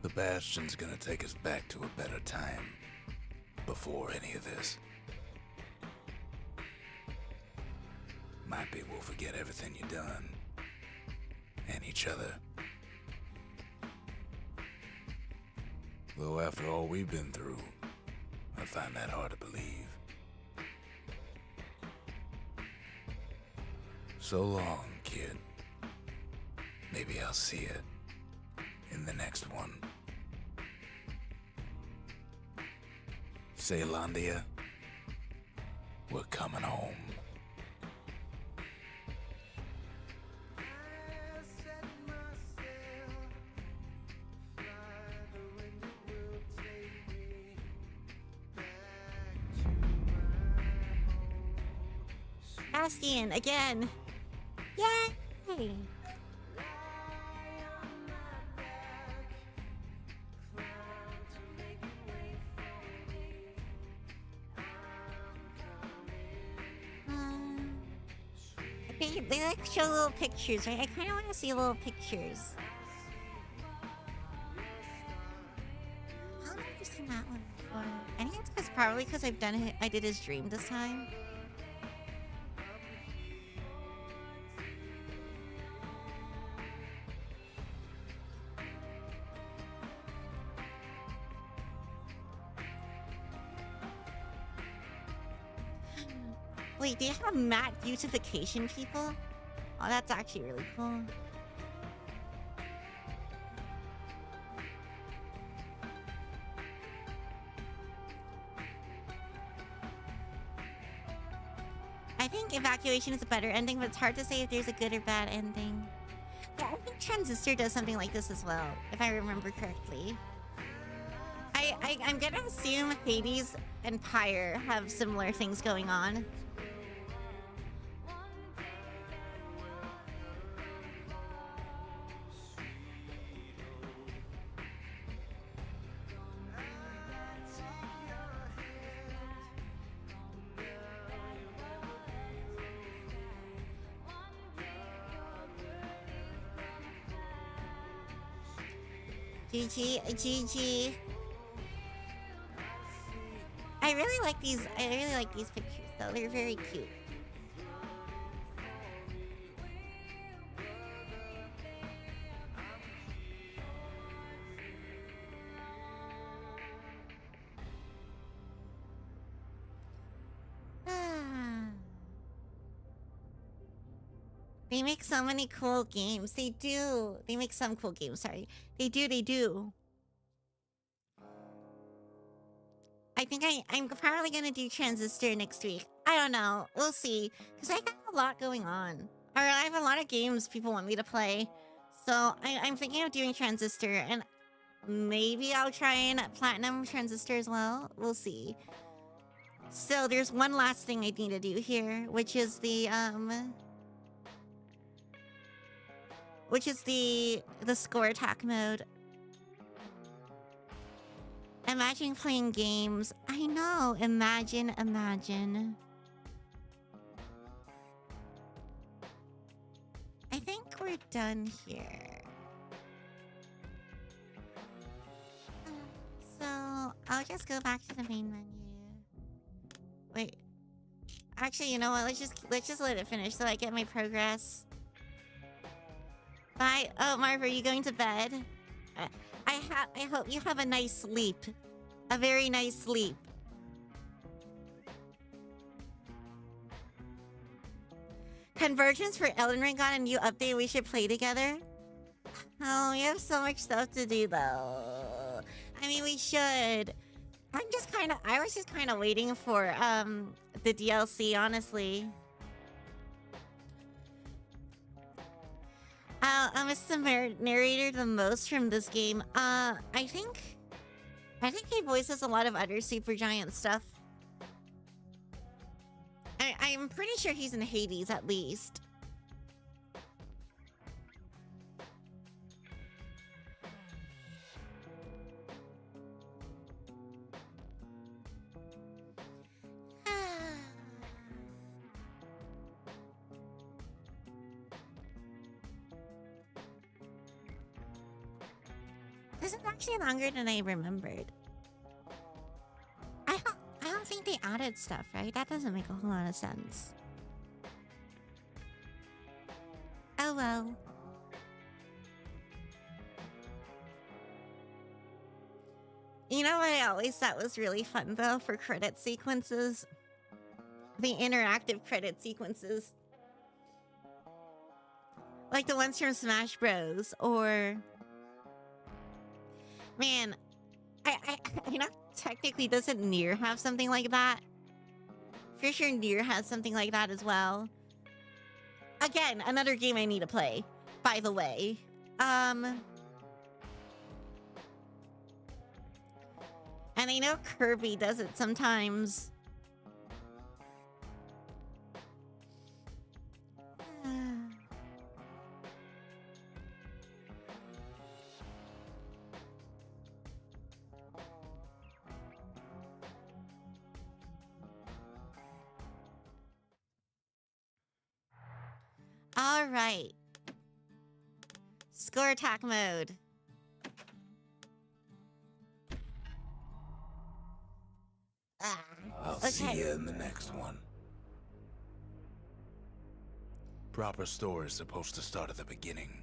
The Bastion's gonna take us back to a better time before any of this. Might be we'll forget everything you've done and each other. Though after all we've been through, I find that hard to believe. So long, kid. Maybe I'll see you in the next one. Ceylandia, we're coming home. Bastion again. Yay! They like show little pictures, right? I kind of want to see little pictures. How have I never seen that one before? I think it's probably because I've done it. I did his dream this time. Wait, do you have matte beautification people? Oh, that's actually really cool. I think evacuation is a better ending, but it's hard to say if there's a good or bad ending. Yeah, I think Transistor does something like this as well, if I remember correctly. I'm gonna assume Hades and Pyre have similar things going on. GG. I really like these pictures though. They're very cute. They make so many cool games. They do. They make some cool games, sorry. They do. I think I'm probably gonna do Transistor next week. I don't know. We'll see. Because I have a lot going on. Or I have a lot of games people want me to play. So I'm thinking of doing Transistor. And maybe I'll try and Platinum Transistor as well. We'll see. So there's one last thing I need to do here. Which is the score attack mode. Imagine playing games. I know. Imagine. I think we're done here. So I'll just go back to the main menu. Wait. Actually, you know what? Let's just let it finish so I get my progress. Bye. Oh, Marv, are you going to bed? I hope you have a nice sleep. A very nice sleep. Convergence for Elden Ring got a new update. We should play together. Oh, we have so much stuff to do though. I mean, we should. I was just kind of waiting for the DLC, honestly. I miss the narrator the most from this game. I think he voices a lot of other Supergiant stuff. I'm pretty sure he's in Hades at least. This is actually longer than I remembered. I don't think they added stuff, right? That doesn't make a whole lot of sense. Oh well. You know what I always thought was really fun though for credit sequences? The interactive credit sequences. Like the ones from Smash Bros. Or... Man, I know technically doesn't Nier have something like that? For sure Nier has something like that as well. Again, another game I need to play, by the way. And I know Kirby does it sometimes. All right. Score attack mode. I'll see you in the next one. Proper story is supposed to start at the beginning.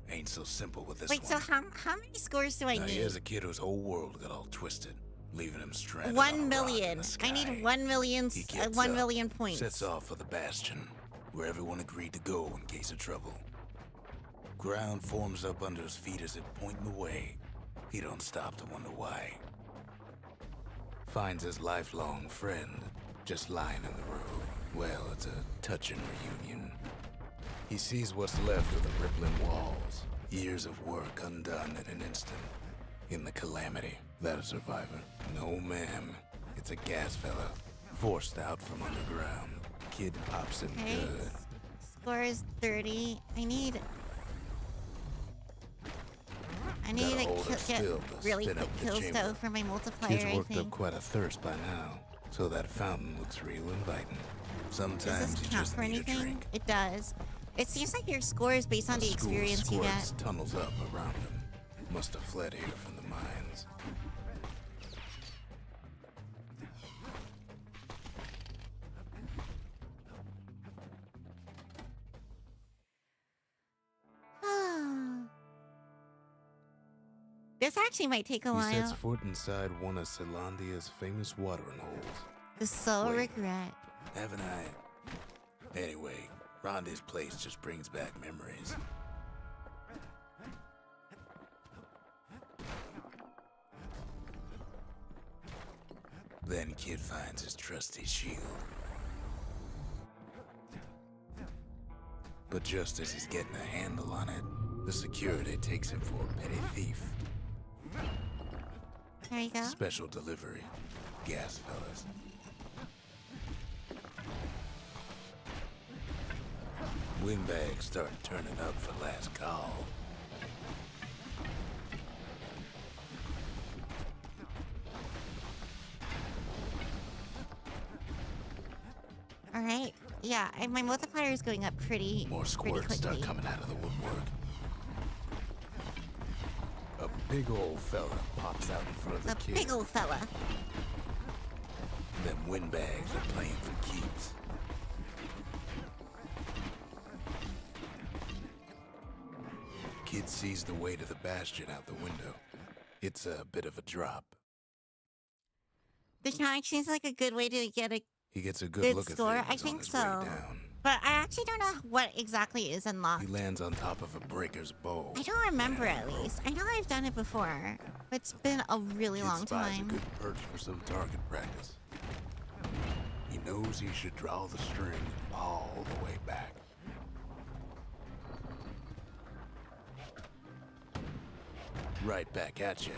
Ain't so simple with this Wait, one. so how many scores do I Now, need? here's a kid whose whole world got all twisted, leaving him stranded 1 on a rock in million. the sky. I need 1 million. He gets 1 up, million points. Sets off for the Bastion, where everyone agreed to go in case of trouble. Ground forms up under his feet as it pointing the way. He don't stop to wonder why. Finds his lifelong friend just lying in the road. Well, it's a touching reunion. He sees what's left of the rippling walls. Years of work undone in an instant. In the calamity, that a survivor? No, ma'am. It's a gas fella, forced out from underground. Kid pops him Okay. good. Score is 30. I need Gotta to hold her get still to really spin quick up the kills chamber. though for my multiplier, Kid's I worked up think. quite a thirst by now, so that fountain looks real inviting. Does Sometimes this you count just for need a anything? drink. It does. It seems like your score is based on A the school experience you squirts get. tunnels up around him. Must have fled here from the mines. This actually might take a He sets while. foot inside one of Celandia's famous watering holes. The soul Wait. regret. Haven't I? Anyway, Rhonda's place just brings back memories. Then Kid finds his trusty shield. But just as he's getting a handle on it, the security takes him for a petty thief. There you go. Special delivery. Gas fellas. Windbags start turning up for last call. All right. Yeah, my multiplier is going up pretty More pretty squirts quickly. start coming out of the woodwork. A big old fella pops out in front of the A kid. big old fella. Them windbags are playing for keeps. Kid sees the way to the Bastion out the window. It's a bit of a drop. The challenge seems like a good way to get a He gets a good Good look score? at I things on think his so. way down. But I actually don't know what exactly is unlocked. He lands on top of a breaker's bow. I don't remember and at rope. least. I know I've done it before. But it's been a really Kid long spies time. a good perch for some target practice. He knows he should draw the string all the way back. Right back at you.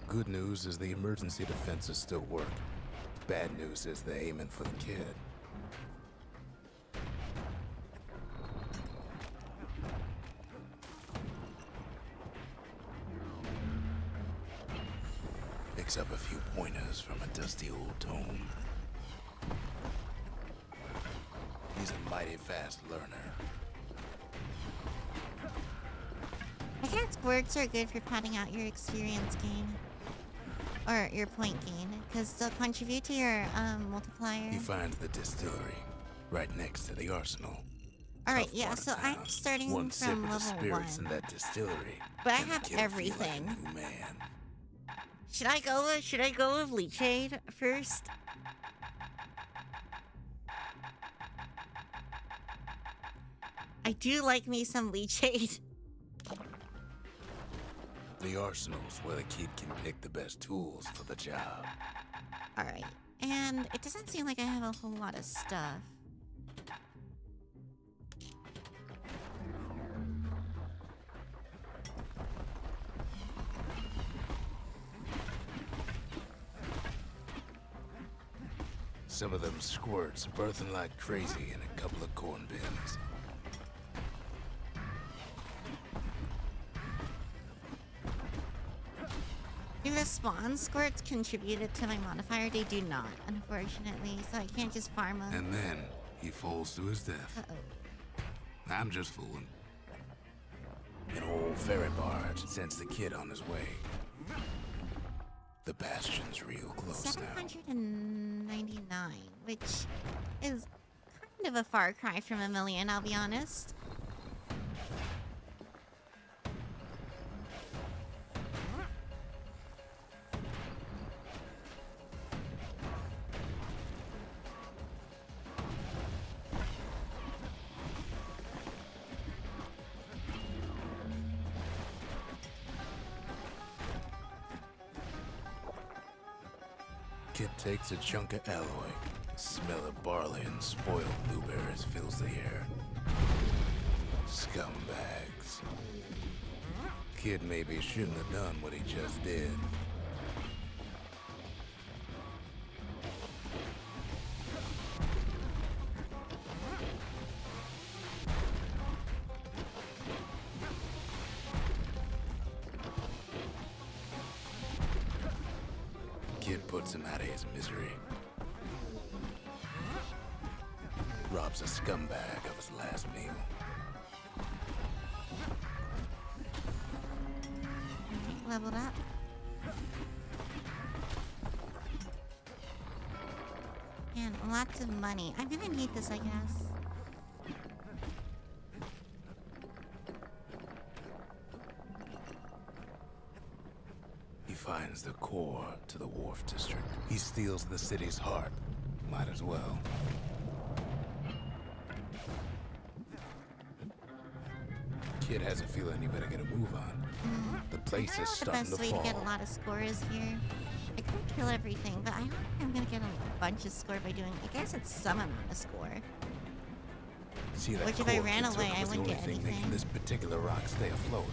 Good news is the emergency defenses still work. Bad news is they're aiming for the kid. Picks up a few pointers from a dusty old tome. He's a mighty fast learner. I guess words are good for padding out your experience gain. Or your point gain. Because they'll contribute to your multiplier. He finds the distillery right next to the arsenal. Alright, Tough yeah, part of so I'm town. starting One sip from of the level spirits 1. in that distillery. But I and the have kid will feel like a everything. new man. Should I go with Leechade first? I do like me some Leechade. The arsenal's where the kid can pick the best tools for the job. Alright. And it doesn't seem like I have a whole lot of stuff. Some of them squirts birthing like crazy in a couple of corn bins. Do the spawn squirts contributed to my modifier? They do not, unfortunately, so I can't just farm them. And then he falls to his death. Uh-oh. I'm just fooling. An old ferry barge sends the kid on his way. The Bastion's real close now. 799, which is kind of a far cry from a million, I'll be honest. Kid takes a chunk of alloy. Smell of barley and spoiled blueberries fills the air. Scumbags. Kid maybe shouldn't have done what he just did. Kid puts him out of his misery. Robs a scumbag of his last meal. Alright, leveled up. And lots of money. I'm gonna need this, I guess. He finds the core to the Wharf District. He steals the city's heart. Might as well. Kid has a feeling he better get a move on. The place I don't is know what the starting best to way fall. to get a lot of scores here. I could kill everything, but I don't think I'm gonna get a bunch of score by doing, I guess it's some amount of score. See, that Which if I core ran kid took away, I was the wouldn't only get thing making anything. this particular rock stay afloat.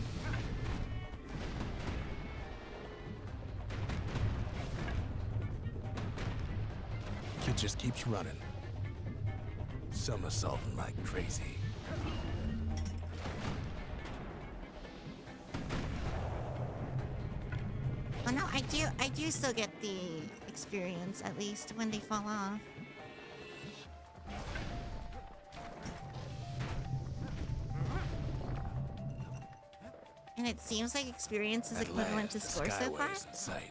Kid just keeps running. Somersaulting like crazy. Well, no, I do still get the experience, at least, when they fall off. And it seems like experience is At equivalent to last, score the so far? skyway's in sight.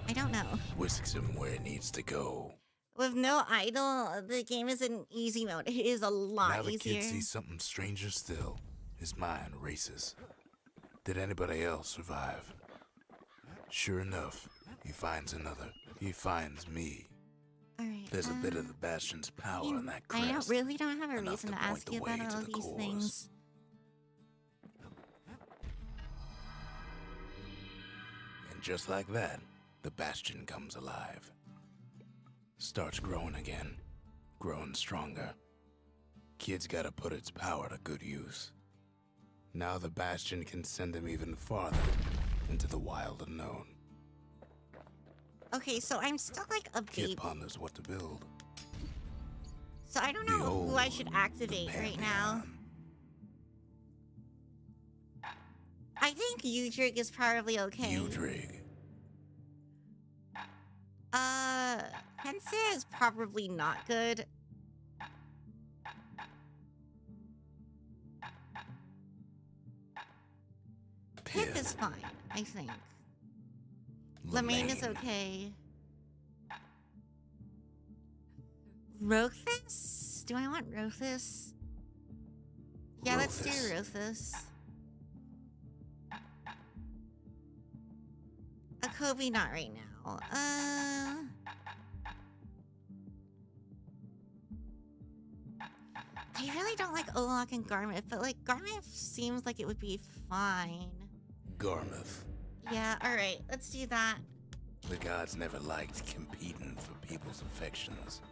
I don't know. Whisks him where he needs to go. With no idol, the game is in easy mode. It is a lot Now the easier. kid sees something stranger still. His mind races. Did anybody else survive? Sure enough, he finds another. He finds me. Alright. There's a bit of the Bastion's power in that I crest. really don't have a enough reason to to point ask the you way about to all the these cores. things. And just like that, the Bastion comes alive. Starts growing again, growing stronger. Kid's gotta put its power to good use. Now the Bastion can send him even farther into the wild unknown. Okay, so I'm still like a Kid baby. ponders what to build. So I don't know who I should activate right now. I think Udrig is probably okay. Udrig. Hensia is probably not good. Pip is fine, I think. Lemaine is okay. Rothus? Do I want Rothus? Yeah, let's do Rothus. A Kobe, not right now. I really don't like Olak and Garmith, but like Garmith seems like it would be fine. Garmith. Yeah, alright, let's do that. The gods never liked competing for people's affections.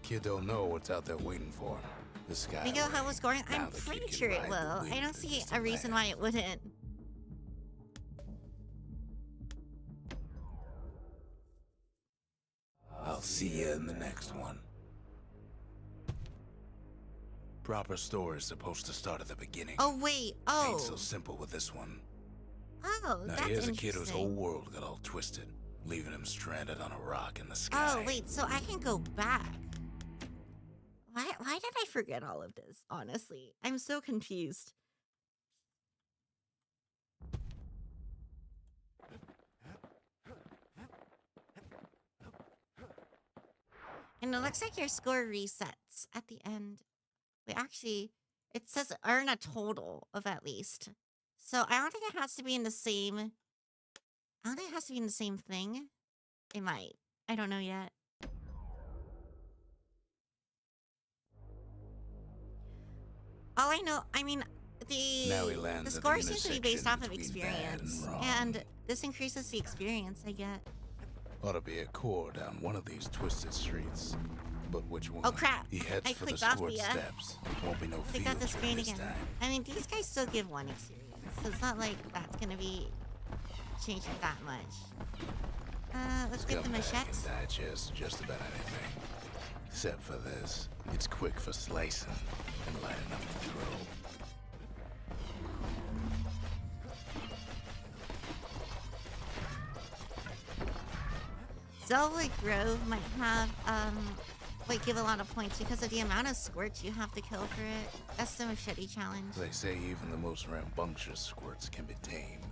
Kid don't know what's out there waiting for him. The sky. We know how it's going. Now I'm the pretty kid can sure it ride the will. I wind don't see against a the reason land. why it wouldn't. I'll see you in the next one. Proper story is supposed to start at the beginning. Oh, wait. Ain't so Oh. simple with this one. Oh, Now that's here's a kid whose whole interesting. world got all twisted, leaving him stranded on a rock in the sky. Oh, wait, so I can go back. Why did I forget all of this, honestly? I'm so confused. And it looks like your score resets at the end. Wait, actually, it says earn a total of at least. So I don't think it has to be in the same... I don't think it has to be in the same thing. It might. I don't know yet. All I know, I mean, Now he lands the at the score seems to be based intersection off of between bad and experience, wrong. and this increases the experience I get. Ought to be a core down one of these twisted streets. But which one? Oh crap! He heads I for the clicked off squirt the. steps. Won't be no Clicked field off the trip screen this again. time. I mean, these guys still give one experience, so it's not like that's gonna be changing that much. Let's get the Scumbag machete. can digest just about anything. Except for this. It's quick for slicing and light enough to throw. Zelwood Grove might have, give a lot of points because of the amount of squirts you have to kill for it. That's the machete challenge. They say even the most rambunctious squirts can be tamed.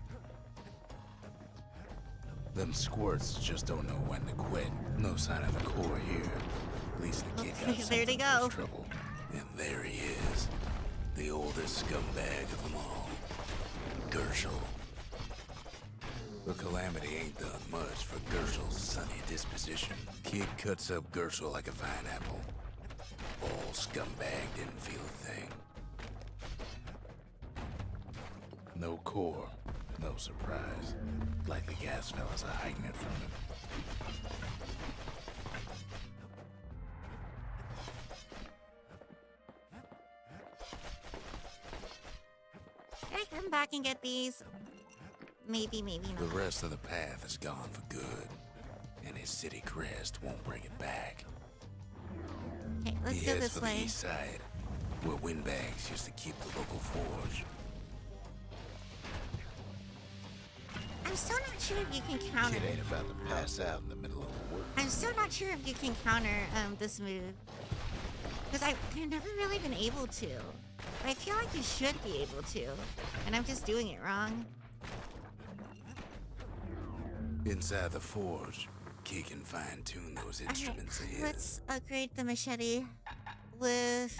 Them squirts just don't know when to quit. No sign of the core here. At least the kid got There they something for go. his trouble. And there he is. The oldest scumbag of them all. Gershel. The calamity ain't done much for Gershel's sunny disposition. Kid cuts up Gershel like a vine apple. All scumbag didn't feel a thing. No core, no surprise. Like the gas fellas are hiding it from him. Can I come back and get these? Maybe, maybe The not. rest of the path is gone for good, and his city crest won't bring it back. Okay, let's He go heads this for way. the east side, where windbags used to keep the local forge. I'm still not sure if you can counter. Kid ain't about to pass out in the middle of the work. I'm still not sure if you can counter this move. Because I've never really been able to. But I feel like you should be able to. And I'm just doing it wrong. Inside the forge, Key can fine-tune those instruments of his. Let's upgrade the machete with...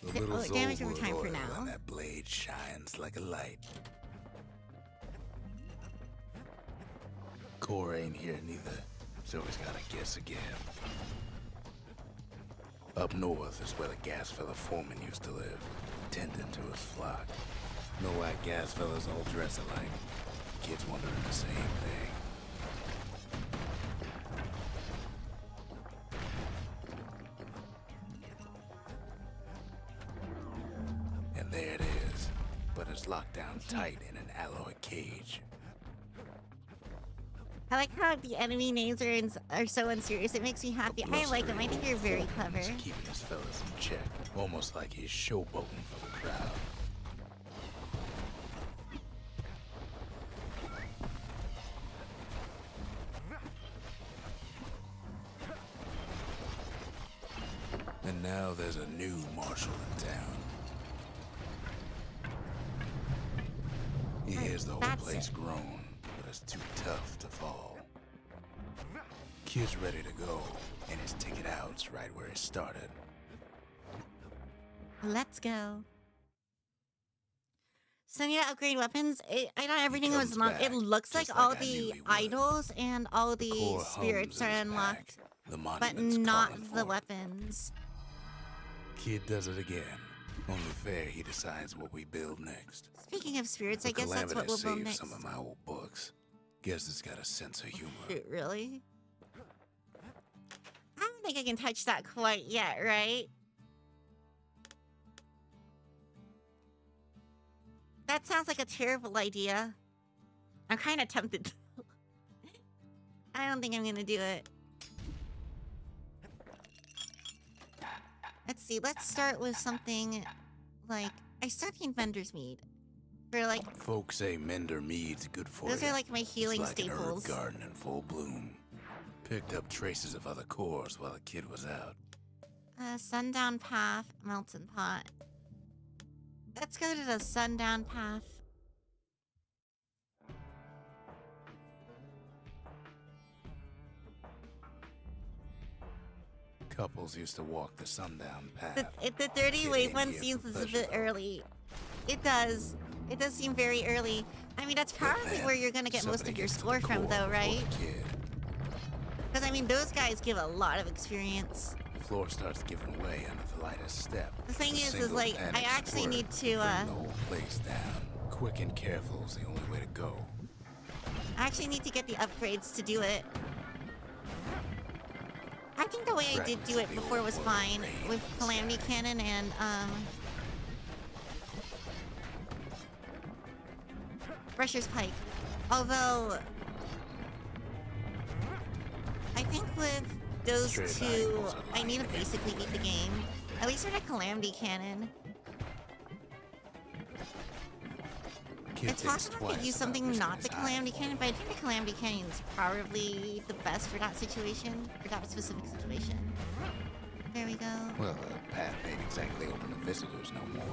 The little oh, damage over Zolwood time for oil now. on that blade shines like a light. Core ain't here neither, so he's gotta guess again. Up north is where the gas fella foreman used to live, tending to his flock. Know why gas fellas all dress alike? Kids wondering the same thing. And there it is, but it's locked down tight in an alloy cage. I like how the enemy names are so unserious. It makes me happy. I like them. I think you're very clever. He's keeping his fellas in check, almost like he's showboating for the crowd. And now there's a new marshal in town. He hears the whole place groan, but it's too tough to fall. Kid's ready to go, and his ticket out's right where it started. Let's go. So I need to upgrade weapons. I thought everything was unlocked. It looks like all the idols and all the spirits are unlocked, but not the weapons. Kid does it again. Only fair he decides what we build next. Speaking of spirits, I guess that's what we'll build next. Some of my old books. Guess it's got a sense of humor. Really? I don't think I can touch that quite yet, right? That sounds like a terrible idea. I'm kind of tempted. I don't think I'm gonna do it. Let's see, let's start with something like... I start the Inventor's Mead. For like... Folks say Mender Mead's good for you. Those are like my healing it's like staples. An herb garden in full bloom. Picked up traces of other cores while the kid was out. Sundown Path, Melton Pot. Let's go to the Sundown Path. Couples used to walk the sundown path. The 30 wave one seems a bit early. It does. It does seem very early. I mean, that's probably where you're gonna get most of your score from, though, right? Because, I mean, those guys give a lot of experience. The floor starts giving way under the lightest step. The thing is like, I actually need to, the whole place down. Quick and careful is the only way to go. I actually need to get the upgrades to do it. I think the way I did do it before was fine with Calamity Cannon and Brusher's Pike. Although I think with those two, I need to basically beat the game. At least with a Calamity Cannon. It's possible I could use something not the Calamity Cannon, but I think the Calamity Cannon is probably the best for that situation, for that specific situation. There we go. Well, the path ain't exactly open to visitors no more.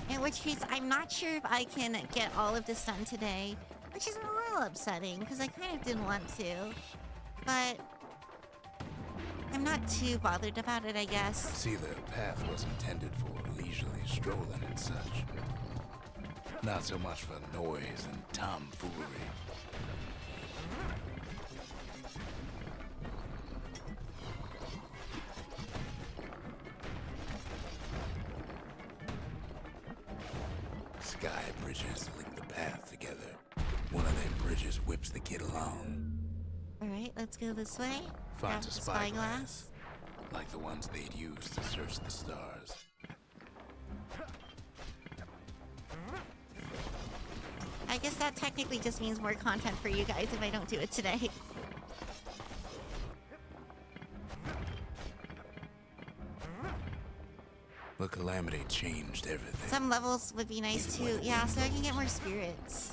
In which case, I'm not sure if I can get all of this done today, which is a little upsetting, because I kind of didn't want to. But I'm not too bothered about it, I guess. See, the path was intended for leisurely strolling and such. Not so much for noise and tomfoolery. Sky bridges link the path together. One of them bridges whips the kid along. Alright, let's go this way. Finds a spyglass, like the ones they'd use to search the stars. I guess that technically just means more content for you guys if I don't do it today. The Calamity changed everything. Some levels would be nice too. Yeah, so I can get more spirits.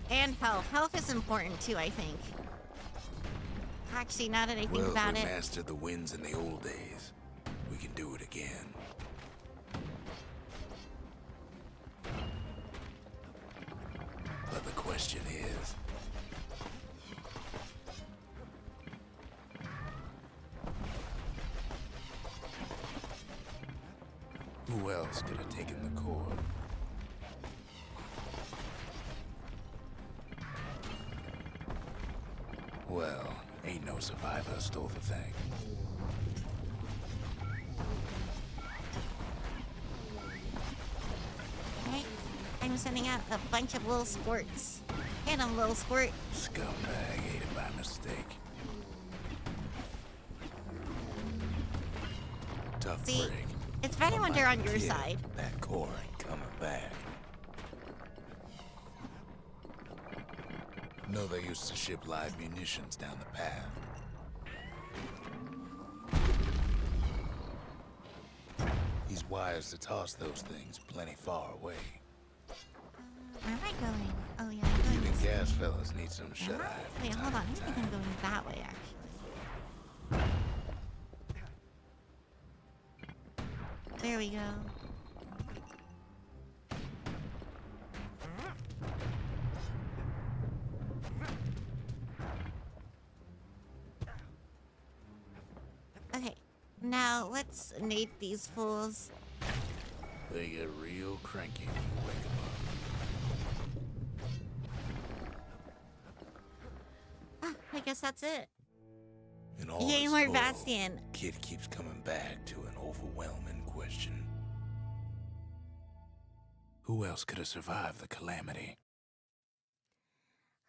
And health. Health is important too, I think. Actually, now that I think about if it. we mastered the winds in the old days, we can do it again. But the question is, Who else could have taken the core? Well, ain't no survivor stole the thing. Right? I'm sending out a bunch of little squirts. Hit 'em, little squirt. Scumbag ate it by mistake. Tough See, break. it's better when they're on your Kid, side. That core ain't coming back. No, they used to ship live munitions down the path. These wires to toss those things plenty far away. Where am I going? Oh yeah, I'm going Even this gas fellas need some shut way. eye from Wait, hold time on. I to think I'm time. going that way, actually. There we go. Okay, now let's nade these fools. They get real cranky when you wake them up. Ah, I guess that's it. And all Yay, this more toil, Bastion. Kid keeps coming back to an overwhelming question. Who else could have survived the calamity?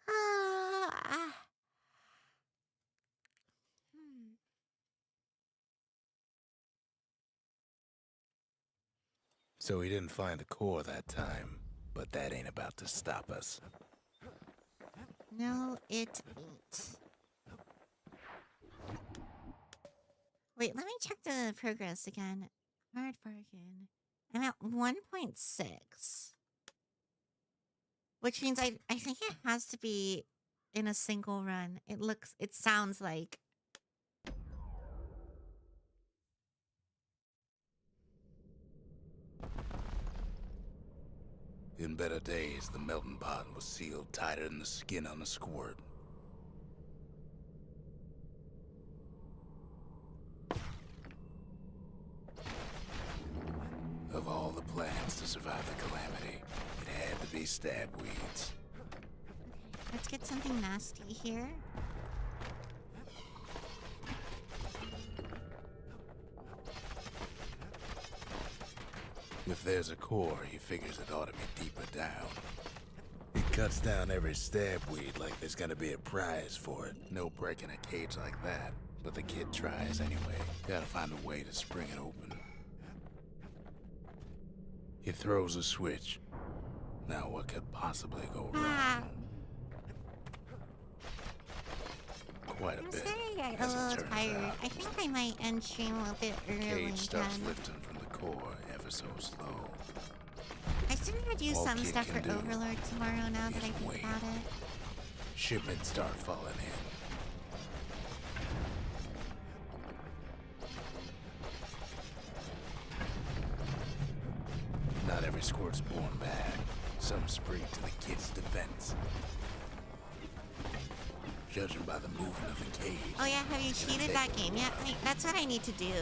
Ah. So he didn't find the core that time, but that ain't about to stop us. No, it ain't. Wait, let me check the progress again. Hard bargain. I'm at 1.6. Which means I think it has to be in a single run. It sounds like. In better days, the melting pot was sealed tighter than the skin on a squirt. Of all the plans to survive the calamity, it had to be stab weeds. Let's get something nasty here. If there's a core, he figures it ought to be deeper down. He cuts down every stab weed like there's gonna be a prize for it. No breaking a cage like that. But the kid tries anyway. Gotta find a way to spring it open. He throws a switch. Now what could possibly go Ah. wrong? Quite a I'm bit, starting to get a as it little turns tired. out. I think I might end stream a bit early Cage starts again. lifting from the core ever so slow. I still need to do All some Kid stuff for can do Overlord tomorrow now that I is think wait. about it. Shipments start falling in. Not every squirt's born bad. Some spring to the kid's defense. Judging by the movement of the cage. Oh yeah, have you it's gonna cheated take that a game yet? while. That's what I need to do.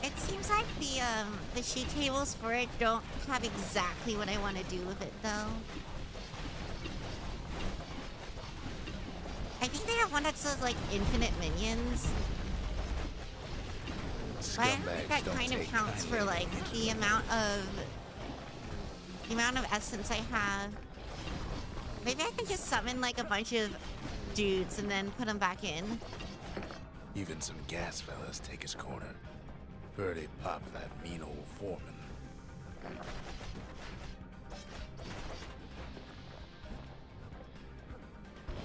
It seems like the sheet tables for it don't have exactly what I want to do with it though. I think they have one that says like infinite minions. But I don't think that Scumbags kind of don't counts take for kindly like to the amount of essence I have. Maybe I can just summon like a bunch of dudes and then put them back in. Even some gas fellas take his corner. Heard he popped that mean old foreman.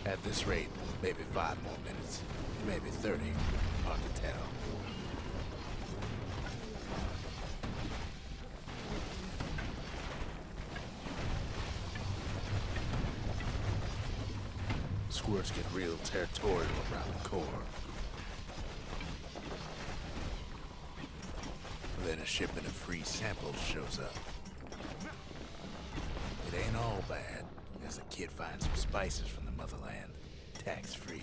At this rate, maybe 5 more minutes, maybe 30. Hard to tell. Squirts get real territorial around the core. Then a shipment of free samples shows up. It ain't all bad, as the kid finds some spices from the motherland, tax-free.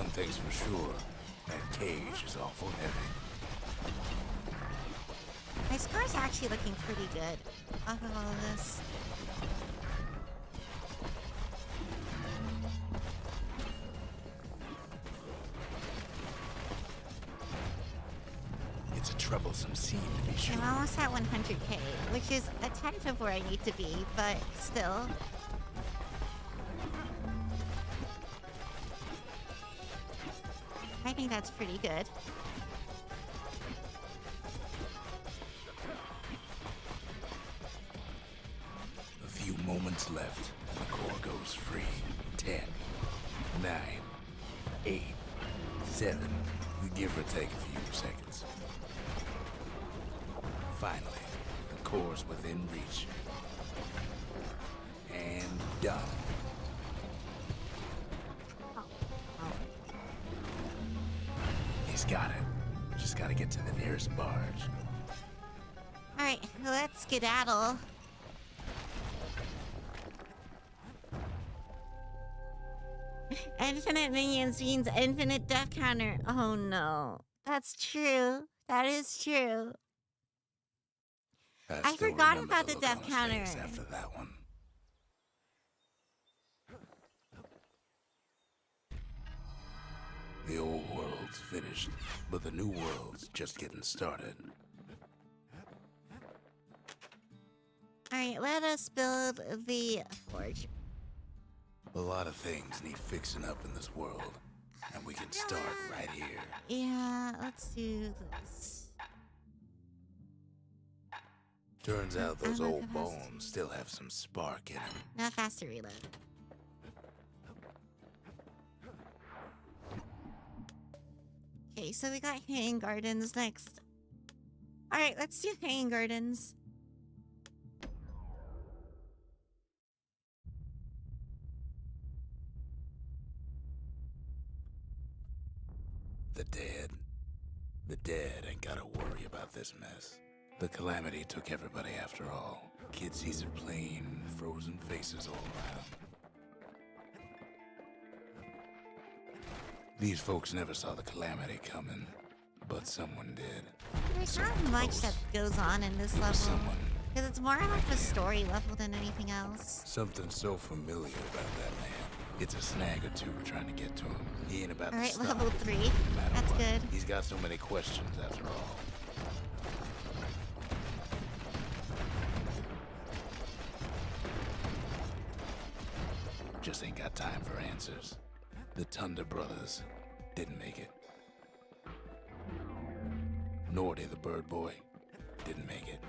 One thing's for sure, that cage is awful heavy. My score's actually looking pretty good off of all of this. It's a troublesome scene to be sure. I'm almost at 100k, which is a tenth of where I need to be, but still. I think that's pretty good. A few moments left, and the core goes free. 10, 9, 8, 7. We give or take a few seconds. Finally, the core's within reach. And done. He's got it. Just gotta get to the nearest barge. Alright, let's skedaddle. Infinite minions means infinite death counter. Oh no. That's true. That is true. I still forgot remember about the look death on his counter. face after that one. The old world's finished, but the new world's just getting started. Alright, let us build the forge. A lot of things need fixing up in this world, and we can start right here. Yeah, let's do this. Turns out those I'm not old fast. bones still have some spark in them. Now faster reload. Okay, so we got hanging gardens next. Alright, let's do hanging gardens. The dead. The dead ain't gotta worry about this mess. The calamity took everybody after all. Kid sees it plain, frozen faces all around. These folks never saw the calamity coming, but someone did. There's not much that goes on in this It was level. someone Because it's more like a story level than anything else. Something so familiar about that man. It's a snag or two trying to get to him. He ain't about Alright, to stop. level 3. no matter That's what. good. He's got so many questions after all. Just ain't got time for answers. The Tunda brothers didn't make it. Nordy the bird boy didn't make it.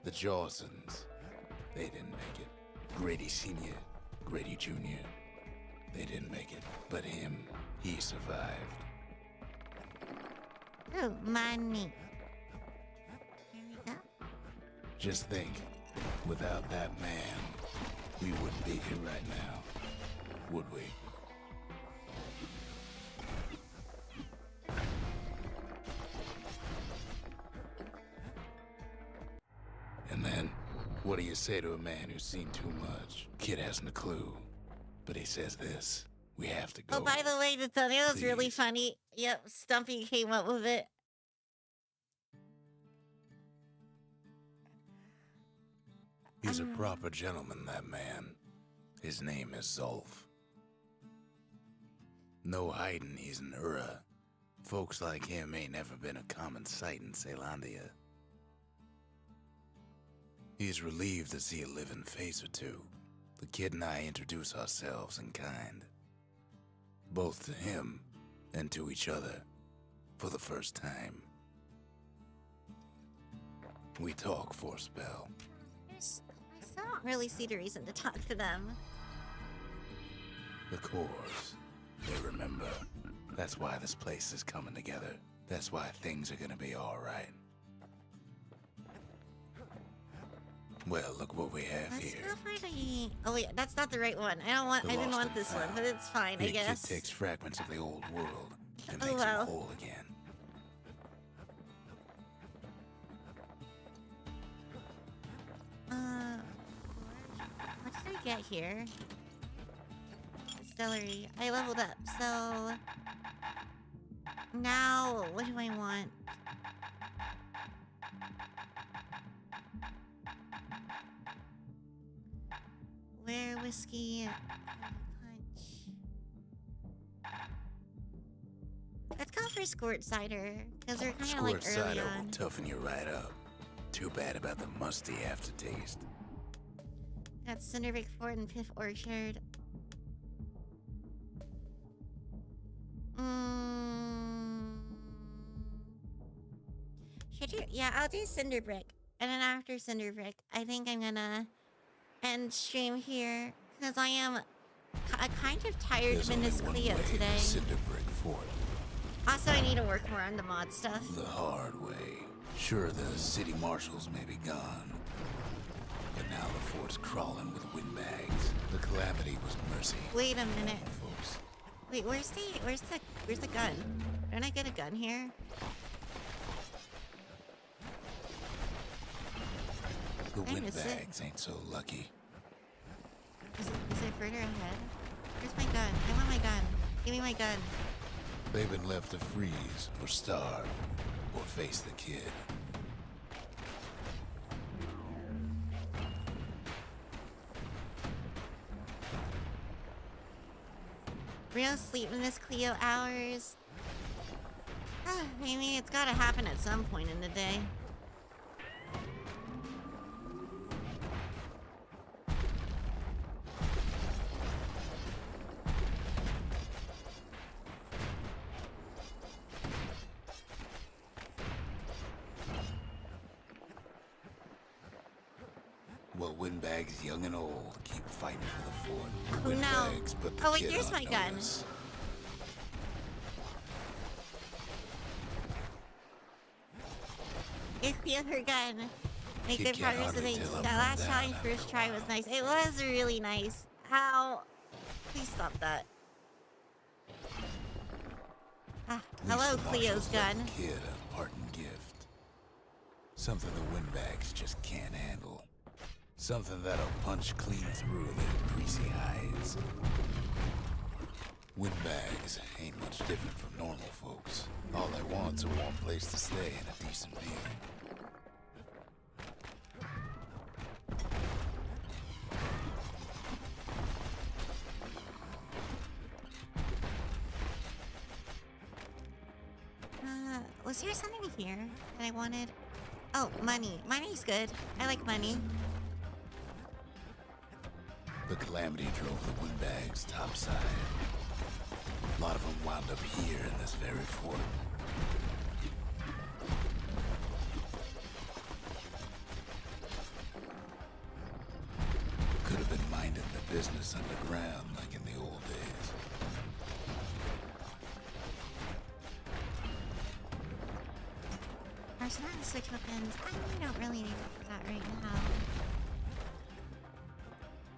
The Jawsons, they didn't make it. Grady Sr., Grady Jr., they didn't make it. But him, he survived. Ooh, money. Here we go. Just think, without that man, we wouldn't be here right now, would we? And then, what do you say to a man who's seen too much? Kid hasn't a clue, but he says this: we have to go. Oh, by the way, the thumbnail is really Please. funny. Yep, Stumpy came up with it. He's a proper gentleman, that man. His name is Zolf. No hiding he's an Ura. Folks like him ain't never been a common sight in Celandia. He's relieved to see a living face or two. The kid and I introduce ourselves in kind. Both to him and to each other for the first time. We talk for a spell. I still don't really see the reason to talk to them. The cores, they remember. That's why this place is coming together. That's why things are gonna be alright. Well, look what we have Let's here. go for the... Oh wait, that's not the right one. I The didn't lost want and this one, found. but it's fine, I Big Kid guess. takes fragments of the old world and Oh, makes wow. them whole again. What did I get here? distillery. I leveled up, so now what do I want? Where whiskey punch. Let's go for squirt cider because they're kind of like Squirt early cider on. will toughen you right up. Too bad about the musty aftertaste. Got Cinderbrick Fort and Piff Orchard. Should you? Yeah, I'll do Cinderbrick. And then after Cinderbrick, I think I'm gonna end stream here because I am kind of tired There's of only Miss one Cleo way today. to Cinderbrick Fort. Also, I need to work more on the mod stuff. The hard way. Sure, the city marshals may be gone, but now the fort's crawling with windbags. The calamity was mercy. Wait a minute. Folks. Wait, where's the gun? Don't I get a gun here? The I miss it. windbags ain't so lucky. Is it further ahead? Where's my gun? I want my gun. Give me my gun. They've been left to freeze or starve or face the kid. Real sleep in this Cleo hours. I mean, it's gotta happen at some point in the day. Well, windbags young and old keep fighting for the fort. Oh, no. Windbags put the Oh, wait, kid here's on my gun. notice. It's her gun. Make You good can't progress with hardly it. tell up That from last down challenge after first a try was while. nice. It was really nice. Ow. Please stop that. Ah, At least hello, the Cleo's marshals left gun. the kid a parting gift. Something the windbags just can't handle. Something that'll punch clean through their greasy hides. Windbags ain't much different from normal folks. All they want's a warm place to stay and a decent meal. Was there something here that I wanted? Oh, money. Money's good. I like money. The calamity drove the windbags topside. A lot of them wound up here in this very fort. Could have been minding the business underground like in the old days. Arsenal and switch weapons. I don't really need that right now.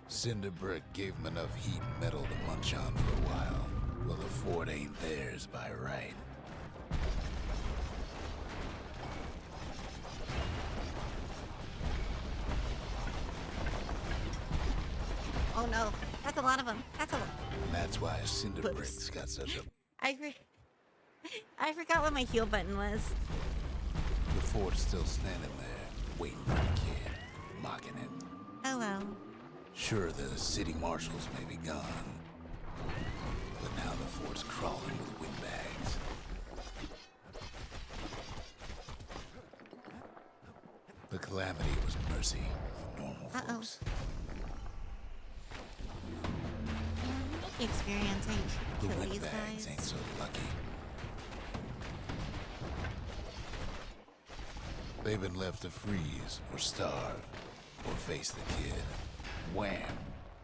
Cinderbrick gave them enough heat and metal to munch on for a while. Well, the fort ain't theirs by right. Oh no, that's a lot of them. That's a lot. That's why Cinderbrick's got such a... I forgot what my heal button was. The fort's still standing there, waiting for the kid, mocking him. Oh well. Sure, the city marshals may be gone, but now the fort's crawling with windbags. The calamity was mercy for normal folks. The experience. I The should kill these windbags guys. ain't so lucky. They've been left to freeze or starve or face the kid. Wham!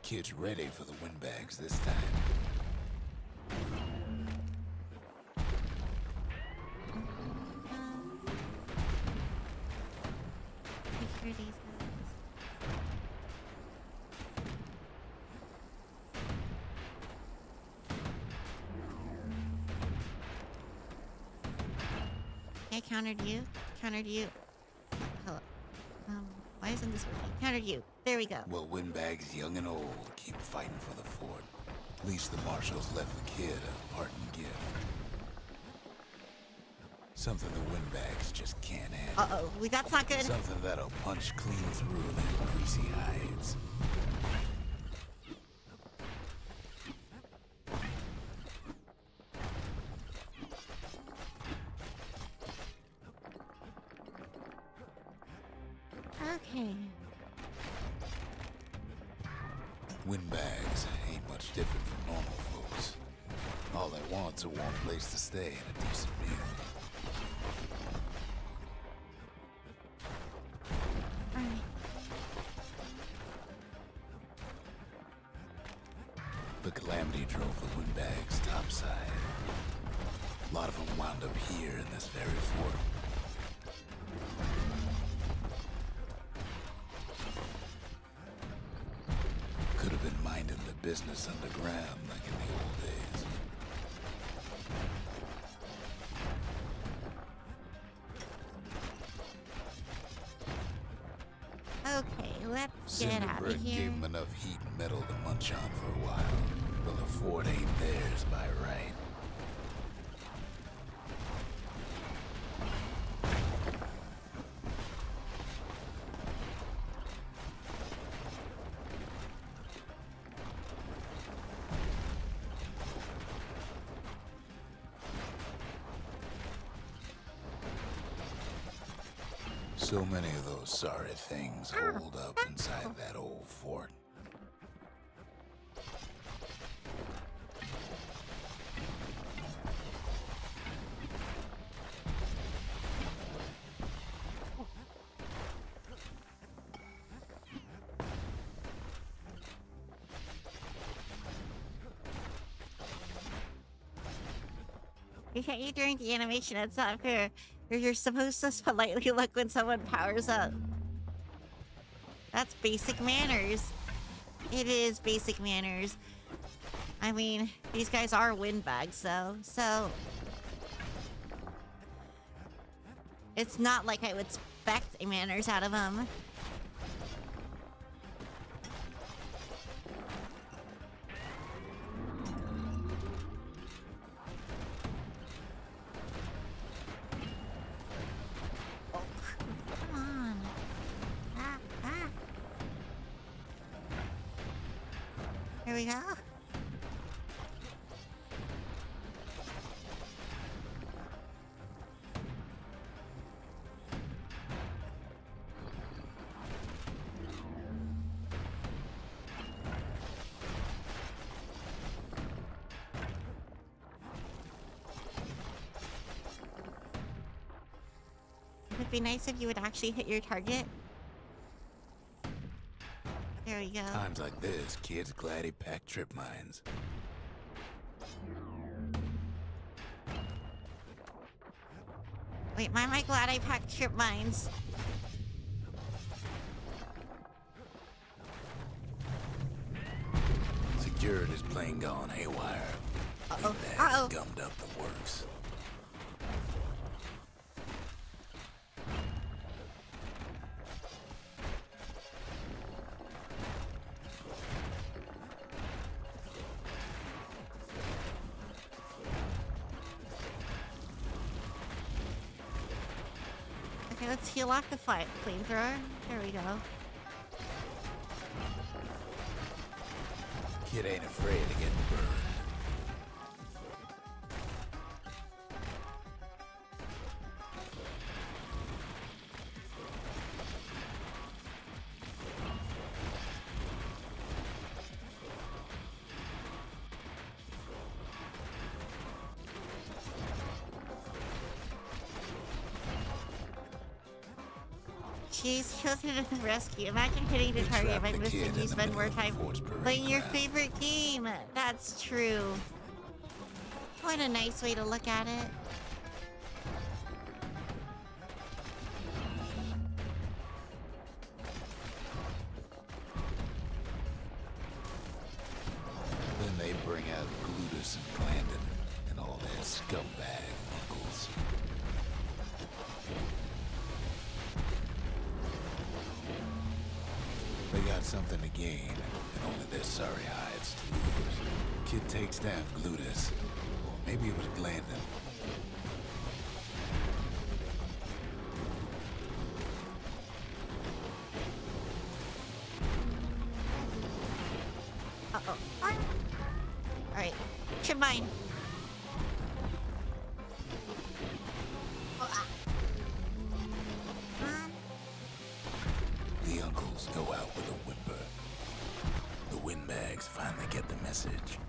Kid's ready for the windbags this time. I hear these guys. I countered you. Countered you. Hello. Why isn't this working? Countered you. There we go. Well, windbags young and old keep fighting for the fort. At least the marshals left the kid a parting gift. Something the windbags just can't handle. Uh-oh, that's not good. Something that'll punch clean through their greasy hides. Okay. Windbags ain't much different from normal folks. All they want's a warm place to stay and a decent meal. Alright. The Calamity drove the windbags topside. A lot of them wound up here in this very fort. Could have been minding the business underground like in the old days. Okay, let's get out of Cinderberg here. gave them enough heat and metal to munch on for a while. Well, the fort ain't theirs by right. So many of those sorry things holed up inside that old fort. You can't eat during the animation, that's not fair. You're supposed to politely look when someone powers up. That's basic manners. It is basic manners. I mean, these guys are windbags, though, so... It's not like I would expect manners out of them. Here we go. It'd be nice if you would actually hit your target. There we go. Times like this, kid's glad he packed trip mines. Wait, why am I glad I packed trip mines? Security's plane gone haywire. Uh-oh. Windbags Uh-oh. gummed up the works. Okay, let's heal off the flamethrower. There we go. Kid ain't afraid of getting burned. Jeez, children in the rescue. Imagine hitting the They target trapped by the missing. kid You in the spend middle more of the time fort's parade playing your ground. favorite game. That's true. What a nice way to look at it. Then they bring out Glutus and Glandon and all their scumbag uncles. They got something to gain and only their sorry hides to lose. Kid takes down Glutus. Or maybe it was Glandon. Uh-oh. Alright. Combine. The uncles go out with a whimper. The windbags finally get the message.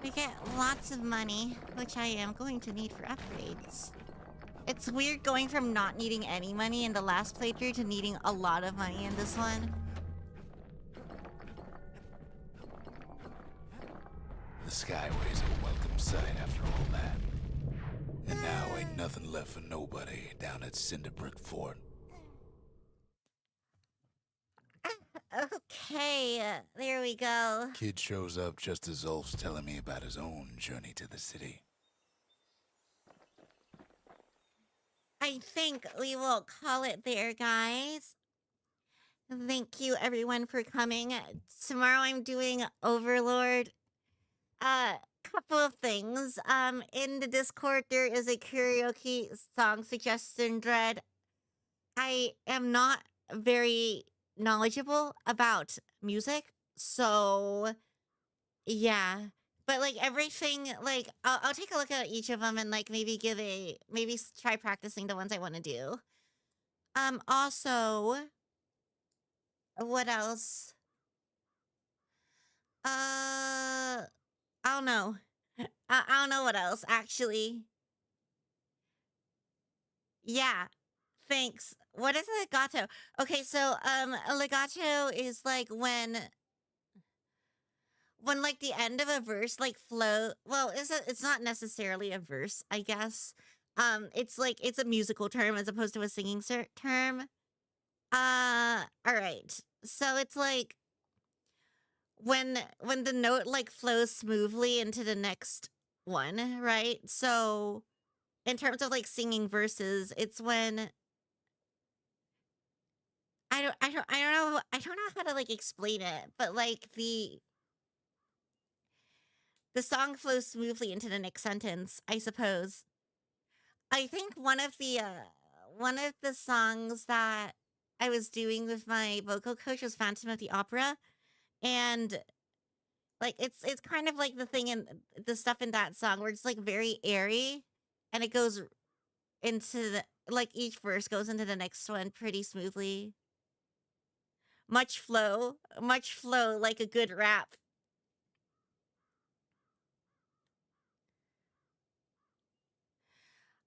We get lots of money, which I am going to need for upgrades. It's weird going from not needing any money in the last playthrough to needing a lot of money in this one. The Skyway's a welcome sight after all that. And now ain't nothing left for nobody down at Cinderbrick Fort. Okay, there we go. Kid shows up just as Ulf's telling me about his own journey to the city. I think we will call it there, guys. Thank you, everyone, for coming. Tomorrow I'm doing Overlord. Couple of things. In the Discord, there is a karaoke song suggestion thread. I am not very knowledgeable about music, so yeah. But like everything, like I'll take a look at each of them and like maybe try practicing the ones I want to do. Also, what else? I don't know. I don't know what else actually. Yeah. Thanks. What is legato? Okay, so a legato is like when like the end of a verse like flow. Well, it's not necessarily a verse, I guess. It's like it's a musical term as opposed to a singing term. All right. So it's like when the note like flows smoothly into the next one, right? So in terms of like singing verses, it's when I don't know how to like explain it, but like the song flows smoothly into the next sentence, I suppose. I think one of the songs that I was doing with my vocal coach was Phantom of the Opera, and like it's kind of like the thing in the stuff in that song where it's like very airy, and it goes into the like each verse goes into the next one pretty smoothly. Much flow, like a good rap.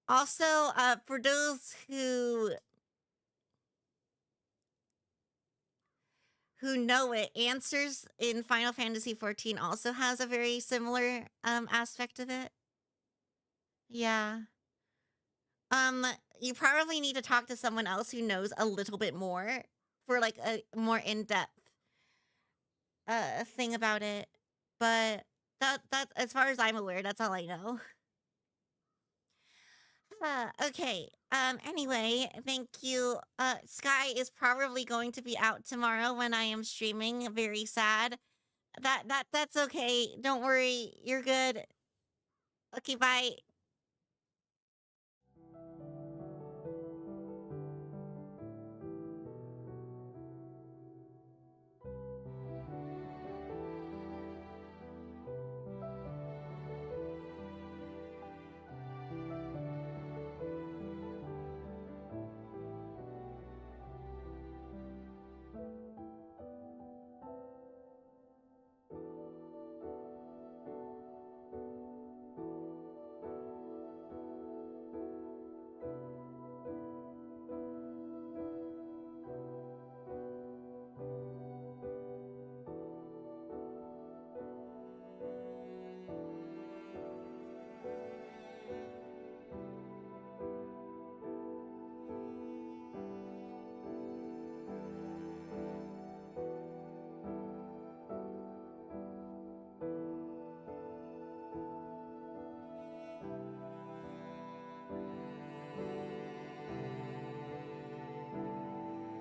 Also, for those who know it, Answers in Final Fantasy XIV also has a very similar aspect of it. Yeah. You probably need to talk to someone else who knows a little bit more for like a more in-depth thing about it. But that as far as I'm aware, that's all I know. Okay. Anyway, thank you. Sky is probably going to be out tomorrow when I am streaming. Very sad. That's okay. Don't worry. You're good. Okay, bye.